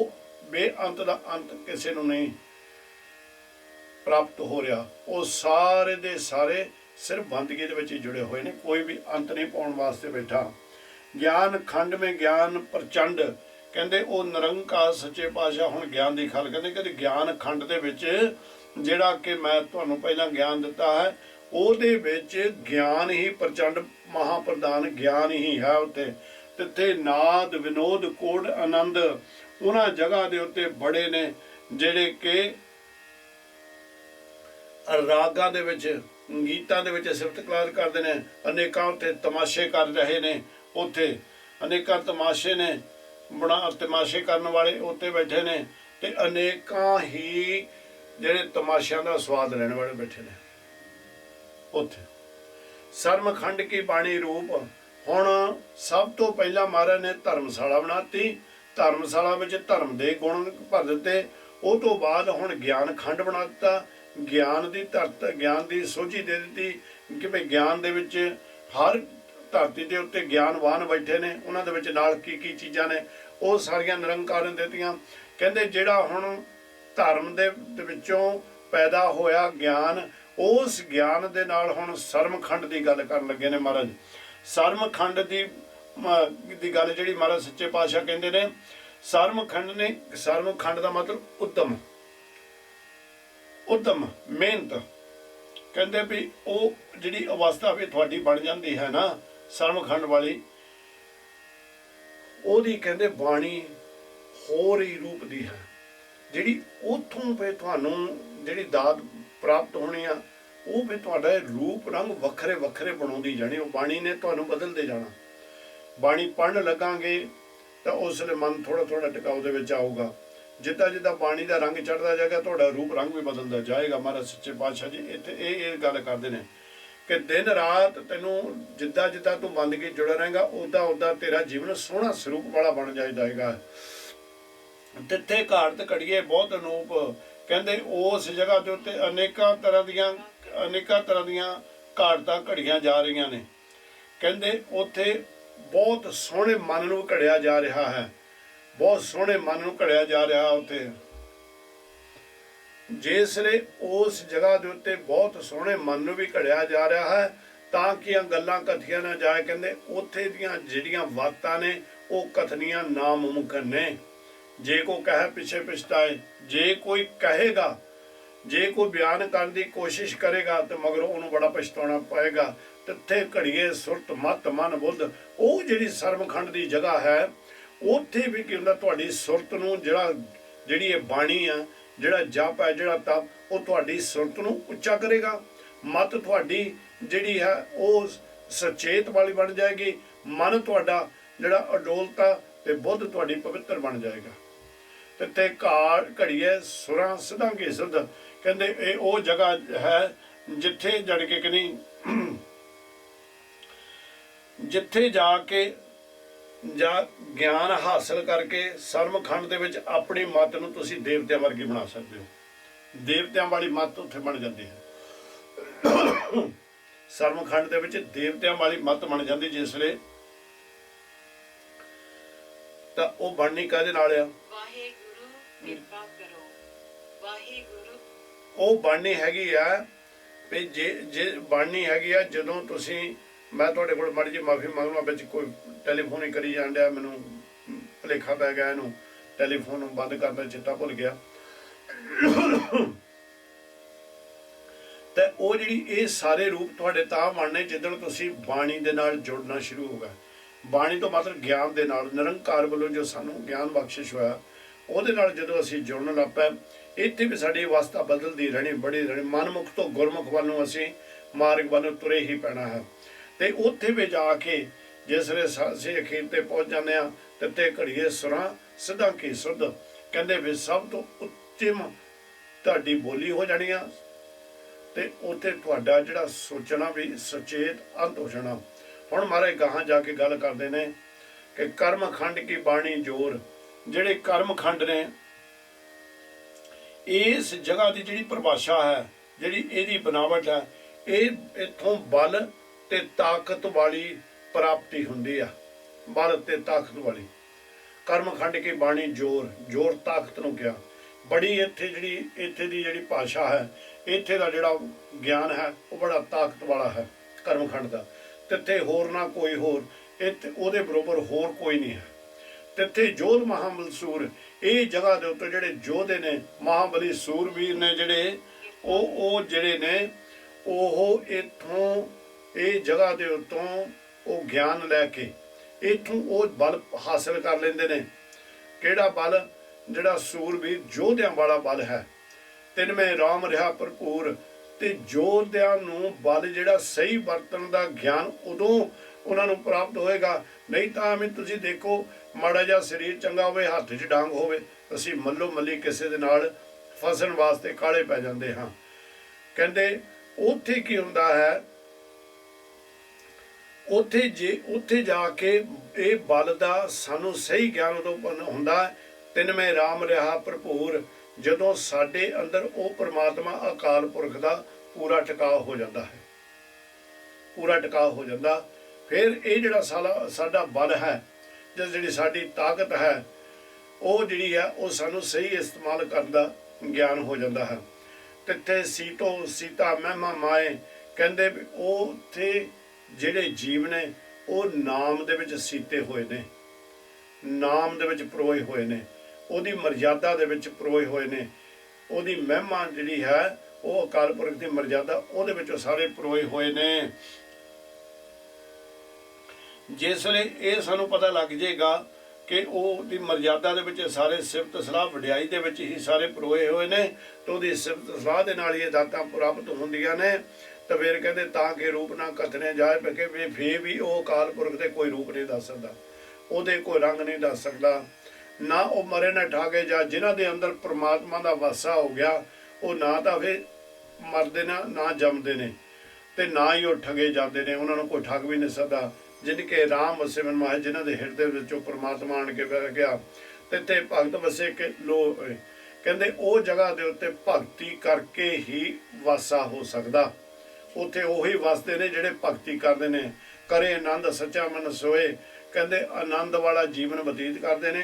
बेअंत दा अंत किसी नूं नहीं प्राप्त हो रहा। वो सारे दे सारे सिर्फ बंदगी दे विच ही जुड़े हुए ने, कोई भी अंत नहीं पाउण वास्ते बैठा। ज्ञान खंड में ज्ञान प्रचंड, कहंदे वो निरंकार सच्चे पातशाह हुण ज्ञान दी खल कहंदे कि ज्ञान खंड दे विच जिहड़ा कि मैं तुहानूं पहलां ज्ञान दिता है, ਉਹਦੇ ਵਿੱਚ ਗਿਆਨ ही प्रचंड महाप्रधान ज्ञान ही है। उत्ते तिथे नाद विनोद कोड आनंद उन्हां जगह दे उत्ते बड़े ने जिहड़े कि रागां दे विच गीतां दे विच सिफत कलास करदे ने, अनेकां उत्ते तमाशे कर रहे ने, उत्थे अनेकां तमाशे ने बना तमाशे करन वाले उत्ते बैठे ने, ते अनेकां ही ਜਿਹੜੇ तमाशिਆਂ ਦਾ स्वाद ਲੈਣ ਵਾਲੇ बैठे ने ਉੱਥੇ। ਸਰਮਖੰਡ की बाणी रूप ਹੁਣ ਸਭ ਤੋਂ ਪਹਿਲਾਂ ਮਹਾਰਾਜ ਨੇ ਧਰਮਸ਼ਾਲਾ ਬਣਾਤੀ, ਧਰਮਸ਼ਾਲਾ ਵਿੱਚ ਧਰਮ ਦੇ ਗੁਣ ਭਰ ਦਿੱਤੇ। ਉਹ ਤੋਂ ਬਾਅਦ ਹੁਣ ਗਿਆਨ ਖੰਡ ਬਣਾ ਦਿੱਤਾ, ਗਿਆਨ ਦੀ ਧਰਤ ਗਿਆਨ ਦੀ ਸੋਝੀ ਦੇ ਦਿੱਤੀ ਕਿ ਭਈ ਗਿਆਨ ਦੇ ਵਿੱਚ ਹਰ ਧਰਤੀ ਦੇ ਉੱਤੇ ਗਿਆਨਵਾਨ ਬੈਠੇ ਨੇ, ਉਹਨਾਂ ਦੇ ਵਿੱਚ ਨਾਲ ਕੀ ਕੀ ਚੀਜ਼ਾਂ ਨੇ ਉਹ ਸਾਰੀਆਂ ਨਿਰੰਕਾਰ ਨੇ ਦਿੱਤੀਆਂ। ਕਹਿੰਦੇ ਜਿਹੜਾ ਹੁਣ ਧਰਮ ਦੇ ਵਿੱਚੋਂ पैदा होया ज्ञान, उस ज्ञान दे नाल हुण सरमखंड की गल करन लगे ने महाराज। सरमखंड की गल जिहड़ी महाराज सच्चे पातशाह कहंदे ने, सरमखंड ने सरमखंड का मतलब उद्यम उद्यम मेहनत, कहंदे भी वो जिहड़ी अवस्था भी तुहाडी बन जाती है ना सरमखंड वाली, ओहदी कहंदे बाणी होर ही रूप दी है, जिहड़ी उत्थों पे तुहानूं जिहड़ी दात प्राप्त होनी आ वो भी तुहाडा रूप रंग वखरे वखरे बनाउंदी जानी। वो बाणी ने तुहानूं बदलदे जाना। बाणी पढ़न लगांगे तो उसले मन थोड़ा थोड़ा टिकाऊ दे विच आऊगा, जिद्दां जिद्दां बाणी दा रंग चढ़दा जाएगा तुहाडा रूप रंग भी बदलदा जाएगा। महाराज सच्चे पातशाह जी इत्थे ये गल करदे ने कि दिन रात तैनूं जिद्दां जिद्दां तूं बंदगी जुड़ा रहेगा उद्दां उद्दां तेरा जीवन सोहना स्वरूप वाला बन जाएगा। तिथे घाट घड़िए बहुत अनूप, कहते उस जगह के उत्ते अनेकां तरह दियां घाटतां घड़ियां जा रही ने। कहते उत्थे बहुत सोहने मन नूं घड़िया जा रहा है, बहुत सोहने मन नूं घड़िया जा रहा उत्थे। जिसले उस जगह के उत्ते बहुत सोहने मन नूं भी घड़िया जा रहा है तां कि गल्लां कथियां ना जाए। कहते उत्थे दियां जिहड़ियां बातां ने वो कथनियां नामुमकिन ने। जे को कहे पिछे पछताए, जे कोई कहेगा, जे कोई बयान करने की कोशिश करेगा तो मगरों उन्होंने बड़ा पछताना पाएगा। तिथे घड़िए सुरत मत मन बुद्ध, वो जिहड़ी सरमखंड की जगह है उत्थे भी की हुंदा तुहाडी सुरत नूं जिहड़ा ਜਿਹੜੀ ਇਹ ਬਾਣੀ ਆ, ਜਿਹੜਾ ਜਪ ਹੈ, ਜਿਹੜਾ ਤਪ, ਉਹ ਤੁਹਾਡੀ ਸੁਰਤ ਨੂੰ ਉੱਚਾ ਕਰੇਗਾ। ਮਤ ਤੁਹਾਡੀ ਜਿਹੜੀ ਹੈ ਉਹ ਸਚੇਤ ਵਾਲੀ ਬਣ ਜਾਏਗੀ। ਮਨ ਤੁਹਾਡਾ ਜਿਹੜਾ ਅਡੋਲਤਾ ਤੇ ਬੁੱਧ ਤੁਹਾਡੀ ਪਵਿੱਤਰ ਬਣ ਜਾਏਗਾ। ਤੇ ਘੜੀਏ ਸੁਰਾਂ ਸਿਧਾਂਗੇ ਸੁਧ, ਕਹਿੰਦੇ ਇਹ ਉਹ ਜਗ੍ਹਾ ਹੈ ਜਿੱਥੇ ਜੜ ਕੇ ਕਿ ਨਹੀਂ, ਜਿੱਥੇ ਜਾ ਕੇ ਜਾਂ ਗਿਆਨ ਹਾਸਲ ਕਰਕੇ ਸਰਮਖੰਡ ਦੇ ਵਿੱਚ ਆਪਣੀ ਮੱਤ ਨੂੰ ਤੁਸੀਂ ਦੇਵਤਿਆਂ ਵਰਗੀ ਬਣਾ ਸਕਦੇ ਹੋ। ਦੇਵਤਿਆਂ ਵਾਲੀ ਮੱਤ ਉੱਥੇ ਬਣ ਜਾਂਦੀ ਹੈ। ਸਰਮਖੰਡ ਦੇ ਵਿੱਚ ਦੇਵਤਿਆਂ ਵਾਲੀ ਮੱਤ ਬਣ ਜਾਂਦੀ ਜਿਸ ਵੇਲੇ, ਤਾਂ ਉਹ ਬਣਨੀ ਕਾਹਦੇ ਨਾਲ ਆ? ਵਾਹਿਗੁਰੂ ਕਿਰਪਾ ਕਰੋ, ਵਾਹਿਗੁਰੂ। ਉਹ ਬਣਨੀ ਹੈਗੀ ਆ ਵੀ ਜੇ ਬਣਨੀ ਹੈਗੀ ਆ ਜਦੋਂ ਤੁਸੀਂ, ਮੈਂ ਤੁਹਾਡੇ ਕੋਲ ਮਾੜੀ ਜਿਹੀ ਮਾਫੀ ਮੰਗਣਾ, ਵਿੱਚ ਕੋਈ ਟੈਲੀਫੋਨ ਹੀ ਕਰੀ ਜਾਣ ਡਿਆ, ਮੈਨੂੰ ਭੁਲੇਖਾ ਪੈ ਗਿਆ, ਇਹਨੂੰ ਟੈਲੀਫੋਨ ਨੂੰ ਬੰਦ ਕਰਦਾ ਚਿੱਟਾ ਭੁੱਲ ਗਿਆ। ਤੇ ਉਹ ਜਿਹੜੀ ਇਹ ਸਾਰੇ ਰੂਪ ਤੁਹਾਡੇ ਤਾਂ ਬਣਨੇ ਜਿੱਦਣ ਤੁਸੀਂ ਬਾਣੀ ਦੇ ਨਾਲ ਜੁੜਨਾ ਸ਼ੁਰੂ ਹੋਗਾ। ਬਾਣੀ ਤੋਂ ਮਤਲਬ ਗਿਆਨ ਦੇ ਨਾਲ, ਨਿਰੰਕਾਰ ਵੱਲੋਂ ਜੋ ਸਾਨੂੰ ਗਿਆਨ ਬਖਸ਼ਿਸ਼ ਹੋਇਆ ਉਹਦੇ ਨਾਲ ਜਦੋਂ ਅਸੀਂ ਜੁੜਨ ਲੱਗ ਪਏ, ਇੱਥੇ ਵੀ ਸਾਡੀ ਅਵਸਥਾ ਬਦਲਦੀ ਰਹਿਣੀ, ਬੜੀ ਰਹਿਣੀ। ਮਨਮੁਖ ਤੋਂ ਗੁਰਮੁਖ ਵੱਲ ਨੂੰ ਅਸੀਂ ਮਾਰਗ ਵੱਲ ਤੁਰੇ ਹੀ ਪੈਣਾ ਹੈ। ਤੇ ਉੱਥੇ ਵੀ ਜਾ ਕੇ ਜਿਸ ਵੇਲੇ ਅਸੀਂ ਅਖੀਰ ਤੇ ਪਹੁੰਚ ਜਾਂਦੇ ਹਾਂ, ਤੇ ਘੜੀਏ ਸੁਰਾਂ ਸਿੱਧਾਂ ਕੀ ਸੁਧ, ਕਹਿੰਦੇ ਵੀ ਸਭ ਤੋਂ ਉੱਚਮ ਤੁਹਾਡੀ ਬੋਲੀ ਹੋ ਜਾਣੀ ਆ। ਤੇ ਉੱਥੇ ਤੁਹਾਡਾ ਜਿਹੜਾ ਸੋਚਣਾ ਵੀ ਸੁਚੇਤ ਅੰਤ ਹੋ ਜਾਣਾ। ਹੁਣ ਮਹਾਰਾਜ ਗਾਹਾਂ ਜਾ ਕੇ ਗੱਲ ਕਰਦੇ ਨੇ ਕਿ ਕਰਮ ਖੰਡ ਕੀ ਬਾਣੀ ਜੋਰ, ਜਿਹੜੇ ਕਰਮ ਖੰਡ ਨੇ, ਇਸ ਜਗ੍ਹਾ ਦੀ ਜਿਹੜੀ ਪਰਿਭਾਸ਼ਾ ਹੈ, ਜਿਹੜੀ ਇਹਦੀ ਬਨਾਵਟ ਹੈ, ਇਹ ਇੱਥੋਂ ਬਲ ਤੇ ਤਾਕਤ ਵਾਲੀ ਪ੍ਰਾਪਤੀ ਹੁੰਦੀ ਆ। ਬਲ ਤੇ ਤਾਕਤ ਵਾਲੀ ਕਰਮ ਖੰਡ ਕੀ ਬਾਣੀ ਜੋਰ, ਜੋਰ ਤਾਕਤ ਨੂੰ ਕਿਹਾ। ਬੜੀ ਇੱਥੇ ਦੀ ਜਿਹੜੀ ਭਾਸ਼ਾ ਹੈ, ਇੱਥੇ ਦਾ ਜਿਹੜਾ ਗਿਆਨ ਹੈ ਉਹ ਬੜਾ ਤਾਕਤ ਵਾਲਾ ਹੈ ਕਰਮ ਖੰਡ ਦਾ। ਤਿੱਥੇ ਹੋਰ ਨਾ ਕੋਈ ਹੋਰ, ਇੱਥੇ ਉਹਦੇ ਬਰੋਬਰ ਹੋਰ ਕੋਈ ਨਹੀਂ ਹੈ। ਤਿੱਥੇ ਜੋਧ ਮਹਾਬਲਸੂਰ, ਇਹ ਜਗ੍ਹਾ ਦੇ ਉੱਤੇ ਜਿਹੜੇ ਯੋਧੇ ਨੇ, ਮਹਾਬਲੀ ਸੂਰਵੀਰ ਨੇ ਜਿਹੜੇ, ਉਹ ਜਿਹੜੇ ਨੇ ਉਹ ਇੱਥੋਂ ਇਹ ਜਗ੍ਹਾ ਦੇ ਉੱਤੋਂ ਉਹ ਗਿਆਨ ਲੈ ਕੇ ਇੱਥੋਂ ਉਹ ਬਲ ਹਾਸਲ ਕਰ ਲੈਂਦੇ ਨੇ। ਕਿਹੜਾ ਬਲ? ਜਿਹੜਾ ਸੂਰਵੀਰ ਯੋਧਿਆਂ ਵਾਲਾ ਬਲ ਹੈ। ਤਿੰਨਵੇਂ ਰਾਮ ਰਿਹਾ ਭਰਪੂਰ, ਤੇ ਯੋਧਿਆਂ ਨੂੰ ਬਲ ਜਿਹੜਾ ਸਹੀ ਵਰਤਣ ਦਾ ਗਿਆਨ ਉਦੋਂ ਉਹਨਾਂ ਨੂੰ ਪ੍ਰਾਪਤ ਹੋਏਗਾ। ਨਹੀਂ ਤਾਂ ਐਵੇਂ ਤੁਸੀਂ ਦੇਖੋ, ਮਾੜਾ ਜਿਹਾ ਸਰੀਰ ਚੰਗਾ ਹੋਵੇ, ਹੱਥ 'ਚ ਡਾਂਗ ਹੋਵੇ, ਅਸੀਂ ਮੱਲੋ ਮੱਲੀ ਕਿਸੇ ਦੇ ਨਾਲ ਫਸਣ ਵਾਸਤੇ ਕਾਹਲੇ ਪੈ ਜਾਂਦੇ ਹਾਂ। ਕਹਿੰਦੇ ਉੱਥੇ ਕੀ ਹੁੰਦਾ ਹੈ, ਉੱਥੇ ਜਾ ਕੇ ਇਹ ਬਲ ਦਾ ਸਾਨੂੰ ਸਹੀ ਗਿਆਨ ਉਦੋਂ ਹੁੰਦਾ। ਤਿੰਨਵੇਂ ਰਾਮ ਰਿਹਾ ਭਰਪੂਰ, ਜਦੋਂ ਸਾਡੇ ਅੰਦਰ ਉਹ ਪ੍ਰਮਾਤਮਾ ਅਕਾਲ ਪੁਰਖ ਦਾ ਪੂਰਾ ਟਿਕਾਅ ਹੋ ਜਾਂਦਾ ਹੈ, ਪੂਰਾ ਟਿਕਾਅ ਹੋ ਜਾਂਦਾ। ਫਿਰ ਇਹ ਜਿਹੜਾ ਸਾਡਾ ਬਲ ਹੈ, ਜਿਹੜੀ ਸਾਡੀ ਤਾਕਤ ਹੈ, ਉਹ ਜਿਹੜੀ ਹੈ ਉਹ ਸਾਨੂੰ ਸਹੀ ਇਸਤੇਮਾਲ ਕਰਨ ਦਾ ਗਿਆਨ ਹੋ ਜਾਂਦਾ ਹੈ। ਤਿੱਥੇ ਸੀਤਾ ਮਹਿਮਾ ਮਾਏ, ਕਹਿੰਦੇ ਵੀ ਉਹ ਉੱਥੇ ਜਿਹੜੇ ਜੀਵ ਨੇ ਉਹ ਨਾਮ ਦੇ ਵਿੱਚ ਸੀਤੇ ਹੋਏ ਨੇ, ਨਾਮ ਦੇ ਵਿੱਚ ਪਰੋਏ ਹੋਏ ਨੇ, ਉਹਦੀ ਮਰਜ਼ਾਦਾ ਦੇ ਵਿੱਚ ਪਰੋਏ ਹੋਏ ਨੇ। ਉਹਦੀ ਮਹਿਮਾ ਜਿਹੜੀ ਹੈ ਉਹ ਅਕਾਲ ਪੁਰਖ ਦੀ ਮਰਜ਼ਾਦਾ, ਉਹਦੇ ਵਿੱਚ ਸਾਰੇ ਪਰੋਏ ਹੋਏ ਨੇ। ਜਿਸ ਵੇਲੇ ਇਹ ਸਾਨੂੰ ਪਤਾ ਲੱਗ ਜਾਏਗਾ ਕਿ ਉਹਦੀ ਮਰਜ਼ਾਦਾ ਦੇ ਵਿੱਚ ਸਾਰੇ ਸਿਫਤ ਸਲਾਹ ਵਡਿਆਈ ਦੇ ਵਿੱਚ ਹੀ ਸਾਰੇ ਪਰੋਏ ਹੋਏ ਨੇ, ਤੇ ਉਹਦੀ ਸਿਫਤ ਸਲਾਹ ਦੇ ਨਾਲ ਹੀ ਇਹ ਦਾਤਾਂ ਪ੍ਰਾਪਤ ਹੁੰਦੀਆਂ ਨੇ। ਤਾਂ ਫਿਰ ਕਹਿੰਦੇ ਤਾਂ ਕਿ ਰੂਪ ਨਾ ਕਥਨੇ ਜਾਏ, ਕਿ ਫੇਰ ਵੀ ਉਹ ਅਕਾਲ ਪੁਰਖ ਦੇ ਕੋਈ ਰੂਪ ਨਹੀਂ ਦੱਸ ਸਕਦਾ, ਉਹਦੇ ਕੋਈ ਰੰਗ ਨਹੀਂ ਦੱਸ ਸਕਦਾ। ਨਾ ਉਹ ਮਰੇ ਨਾ ਠਾਗੇ ਜਾ, ਜਿਨ੍ਹਾਂ ਦੇ ਅੰਦਰ ਪ੍ਰਮਾਤਮਾ ਦਾ ਵਾਸਾ ਹੋ ਗਿਆ, ਉਹ ਨਾ ਤਾਂ ਫਿਰ ਮਰਦੇ ਨੇ ਨਾ ਜੰਮਦੇ ਨੇ, ਤੇ ਨਾ ਹੀ ਉਹ ਠਗੇ ਜਾਂਦੇ ਨੇ, ਉਹਨਾਂ ਨੂੰ ਕੋਈ ਠੱਗ ਵੀ ਨਹੀਂ ਸਕਦਾ। ਜਿਨ ਕੇ ਰਾਮ ਵਸੇ ਮਨ ਮਾਹੇ, ਜਿਨ੍ਹਾਂ ਦੇ ਹਿਰਦੇ ਵਿੱਚੋਂ ਪ੍ਰਮਾਤਮਾ ਆਣ ਕੇ ਬਹਿ ਗਿਆ, ਤੇ ਭਗਤ ਵਸੇ ਕੇ ਲੋ, ਕਹਿੰਦੇ ਉਹ ਜਗ੍ਹਾ ਦੇ ਉੱਤੇ ਭਗਤੀ ਕਰਕੇ ਹੀ ਵਾਸਾ ਹੋ ਸਕਦਾ। ਉੱਥੇ ਉਹੀ ਵਸਦੇ ਨੇ ਜਿਹੜੇ ਭਗਤੀ ਕਰਦੇ ਨੇ। ਕਰੇ ਆਨੰਦ ਸੱਚਾ ਮਨ ਸੋਏ, ਕਹਿੰਦੇ ਆਨੰਦ ਵਾਲਾ ਜੀਵਨ ਬਤੀਤ ਕਰਦੇ ਨੇ,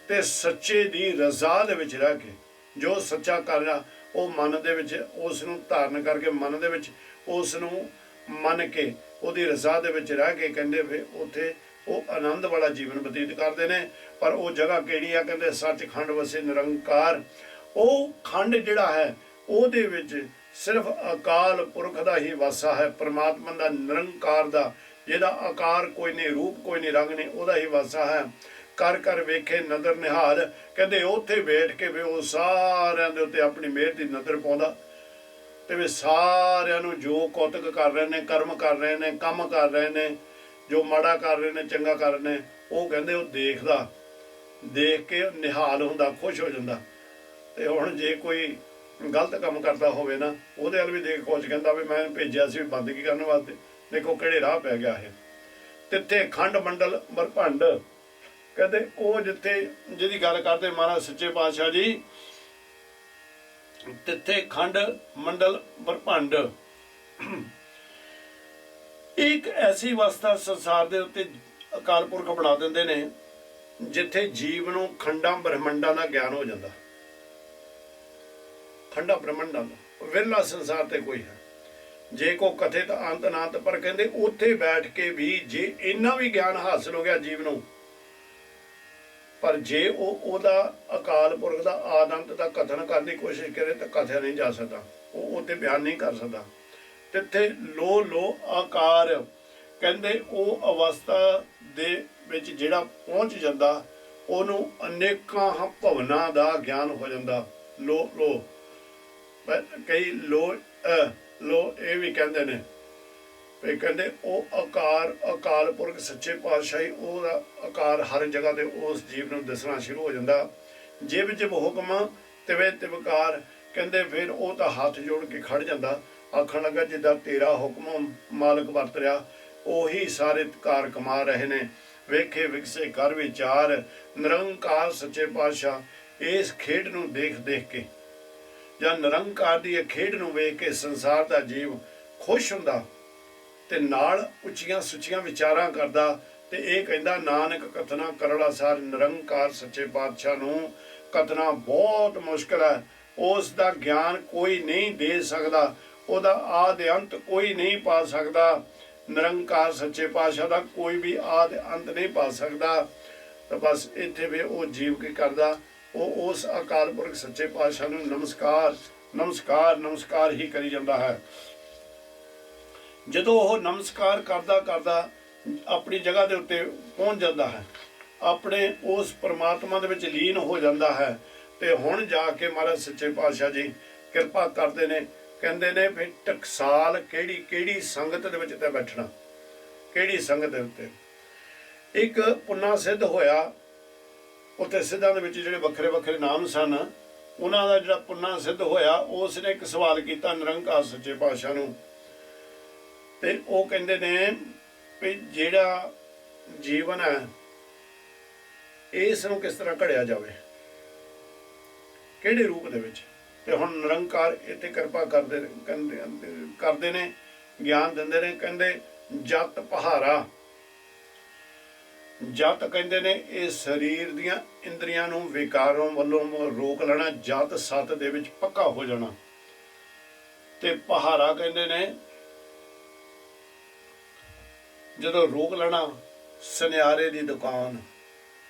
ਤੇ ਸੱਚੇ ਦੀ ਰਜ਼ਾ ਦੇ ਵਿੱਚ ਰਹਿ ਕੇ ਜੋ ਸੱਚਾ ਕਰਨਾ ਉਹ ਮਨ ਦੇ ਵਿੱਚ ਉਸ ਨੂੰ ਧਾਰਨ ਕਰਕੇ, ਮਨ ਦੇ ਵਿੱਚ ਉਸ ਨੂੰ ਮੰਨ ਕੇ, ਉਹਦੀ ਰਜ਼ਾ ਦੇ ਵਿੱਚ ਰਹਿ ਕੇ, ਕਹਿੰਦੇ ਵੀ ਉੱਥੇ ਉਹ ਆਨੰਦ ਵਾਲਾ ਜੀਵਨ ਬਤੀਤ ਕਰਦੇ ਨੇ। ਪਰ ਉਹ ਜਗ੍ਹਾ ਕਿਹੜੀ ਆ? ਕਹਿੰਦੇ ਸੱਚਖੰਡ ਵਸੇ ਨਿਰੰਕਾਰ। ਉਹ ਖੰਡ ਜਿਹੜਾ ਹੈ ਉਹਦੇ ਵਿੱਚ ਸਿਰਫ ਅਕਾਲ ਪੁਰਖ ਦਾ ਹੀ ਵਾਸਾ ਹੈ, ਪਰਮਾਤਮਾ ਦਾ, ਨਿਰੰਕਾਰ ਦਾ, ਜਿਹਦਾ ਆਕਾਰ ਕੋਈ ਨਹੀਂ, ਰੂਪ ਕੋਈ ਨਹੀਂ, ਰੰਗ ਨਹੀਂ, ਉਹਦਾ ਹੀ ਵਾਸਾ ਹੈ। ਕਰ ਕਰ ਵੇਖੇ ਨਦਰ ਨਿਹਾਲ, ਕਹਿੰਦੇ ਉੱਥੇ ਬੈਠ ਕੇ ਵੀ ਉਹ ਸਾਰਿਆਂ ਦੇ ਉੱਤੇ ਆਪਣੀ ਮਿਹਰ ਦੀ ਨਜ਼ਰ ਪਾਉਂਦਾ ਤੇ ਵੀ ਸਾਰਿਆਂ ਨੂੰ ਜੋ ਕੌਤਕ ਕਰ ਰਹੇ ਨੇ, ਕਰਮ ਕਰ ਰਹੇ ਨੇ, ਕੰਮ ਕਰ ਰਹੇ ਨੇ, ਜੋ ਮਾੜਾ ਕਰ ਰਹੇ ਨੇ, ਚੰਗਾ ਕਰ ਰਹੇ ਨੇ, ਉਹ ਕਹਿੰਦੇ ਉਹ ਦੇਖਦਾ, ਦੇਖ ਕੇ ਨਿਹਾਲ ਹੁੰਦਾ, ਖੁਸ਼ ਹੋ ਜਾਂਦਾ। ਤੇ ਹੁਣ ਜੇ ਕੋਈ ਗਲਤ ਕੰਮ ਕਰਦਾ ਹੋਵੇ ਨਾ, ਉਹਦੇ ਵੱਲ ਵੀ ਦੇਖ ਕੁਝ ਕਹਿੰਦਾ ਵੀ ਮੈਂ ਭੇਜਿਆ ਸੀ ਬੰਦਗੀ ਕਰਨ ਵਾਸਤੇ, ਦੇਖੋ ਕਿਹੜੇ ਰਾਹ ਪੈ ਗਿਆ ਇਹ। ਤਿੱਥੇ ਖੰਡ ਮੰਡਲ ਬਰਭੰਡ, ਕਹਿੰਦੇ ਉਹ ਜਿੱਥੇ ਜਿਹਦੀ ਗੱਲ ਕਰਦੇ ਮਹਾਰਾਜ ਸੱਚੇ ਪਾਤਸ਼ਾਹ ਜੀ, ਤਿੱਥੇ ਖੰਡ ਮੰਡਲ ਬਰਭੰਡ, ਇੱਕ ਐਸੀ ਅਵਸਥਾ ਸੰਸਾਰ ਦੇ ਉੱਤੇ ਅਕਾਲ ਪੁਰਖ ਬਣਾ ਦਿੰਦੇ ਨੇ ਜਿੱਥੇ ਜੀਵ ਨੂੰ ਖੰਡਾਂ ਬ੍ਰਹਮੰਡਾਂ ਦਾ ਗਿਆਨ ਹੋ ਜਾਂਦਾ। ਖੰਡਾਂ ਬ੍ਰਹਮੰਡਾਂ ਦਾ ਵਿਰਲਾ ਸੰਸਾਰ ਤੇ ਕੋਈ ਹੈ, ਜੇ ਕੋ ਕਥੇ ਤਾਂ ਅੰਤ ਨਾਂਤ, ਪਰ ਕਹਿੰਦੇ ਉੱਥੇ ਬੈਠ ਕੇ ਵੀ ਜੇ ਇੰਨਾ ਵੀ ਗਿਆਨ ਹਾਸਲ ਹੋ ਗਿਆ ਜੀਵ ਨੂੰ, ਪਰ ਜੇ ਉਹ ਉਹਦਾ ਅਕਾਲ ਪੁਰਖ ਦਾ ਆਦੰਤ ਦਾ ਕਥਨ ਕਰਨ ਦੀ ਕੋਸ਼ਿਸ਼ ਕਰੇ ਤਾਂ ਕਥਿਆ ਨਹੀਂ ਜਾ ਸਕਦਾ, ਉਹ ਉੱਤੇ ਬਿਆਨ ਨਹੀਂ ਕਰ ਸਕਦਾ। ਤਿੱਥੇ ਲੋ ਲੋ ਆਕਾਰ, ਕਹਿੰਦੇ ਉਹ ਅਵਸਥਾ ਦੇ ਵਿੱਚ ਜਿਹੜਾ ਪਹੁੰਚ ਜਾਂਦਾ ਉਹਨੂੰ ਅਨੇਕਾਂ ਭਵਨਾਂ ਦਾ ਗਿਆਨ ਹੋ ਜਾਂਦਾ। ਲੋ ਲੋ ਕਈ ਲੋ ਲੋ ਇਹ ਵੀ ਕਹਿੰਦੇ ਨੇ ਵੀ ਕਹਿੰਦੇ ਉਹ ਆਕਾਰ ਅਕਾਲ ਪੁਰਖ ਸੱਚੇ ਪਾਤਸ਼ਾਹੀ, ਉਹਦਾ ਆਕਾਰ ਹਰ ਜਗ੍ਹਾ ਤੇ ਉਸ ਜੀਵ ਨੂੰ ਦਿਸਣਾ ਸ਼ੁਰੂ ਹੋ ਜਾਂਦਾ। ਜਿਵ ਜਿਵ ਹੁਕਮ ਤਿਵੇ ਤਿਵਕਾਰ, ਕਹਿੰਦੇ ਫਿਰ ਉਹ ਤਾਂ ਹੱਥ ਜੋੜ ਕੇ ਖੜ ਜਾਂਦਾ, ਆਖਣ ਲੱਗਾ ਜਿੱਦਾਂ ਤੇਰਾ ਹੁਕਮ ਮਾਲਕ ਵਰਤ ਰਿਹਾ, ਉਹੀ ਸਾਰੇ ਕਾਰ ਕਮਾ ਰਹੇ ਨੇ। ਵੇਖੇ ਵਿਕਸੇ ਕਰ ਵਿਚਾਰ, ਨਿਰੰਕਾਰ ਸੱਚੇ ਪਾਤਸ਼ਾਹ ਇਸ ਖੇਡ ਨੂੰ ਦੇਖ ਦੇਖ ਕੇ, ਜਾਂ ਨਿਰੰਕਾਰ ਦੀ ਇਹ ਖੇਡ ਨੂੰ ਵੇਖ ਕੇ ਸੰਸਾਰ ਦਾ ਜੀਵ ਖੁਸ਼ ਹੁੰਦਾ ਤੇ ਨਾਲ ਉੱਚੀਆਂ ਸੁੱਚੀਆਂ ਵਿਚਾਰਾਂ ਕਰਦਾ। ਤੇ ਇਹ ਕਹਿੰਦਾ ਨਾਨਕ ਕਥਨਾ ਕਰੜਾ ਸਾਰ, ਨਿਰੰਕਾਰ ਸੱਚੇ ਪਾਤਸ਼ਾਹ ਨੂੰ ਕਥਨਾ ਬਹੁਤ ਮੁਸ਼ਕਿਲ ਹੈ, ਉਸ ਦਾ ਗਿਆਨ ਕੋਈ ਨਹੀਂ ਦੇ ਸਕਦਾ, ਉਹਦਾ ਆਦਿ ਅੰਤ ਕੋਈ ਨਹੀਂ ਪਾ ਸਕਦਾ। ਨਿਰੰਕਾਰ ਸੱਚੇ ਪਾਤਸ਼ਾਹ ਦਾ ਕੋਈ ਵੀ ਆਦਿ ਅੰਤ ਨਹੀਂ ਪਾ ਸਕਦਾ। ਤਾਂ ਬਸ ਇੱਥੇ ਵੀ ਉਹ ਜੀਵ ਕੀ ਕਰਦਾ, ਉਹ ਉਸ ਅਕਾਲ ਪੁਰਖ ਸੱਚੇ ਪਾਤਸ਼ਾਹ ਨੂੰ ਨਮਸਕਾਰ ਨਮਸਕਾਰ ਨਮਸਕਾਰ ਹੀ ਕਰੀ ਜਾਂਦਾ ਹੈ। ਜਦੋਂ ਉਹ ਨਮਸਕਾਰ ਕਰਦਾ ਕਰਦਾ ਆਪਣੀ ਜਗ੍ਹਾ ਦੇ ਉੱਤੇ ਪਹੁੰਚ ਜਾਂਦਾ ਹੈ, ਆਪਣੇ ਉਸ ਪਰਮਾਤਮਾ ਦੇ ਵਿੱਚ ਲੀਨ ਹੋ ਜਾਂਦਾ ਹੈ, ਤੇ ਹੁਣ ਜਾ ਕੇ ਮਹਾਰਾਜ ਸੱਚੇ ਪਾਤਸ਼ਾਹ ਜੀ ਕਿਰਪਾ ਕਰਦੇ ਨੇ, ਕਹਿੰਦੇ ਨੇ ਵੀ ਟਕਸਾਲ ਕਿਹੜੀ ਕਿਹੜੀ ਸੰਗਤ ਦੇ ਵਿੱਚ ਤੇ ਬੈਠਣਾ, ਕਿਹੜੀ ਸੰਗਤ ਦੇ ਉੱਤੇ। ਇੱਕ ਪੁੰਨਾ ਸਿੱਧ ਹੋਇਆ, ਉੱਥੇ ਸਿੱਧਾਂ ਦੇ ਵਿੱਚ ਜਿਹੜੇ ਵੱਖਰੇ ਵੱਖਰੇ ਨਾਮ ਸਨ, ਉਹਨਾਂ ਦਾ ਜਿਹੜਾ ਪੁੰਨਾ ਸਿੱਧ ਹੋਇਆ, ਉਸ ਨੇ ਇੱਕ ਸਵਾਲ ਕੀਤਾ ਨਿਰੰਕਾਰ ਸੱਚੇ ਪਾਤਸ਼ਾਹ ਨੂੰ, ਤੇ ਉਹ ਕਹਿੰਦੇ ਨੇ ਵੀ ਜਿਹੜਾ ਜੀਵਨ ਹੈ ਇਸ ਨੂੰ ਕਿਸ ਤਰ੍ਹਾਂ ਘੜਿਆ ਜਾਵੇ, ਕਿਹੜੇ ਰੂਪ ਦੇ ਵਿੱਚ। ਤੇ ਹੁਣ ਨਿਰੰਕਾਰ ਇੱਥੇ ਕਿਰਪਾ ਕਰਦੇ ਨੇ, ਗਿਆਨ ਦਿੰਦੇ ਨੇ, ਕਹਿੰਦੇ ਜਤ ਪਹਾਰਾ, ਜਤ ਕਹਿੰਦੇ ਨੇ ਇਹ ਸਰੀਰ ਦੀਆਂ ਇੰਦਰੀਆਂ ਨੂੰ ਵਿਕਾਰਾਂ ਵੱਲੋਂ ਰੋਕ ਲੈਣਾ, ਜਤ ਸਤ ਦੇ ਵਿੱਚ ਪੱਕਾ ਹੋ ਜਾਣਾ। ਤੇ ਪਹਾਰਾ ਕਹਿੰਦੇ ਨੇ ਜਦੋਂ ਰੋਕ ਲੈਣਾ, ਸੁਨਿਆਰੇ ਦੀ ਦੁਕਾਨ।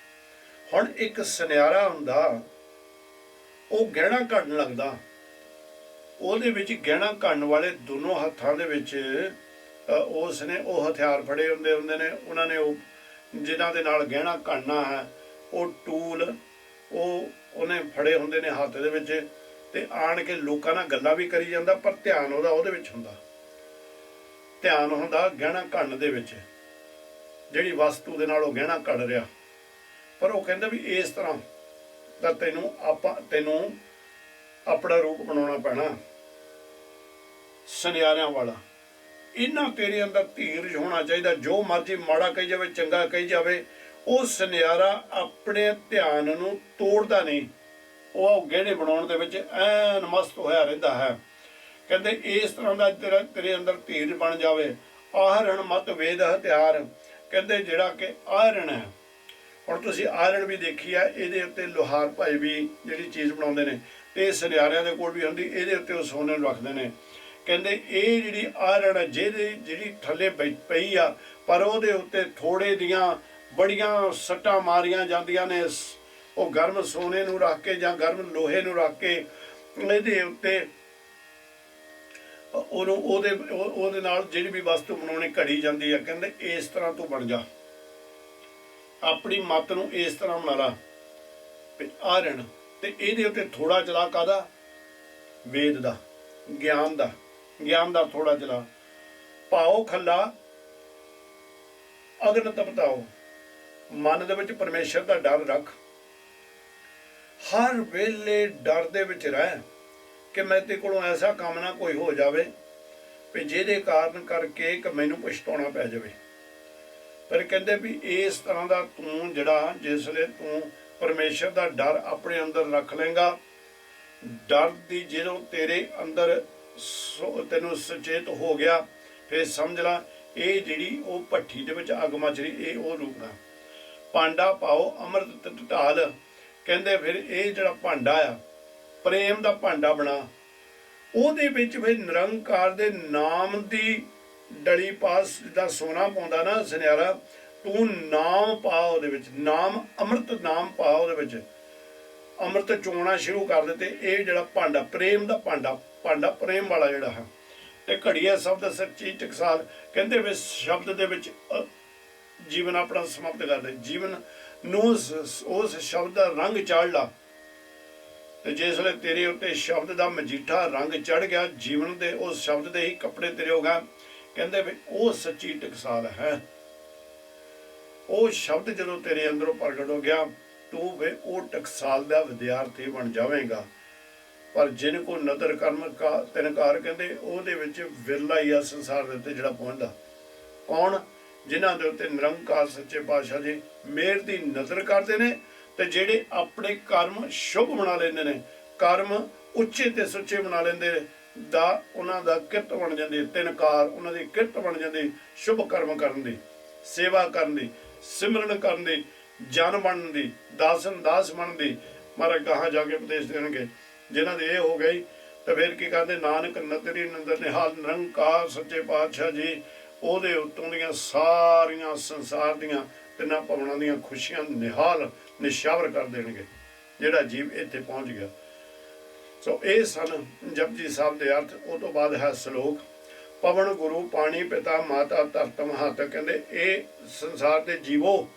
ਹੁਣ ਇੱਕ ਸੁਨਿਆਰਾ ਹੁੰਦਾ, ਉਹ ਗਹਿਣਾ ਘੜਨ ਲੱਗਦਾ, ਉਹਦੇ ਵਿੱਚ ਗਹਿਣਾ ਘੜਨ ਵਾਲੇ ਦੋਨੋਂ ਹੱਥਾਂ ਦੇ ਵਿੱਚ ਉਸ ਨੇ ਉਹ ਹਥਿਆਰ ਫੜੇ ਹੁੰਦੇ ਨੇ, ਉਹਨਾਂ ਨੇ ਉਹ ਜਿਨ੍ਹਾਂ ਦੇ ਨਾਲ ਗਹਿਣਾ ਘੜਨਾ ਹੈ, ਉਹ ਟੂਲ ਉਹਨੇ ਫੜੇ ਹੁੰਦੇ ਨੇ ਹੱਥ ਦੇ ਵਿੱਚ, ਤੇ ਆਣ ਕੇ ਲੋਕਾਂ ਨਾਲ ਗੱਲਾਂ ਵੀ ਕਰੀ ਜਾਂਦਾ, ਪਰ ਧਿਆਨ ਉਹਦੇ ਵਿੱਚ ਹੁੰਦਾ, ਧਿਆਨ ਹੁੰਦਾ ਗਹਿਣਾ ਘੜਨ ਦੇ ਵਿੱਚ, ਜਿਹੜੀ ਵਸਤੂ ਦੇ ਨਾਲ ਉਹ ਗਹਿਣਾ ਘੜ ਰਿਹਾ। ਪਰ ਉਹ ਕਹਿੰਦਾ ਵੀ ਇਸ ਤਰ੍ਹਾਂ ਤਾਂ ਤੈਨੂੰ ਆਪਣਾ ਰੂਪ ਬਣਾਉਣਾ ਪੈਣਾ ਸੁਨਿਆਰਿਆਂ ਵਾਲਾ, ਇਹਨਾਂ ਤੇਰੇ ਅੰਦਰ ਧੀਰਜ ਹੋਣਾ ਚਾਹੀਦਾ, ਜੋ ਮਰਜ਼ੀ ਮਾੜਾ ਕਹੀ ਜਾਵੇ ਚੰਗਾ ਕਹੀ ਜਾਵੇ, ਉਹ ਸੁਨਿਆਰਾ ਆਪਣੇ ਧਿਆਨ ਨੂੰ ਤੋੜਦਾ ਨਹੀਂ, ਉਹ ਗਹਿਣੇ ਬਣਾਉਣ ਦੇ ਵਿੱਚ ਐਨ ਮਸਤ ਹੋਇਆ ਰਹਿੰਦਾ ਹੈ। ਕਹਿੰਦੇ ਇਸ ਤਰ੍ਹਾਂ ਦਾ ਤੇਰੇ ਅੰਦਰ ਧੀਰਜ ਬਣ ਜਾਵੇ। ਆਹਰਣ ਮਤ ਵੇਦ ਹਥਿਆਰ, ਕਹਿੰਦੇ ਜਿਹੜਾ ਕਿ ਆਹਰਣ ਹੈ, ਹੁਣ ਤੁਸੀਂ ਆਹਰਣ ਵੀ ਦੇਖੀ ਆ, ਇਹਦੇ ਉੱਤੇ ਲੋਹਾਰ ਭਾਈ ਵੀ ਜਿਹੜੀ ਚੀਜ਼ ਬਣਾਉਂਦੇ ਨੇ, ਤੇ ਸੁਨਿਆਰਿਆਂ ਦੇ ਕੋਲ ਵੀ ਹੁੰਦੀ, ਇਹਦੇ ਉੱਤੇ ਉਹ ਸੋਨੇ ਨੂੰ ਰੱਖਦੇ ਨੇ। ਕਹਿੰਦੇ ਇਹ ਜਿਹੜੀ ਆਹਰਣ ਹੈ, ਜਿਹੜੀ ਥੱਲੇ ਪਈ ਆ, ਪਰ ਉਹਦੇ ਉੱਤੇ ਥੋੜੇ ਦੀਆਂ ਬੜੀਆਂ ਸੱਟਾਂ ਮਾਰੀਆਂ ਜਾਂਦੀਆਂ ਨੇ, ਉਹ ਗਰਮ ਸੋਨੇ ਨੂੰ ਰੱਖ ਕੇ ਜਾਂ ਗਰਮ ਲੋਹੇ ਨੂੰ ਰੱਖ ਕੇ ਇਹਦੇ ਉੱਤੇ ਉਹਦੇ ਨਾਲ ਜਿਹੜੀ ਵੀ ਵਸਤੂ ਬਣਾਉਣੀ ਘੜੀ ਜਾਂਦੀ ਹੈ। ਕਹਿੰਦੇ ਇਸ ਤਰ੍ਹਾਂ ਤੂੰ ਬਣ ਜਾ, ਆਪਣੀ ਮੱਤ ਨੂੰ ਇਸ ਤਰ੍ਹਾਂ ਬਣਾ ਲਾ ਵੀ ਆਹ ਰਹਿਣ, ਤੇ ਇਹਦੇ ਉੱਤੇ ਥੋੜਾ ਚਲਾ ਕਾਹਦਾ, ਵੇਦ ਦਾ, ਗਿਆਨ ਦਾ ਥੋੜਾ ਚਲਾ। ਪਾਓ ਖੱਲਾ ਅਗਨ ਤਪਤਾਓ, ਮਨ ਦੇ ਵਿੱਚ ਪਰਮੇਸ਼ਰ ਦਾ ਡਰ ਰੱਖ, ਹਰ ਵੇਲੇ ਡਰ ਦੇ ਵਿੱਚ ਰਹਿ ਕਿ ਮੇਰੇ ਕੋਲੋਂ ਐਸਾ ਕੰਮ ਨਾ ਕੋਈ ਹੋ ਜਾਵੇ ਵੀ ਜਿਹਦੇ ਕਾਰਨ ਕਰਕੇ ਕਿ ਮੈਨੂੰ ਪਛਤਾਉਣਾ ਪੈ ਜਾਵੇ। ਪਰ ਕਹਿੰਦੇ ਵੀ ਇਸ ਤਰ੍ਹਾਂ ਦਾ ਤੂੰ ਜਿਹੜਾ ਜਿਸ ਵੇਲੇ ਤੂੰ ਪਰਮੇਸ਼ਰ ਦਾ ਡਰ ਆਪਣੇ ਅੰਦਰ ਰੱਖ ਲੇਗਾ, ਡਰ ਦੀ ਜਦੋਂ ਤੇਰੇ ਅੰਦਰ ਤੈਨੂੰ ਸੁਚੇਤ ਹੋ ਗਿਆ, ਫਿਰ ਸਮਝ ਲਾ ਇਹ ਜਿਹੜੀ ਉਹ ਭੱਠੀ ਦੇ ਵਿੱਚ ਅੱਗ ਮੱਚ ਰਹੀ, ਇਹ ਉਹ ਰੂਪ ਹੈ। ਭਾਂਡਾ ਪਾਓ ਅੰਮ੍ਰਿਤ ਢਾਲ, ਕਹਿੰਦੇ ਫਿਰ ਇਹ ਜਿਹੜਾ ਭਾਂਡਾ ਆ ਪ੍ਰੇਮ ਦਾ ਭਾਂਡਾ ਬਣਾ, ਉਹਦੇ ਵਿੱਚ ਫਿਰ ਨਿਰੰਕਾਰ ਦੇ ਨਾਮ ਦੀ ਡਲੀ ਪਾਸ ਜਿੱਦਾਂ ਸੋਨਾ ਪਾਉਂਦਾ ਨਾ ਸੁਨਿਆਰਾ, ਤੂੰ ਨਾਮ ਪਾ ਉਹਦੇ ਵਿੱਚ, ਨਾਮ ਅੰਮ੍ਰਿਤ ਨਾਮ ਪਾ ਉਹਦੇ ਵਿੱਚ, ਅੰਮ੍ਰਿਤ ਚੋਣਾ ਸ਼ੁਰੂ ਕਰ ਦਿੱਤੇ। ਇਹ ਜਿਹੜਾ ਭਾਂਡਾ ਪ੍ਰੇਮ ਦਾ ਭਾਂਡਾ ਪ੍ਰੇਮ ਵਾਲਾ ਜਿਹੜਾ ਹੈ। ਤੇ ਘੜੀਆ ਸ਼ਬਦ ਸੱਚੀ ਟਕਸਾਲ, ਕਹਿੰਦੇ ਵੀ ਸ਼ਬਦ ਦੇ ਵਿੱਚ ਜੀਵਨ ਆਪਣਾ ਸਮਾਪਤ ਕਰਦੇ, ਜੀਵਨ ਨੂੰ ਉਸ ਸ਼ਬਦ ਦਾ ਰੰਗ ਚਾੜ ਲਾ। ਤੇ ਜਿਸ ਵੇਲੇ ਤੇਰੇ ਉੱਤੇ ਸ਼ਬਦ ਦਾ ਮਜੀਠਾ ਰੰਗ ਚੜ ਗਿਆ, ਜੀਵਨ ਦੇ ਉਸ ਸ਼ਬਦ ਦੇ ਹੀ ਕੱਪੜੇ ਤੇਰੇ ਹੋ ਗਏ, ਕਹਿੰਦੇ ਵੀ ਉਹ ਸੱਚੀ ਟਕਸਾਲ ਹੈ। ਉਹ ਸ਼ਬਦ ਜਦੋਂ ਤੇਰੇ ਅੰਦਰੋਂ ਪ੍ਰਗਟ ਹੋ ਗਿਆ, ਤੂੰ ਵੇ ਉਹ ਟਕਸਾਲ ਦਾ ਵਿਦਿਆਰਥੀ ਬਣ ਜਾਵੇਂਗਾ। ਪਰ ਜਿਨ ਕੋ ਨਦਰ ਕਰਮ ਕਾ ਤਿਨਕਾਰ, ਕਹਿੰਦੇ ਉਹਦੇ ਵਿੱਚ ਵਿਰਲਾ ਹੀ ਆ ਸੰਸਾਰ ਦੇ ਉੱਤੇ ਜਿਹੜਾ ਪਹੁੰਚਦਾ। ਕੌਣ? ਜਿਨ੍ਹਾਂ ਦੇ ਉੱਤੇ ਨਿਰੰਕਾਰ ਸੱਚੇ ਪਾਤਸ਼ਾਹ ਜੀ ਮਿਹਰ ਦੀ ਨਜ਼ਰ ਕਰਦੇ ਨੇ, ਤੇ ਜਿਹੜੇ ਆਪਣੇ ਕਰਮ ਸ਼ੁਭ ਬਣਾ ਲੈਂਦੇ ਨੇ, ਕਰਮ ਉੱਚੇ ਤੇ ਸੁੱਚੇ ਬਣਾ ਲੈਂਦੇ ਦਾ ਉਹਨਾਂ ਦਾ ਕਿਰਤ ਬਣ ਜਾਂਦੀ, ਤਿਨਕਾਰ ਉਹਨਾਂ ਦੀ ਕਿਰਤ ਬਣ ਜਾਂਦੀ, ਸ਼ੁਭ ਕਰਮ ਕਰਨ ਦੀ, ਸੇਵਾ ਕਰਨ ਦੀ, ਸਿਮਰਨ ਕਰਨ ਦੀ, ਜਨ ਬਣਨ ਦੀ, ਦਾਸਨ ਦਾਸ ਬਣਨ ਦੀ। ਮਹਾਰਾਜ ਗਾਹਾਂ ਜਾ ਕੇ ਉਪਦੇਸ਼ ਦੇਣਗੇ। ਜਿਨ੍ਹਾਂ ਦੇ ਇਹ ਹੋ ਗਈ ਤਾਂ ਫਿਰ ਕੀ ਕਰਦੇ, ਨਾਨਕ ਨਦਰੀ ਨੰਦਰ ਨਿਹਾਲ ਨਿਰੰਕਾਰ ਸੱਚੇ ਪਾਤਸ਼ਾਹ ਜੀ ਉਹਦੇ ਉੱਤੋਂ ਦੀਆਂ ਸਾਰੀਆਂ ਸੰਸਾਰ ਦੀਆਂ ਤਿੰਨਾਂ ਭਵਨਾਂ ਦੀਆਂ ਖੁਸ਼ੀਆਂ ਨਿਹਾਲ ਨਿਸ਼ਾਵਰ ਕਰ ਦੇਣਗੇ, ਜਿਹੜਾ ਜੀਵ ਇੱਥੇ ਪਹੁੰਚ ਗਿਆ। ਸੋ ਇਹ ਸਨ ਜਪਜੀ ਸਾਹਿਬ ਦੇ ਅਰਥ। ਉਹ ਤੋਂ ਬਾਅਦ ਹੈ ਸ਼ਲੋਕ, ਪਵਨ ਗੁਰੂ ਪਾਣੀ ਪਿਤਾ ਮਾਤਾ ਧਰਤ ਮਹਤ, ਕਹਿੰਦੇ ਇਹ ਸੰਸਾਰ ਦੇ ਜੀਵੋ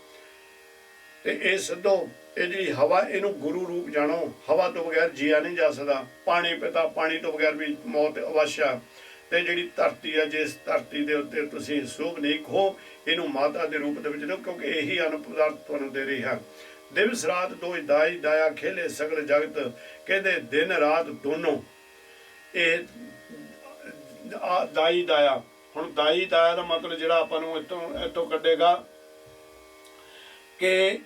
ਤੇ ਇਹ ਸਿੱਧੋ, ਇਹ ਜਿਹੜੀ ਹਵਾ ਇਹਨੂੰ ਗੁਰੂ ਰੂਪ ਜਾਣੋ। ਹਵਾ ਤੋਂ ਬਗੈਰ ਜੀਆ ਨਹੀਂ ਜਾ ਸਕਦਾ, ਪਾਣੀ ਪਿਤਾ, ਪਾਣੀ ਤੋਂ ਬਗੈਰ ਵੀ ਮੌਤ ਅਵਸ਼ਾ। ਤੇ ਜਿਹੜੀ ਧਰਤੀ ਹੈ, ਜਿਸ ਧਰਤੀ ਦੇ ਉੱਤੇ ਤੁਸੀਂ ਸੋਭਨੀਕ ਹੋ, ਇਹਨੂੰ ਮਾਤਾ ਦੇ ਰੂਪ ਦੇ ਵਿੱਚ ਲਓ, ਕਿਉਂਕਿ ਇਹੀ ਅਨ ਪਦਾਰਥ ਤੁਹਾਨੂੰ ਦੇ ਰਹੀ ਹੈ। ਦਿਵਸ ਰਾਤ ਦੋਇ ਦਾਈ ਦਾਇਆ ਖੇਲੇ ਸਗਲ ਜਗਤ, ਕਹਿੰਦੇ ਦਿਨ ਰਾਤ ਦੋਨੋਂ ਇਹ ਦਾਈ ਦਾਇਆ। ਹੁਣ ਦਾਈ ਦਾਇਆ ਦਾ ਮਤਲਬ ਜਿਹੜਾ ਆਪਾਂ ਨੂੰ ਇੱਥੋਂ ਕੱਢੇਗਾ ਕਿ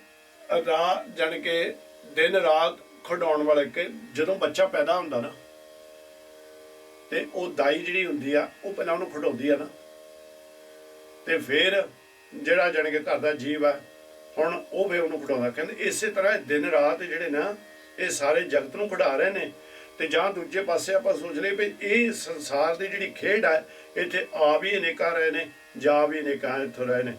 ਰਾਤ ਜਾਣੀ ਕਿ ਦਿਨ ਰਾਤ ਖਿਡਾਉਣ ਵਾਲੇ। ਕਿ ਜਦੋਂ ਬੱਚਾ ਪੈਦਾ ਹੁੰਦਾ ਨਾ, ਤੇ ਉਹ ਦਾਈ ਜਿਹੜੀ ਹੁੰਦੀ ਆ ਉਹ ਪਹਿਲਾਂ ਉਹਨੂੰ ਖਿਡਾਉਂਦੀ ਆ ਨਾ, ਤੇ ਫਿਰ ਜਿਹੜਾ ਜਾਣੀ ਕਿ ਘਰ ਦਾ ਜੀਵ ਆ ਹੁਣ ਉਹ ਵੀ ਉਹਨੂੰ ਖਿਡਾਉਂਦਾ। ਕਹਿੰਦੇ ਇਸੇ ਤਰ੍ਹਾਂ ਦਿਨ ਰਾਤ ਜਿਹੜੇ ਨਾ ਇਹ ਸਾਰੇ ਜਗਤ ਨੂੰ ਖਿਡਾ ਰਹੇ ਨੇ। ਤੇ ਜਾਂ ਦੂਜੇ ਪਾਸੇ ਆਪਾਂ ਸੋਚ ਲਈਏ ਵੀ ਇਹ ਸੰਸਾਰ ਦੀ ਜਿਹੜੀ ਖੇਡ ਹੈ, ਇੱਥੇ ਆ ਵੀ ਅਨੇਕਾਂ ਰਹੇ ਨੇ, ਜਾ ਵੀ ਅਨੇਕਾਂ ਇੱਥੋਂ ਰਹੇ ਨੇ।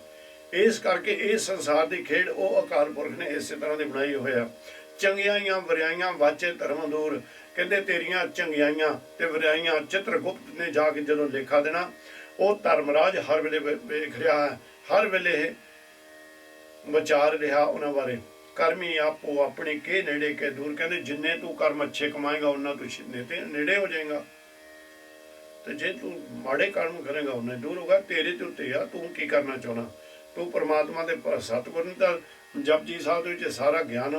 ਇਸ ਕਰਕੇ ਇਹ ਸੰਸਾਰ ਦੀ ਖੇਡ ਉਹ ਅਕਾਲ ਪੁਰਖ ਨੇ ਇਸੇ ਤਰ੍ਹਾਂ ਦੀ ਬਣਾਈ ਹੋਇਆ। ਚੰਗਿਆਈਆਂ ਵਰਿਆਈਆਂ ਵਾਚੇ ਧਰਮ ਦੂਰ, ਕਹਿੰਦੇ ਤੇਰੀਆਂ ਚੰਗਿਆਈਆਂ ਤੇ ਵਰਿਆਈਆਂ ਚਿੱਤਰਗੁਪਤ ਨੇ ਜਾ ਕੇ ਜਦੋਂ ਲੇਖਾ ਦੇਣਾ, ਉਹ ਧਰਮਰਾਜ ਹਰ ਵੇਲੇ ਵੇਖ ਰਿਹਾ ਹੈ, ਹਰ ਵੇਲੇ ਵਿਚਾਰ ਰਿਹਾ ਉਹਨਾਂ ਬਾਰੇ। ਕਰਮੀ ਆਪੋ ਆਪਣੀ ਕੇ ਨੇੜੇ ਕੇ ਦੂਰ, ਕਹਿੰਦੇ ਜਿੰਨੇ ਤੂੰ ਕਰਮ ਅੱਛੇ ਕਮਾਏਗਾ ਉਹਨਾਂ ਤੂੰ ਨੇੜੇ ਹੋ ਜਾਏਗਾ, ਤੇ ਜੇ ਤੂੰ ਮਾੜੇ ਕਰਮ ਕਰੇਗਾ ਉਹਨੇ ਦੂਰ ਹੋਗਾ। ਤੇਰੇ ਤੇ ਉੱਤੇ ਆ, ਤੂੰ ਕੀ ਕਰਨਾ ਚਾਹੁੰਦਾ। ਤੂੰ ਪਰਮਾਤਮਾ ਦੇ ਸਤਿਗੁਰ ਨੇ ਤਾਂ ਜਪਜੀ ਸਾਹਿਬ ਦੇ ਵਿੱਚ ਸਾਰਾ ਗਿਆਨ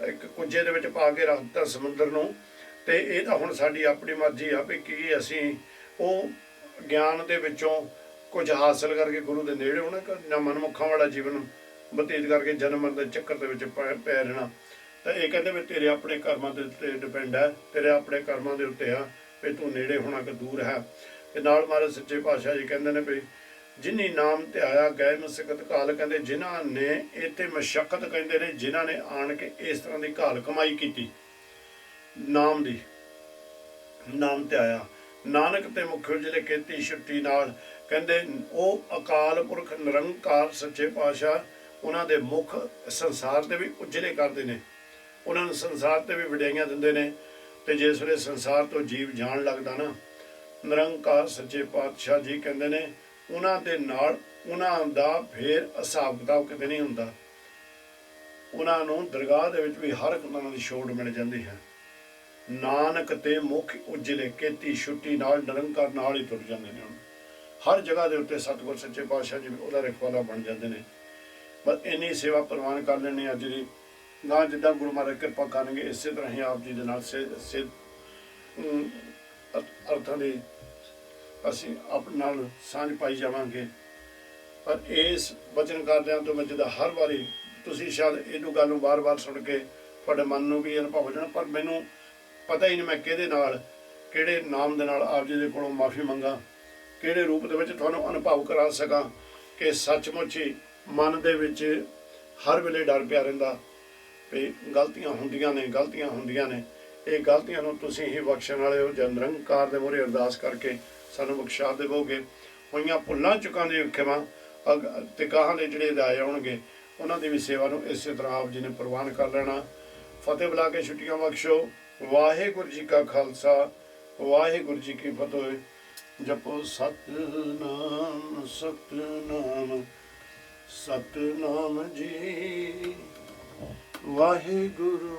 ਇੱਕ ਕੁੱਜੇ ਦੇ ਵਿੱਚ ਪਾ ਕੇ ਰੱਖ ਦਿੱਤਾ ਸਮੁੰਦਰ ਨੂੰ। ਤੇ ਇਹ ਤਾਂ ਹੁਣ ਸਾਡੀ ਆਪਣੀ ਮਰਜ਼ੀ ਆ ਵੀ ਕੀ ਅਸੀਂ ਉਹ ਗਿਆਨ ਦੇ ਵਿੱਚੋਂ ਕੁਝ ਹਾਸਲ ਕਰਕੇ ਗੁਰੂ ਦੇ ਨੇੜੇ ਹੋਣਾ, ਜਾਂ ਮਨਮੁੱਖਾਂ ਵਾਲਾ ਜੀਵਨ ਬਤੀਤ ਕਰਕੇ ਜਨਮ ਮਰਨ ਦੇ ਚੱਕਰ ਦੇ ਵਿੱਚ ਪੈ ਰਹਿਣਾ। ਤਾਂ ਇਹ ਕਹਿੰਦੇ ਵੀ ਤੇਰੇ ਆਪਣੇ ਕਰਮਾਂ ਦੇ ਉੱਤੇ ਡਿਪੈਂਡ ਹੈ, ਤੇਰੇ ਆਪਣੇ ਕਰਮਾਂ ਦੇ ਉੱਤੇ ਆ ਵੀ ਤੂੰ ਨੇੜੇ ਹੋਣਾ ਕਿ ਦੂਰ ਹੈ। ਤੇ ਨਾਲ ਮਹਾਰਾਜ ਸੱਚੇ ਪਾਤਸ਼ਾਹ ਜੀ ਕਹਿੰਦੇ ਨੇ ਵੀ ਜਿਨੀ ਨਾਮ ਧਿਆਇਆ ਗਏ ਮਸਕਤ ਕਾਲ, ਕਹਿੰਦੇ ਜਿਨ੍ਹਾਂ ਨੇ ਇੱਥੇ ਮਸ਼ੱਕਤ ਕਹਿੰਦੇ ਨੇ, ਜਿਨ੍ਹਾਂ ਨੇ ਆਣ ਕੇ ਇਸ ਤਰ੍ਹਾਂ ਦੀ ਘਾਲ ਕਮਾਈ ਕੀਤੀ ਨਾਮ ਦੀ, ਨਾਮ ਧਿਆਇਆ ਨਾਨਕ ਤੇ ਮੁਖ ਉਜਲੇ ਕੀਤੀ ਛੁੱਟੀ ਨਾਲ, ਕਹਿੰਦੇ ਉਹ ਅਕਾਲ ਪੁਰਖ ਨਿਰੰਕਾਰ ਸੱਚੇ ਪਾਤਸ਼ਾਹ ਉਹਨਾਂ ਦੇ ਮੁਖ ਸੰਸਾਰ ਦੇ ਵੀ ਉਜਲੇ ਕਰਦੇ ਨੇ, ਉਹਨਾਂ ਨੂੰ ਸੰਸਾਰ ਤੇ ਵੀ ਵਡਿਆਈਆਂ ਦਿੰਦੇ ਨੇ। ਤੇ ਜਿਸ ਵੇਲੇ ਸੰਸਾਰ ਤੋਂ ਜੀਵ ਜਾਣ ਲੱਗਦਾ ਨਾ, ਨਿਰੰਕਾਰ ਸੱਚੇ ਪਾਤਸ਼ਾਹ ਜੀ ਕਹਿੰਦੇ ਨੇ ਉਹਨਾਂ ਦੇ ਨਾਲ ਉਹਨਾਂ ਦਾ ਫੇਰ ਹਿਸਾਬ ਕਿਤਾਬ ਕਿਤੇ ਨਹੀਂ ਹੁੰਦਾ। ਉਹਨਾਂ ਨੂੰ ਦਰਗਾਹ ਦੇ ਵਿੱਚ ਵੀ ਹਰ ਇੱਕ ਤਰ੍ਹਾਂ ਦੀ ਛੋਟ ਮਿਲ ਜਾਂਦੀ ਹੈ। ਨਾਨਕ ਤੇ ਮੁਖ ਉਜਲੇ ਕੀਤੀ ਛੁੱਟੀ ਨਾਲ ਨਿਰੰਕਾਰ ਨਾਲ ਹੀ ਤੁਰ ਜਾਂਦੇ ਨੇ। ਹੁਣ ਹਰ ਜਗ੍ਹਾ ਦੇ ਉੱਤੇ ਸਤਿਗੁਰ ਸੱਚੇ ਪਾਤਸ਼ਾਹ ਜੀ ਉਹਦਾ ਰਖਵਾਲਾ ਬਣ ਜਾਂਦੇ ਨੇ। ਬਸ ਇੰਨੀ ਸੇਵਾ ਪ੍ਰਵਾਨ ਕਰ ਲੈਣੀ ਅੱਜ ਦੀ ਗਾਂ, ਜਿੱਦਾਂ ਗੁਰੂ ਮਹਾਰਾਜ ਕਿਰਪਾ ਕਰਨਗੇ ਇਸੇ ਤਰ੍ਹਾਂ ਹੀ ਆਪ ਜੀ ਦੇ ਨਾਲ ਅਰਥਾਂ ਦੀ ਅਸੀਂ ਆਪਣੇ ਨਾਲ ਸਾਂਝ ਪਾਈ ਜਾਵਾਂਗੇ। ਪਰ ਇਸ ਵਚਨ ਕਰਦਿਆਂ ਤੋਂ ਮੈਂ ਜਿੱਦਾਂ ਹਰ ਵਾਰੀ ਤੁਸੀਂ ਸ਼ਾਇਦ ਇਹਨੂੰ ਗੱਲ ਨੂੰ ਵਾਰ-ਵਾਰ ਸੁਣ ਕੇ ਤੁਹਾਡੇ ਮਨ ਨੂੰ ਵੀ ਅਨੁਭਵ ਹੋ ਜਾਣਾ, ਪਰ ਮੈਨੂੰ ਪਤਾ ਹੀ ਨਹੀਂ ਮੈਂ ਕਿਹਦੇ ਨਾਲ ਕਿਹੜੇ ਨਾਮ ਦੇ ਨਾਲ ਆਪ ਜੀ ਦੇ ਕੋਲੋਂ ਮਾਫੀ ਮੰਗਾ, ਕਿਹੜੇ ਰੂਪ ਦੇ ਵਿੱਚ ਤੁਹਾਨੂੰ ਅਨੁਭਵ ਕਰਾ ਸਕਾਂ ਕਿ ਸੱਚਮੁੱਚ ਹੀ ਮਨ ਦੇ ਵਿੱਚ ਹਰ ਵੇਲੇ ਡਰ ਪਿਆ ਰਹਿੰਦਾ ਵੀ ਗਲਤੀਆਂ ਹੁੰਦੀਆਂ ਨੇ। ਇਹ ਗਲਤੀਆਂ ਨੂੰ ਤੁਸੀਂ ਹੀ ਬਖਸ਼ਣ ਵਾਲੇ ਹੋ। ਜਾਂ ਨਿਰੰਕਾਰ ਦੇ ਮੂਹਰੇ ਅਰਦਾਸ ਕਰਕੇ ਸਾਨੂੰ ਬਖਸ਼ਾ ਦੇਵੋਗੇ। ਹੋਈਆਂ ਭੁੱਲਾਂ ਚੁੱਕਾਂ ਦੀ ਖਿਮਾ ਤੇ ਗਾਹਾਂ ਦੇ ਜਿਹੜੇ ਅਦਾਏ ਆਉਣਗੇ ਉਹਨਾਂ ਦੀ ਵੀ ਸੇਵਾ ਨੂੰ ਇਸੇ ਤਰ੍ਹਾਂ ਆਪ ਜੀ ਨੇ ਪ੍ਰਵਾਨ ਕਰ ਲੈਣਾ। ਫਤਿਹ ਬੁਲਾ ਕੇ ਛੁੱਟੀਆਂ ਬਖਸ਼ੋ। ਵਾਹਿਗੁਰੂ ਜੀ ਕਾ ਖਾਲਸਾ, ਵਾਹਿਗੁਰੂ ਜੀ ਕੀ ਫਤਿਹ। ਜਪੋ ਸਤਨਾਮ ਸਤਨਾਮ ਸਤਨਾਮ ਜੀ। ਵਾਹਿਗੁਰੂ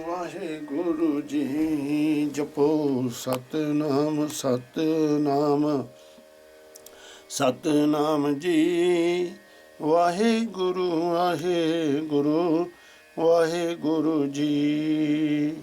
ਵਾਹਿਗੁਰੂ ਜੀ। ਜਪੋ ਸਤਨਾਮ ਸਤਨਾਮ ਸਤਨਾਮ ਜੀ। ਵਾਹਿਗੁਰੂ ਵਾਹਿਗੁਰੂ ਜੀ।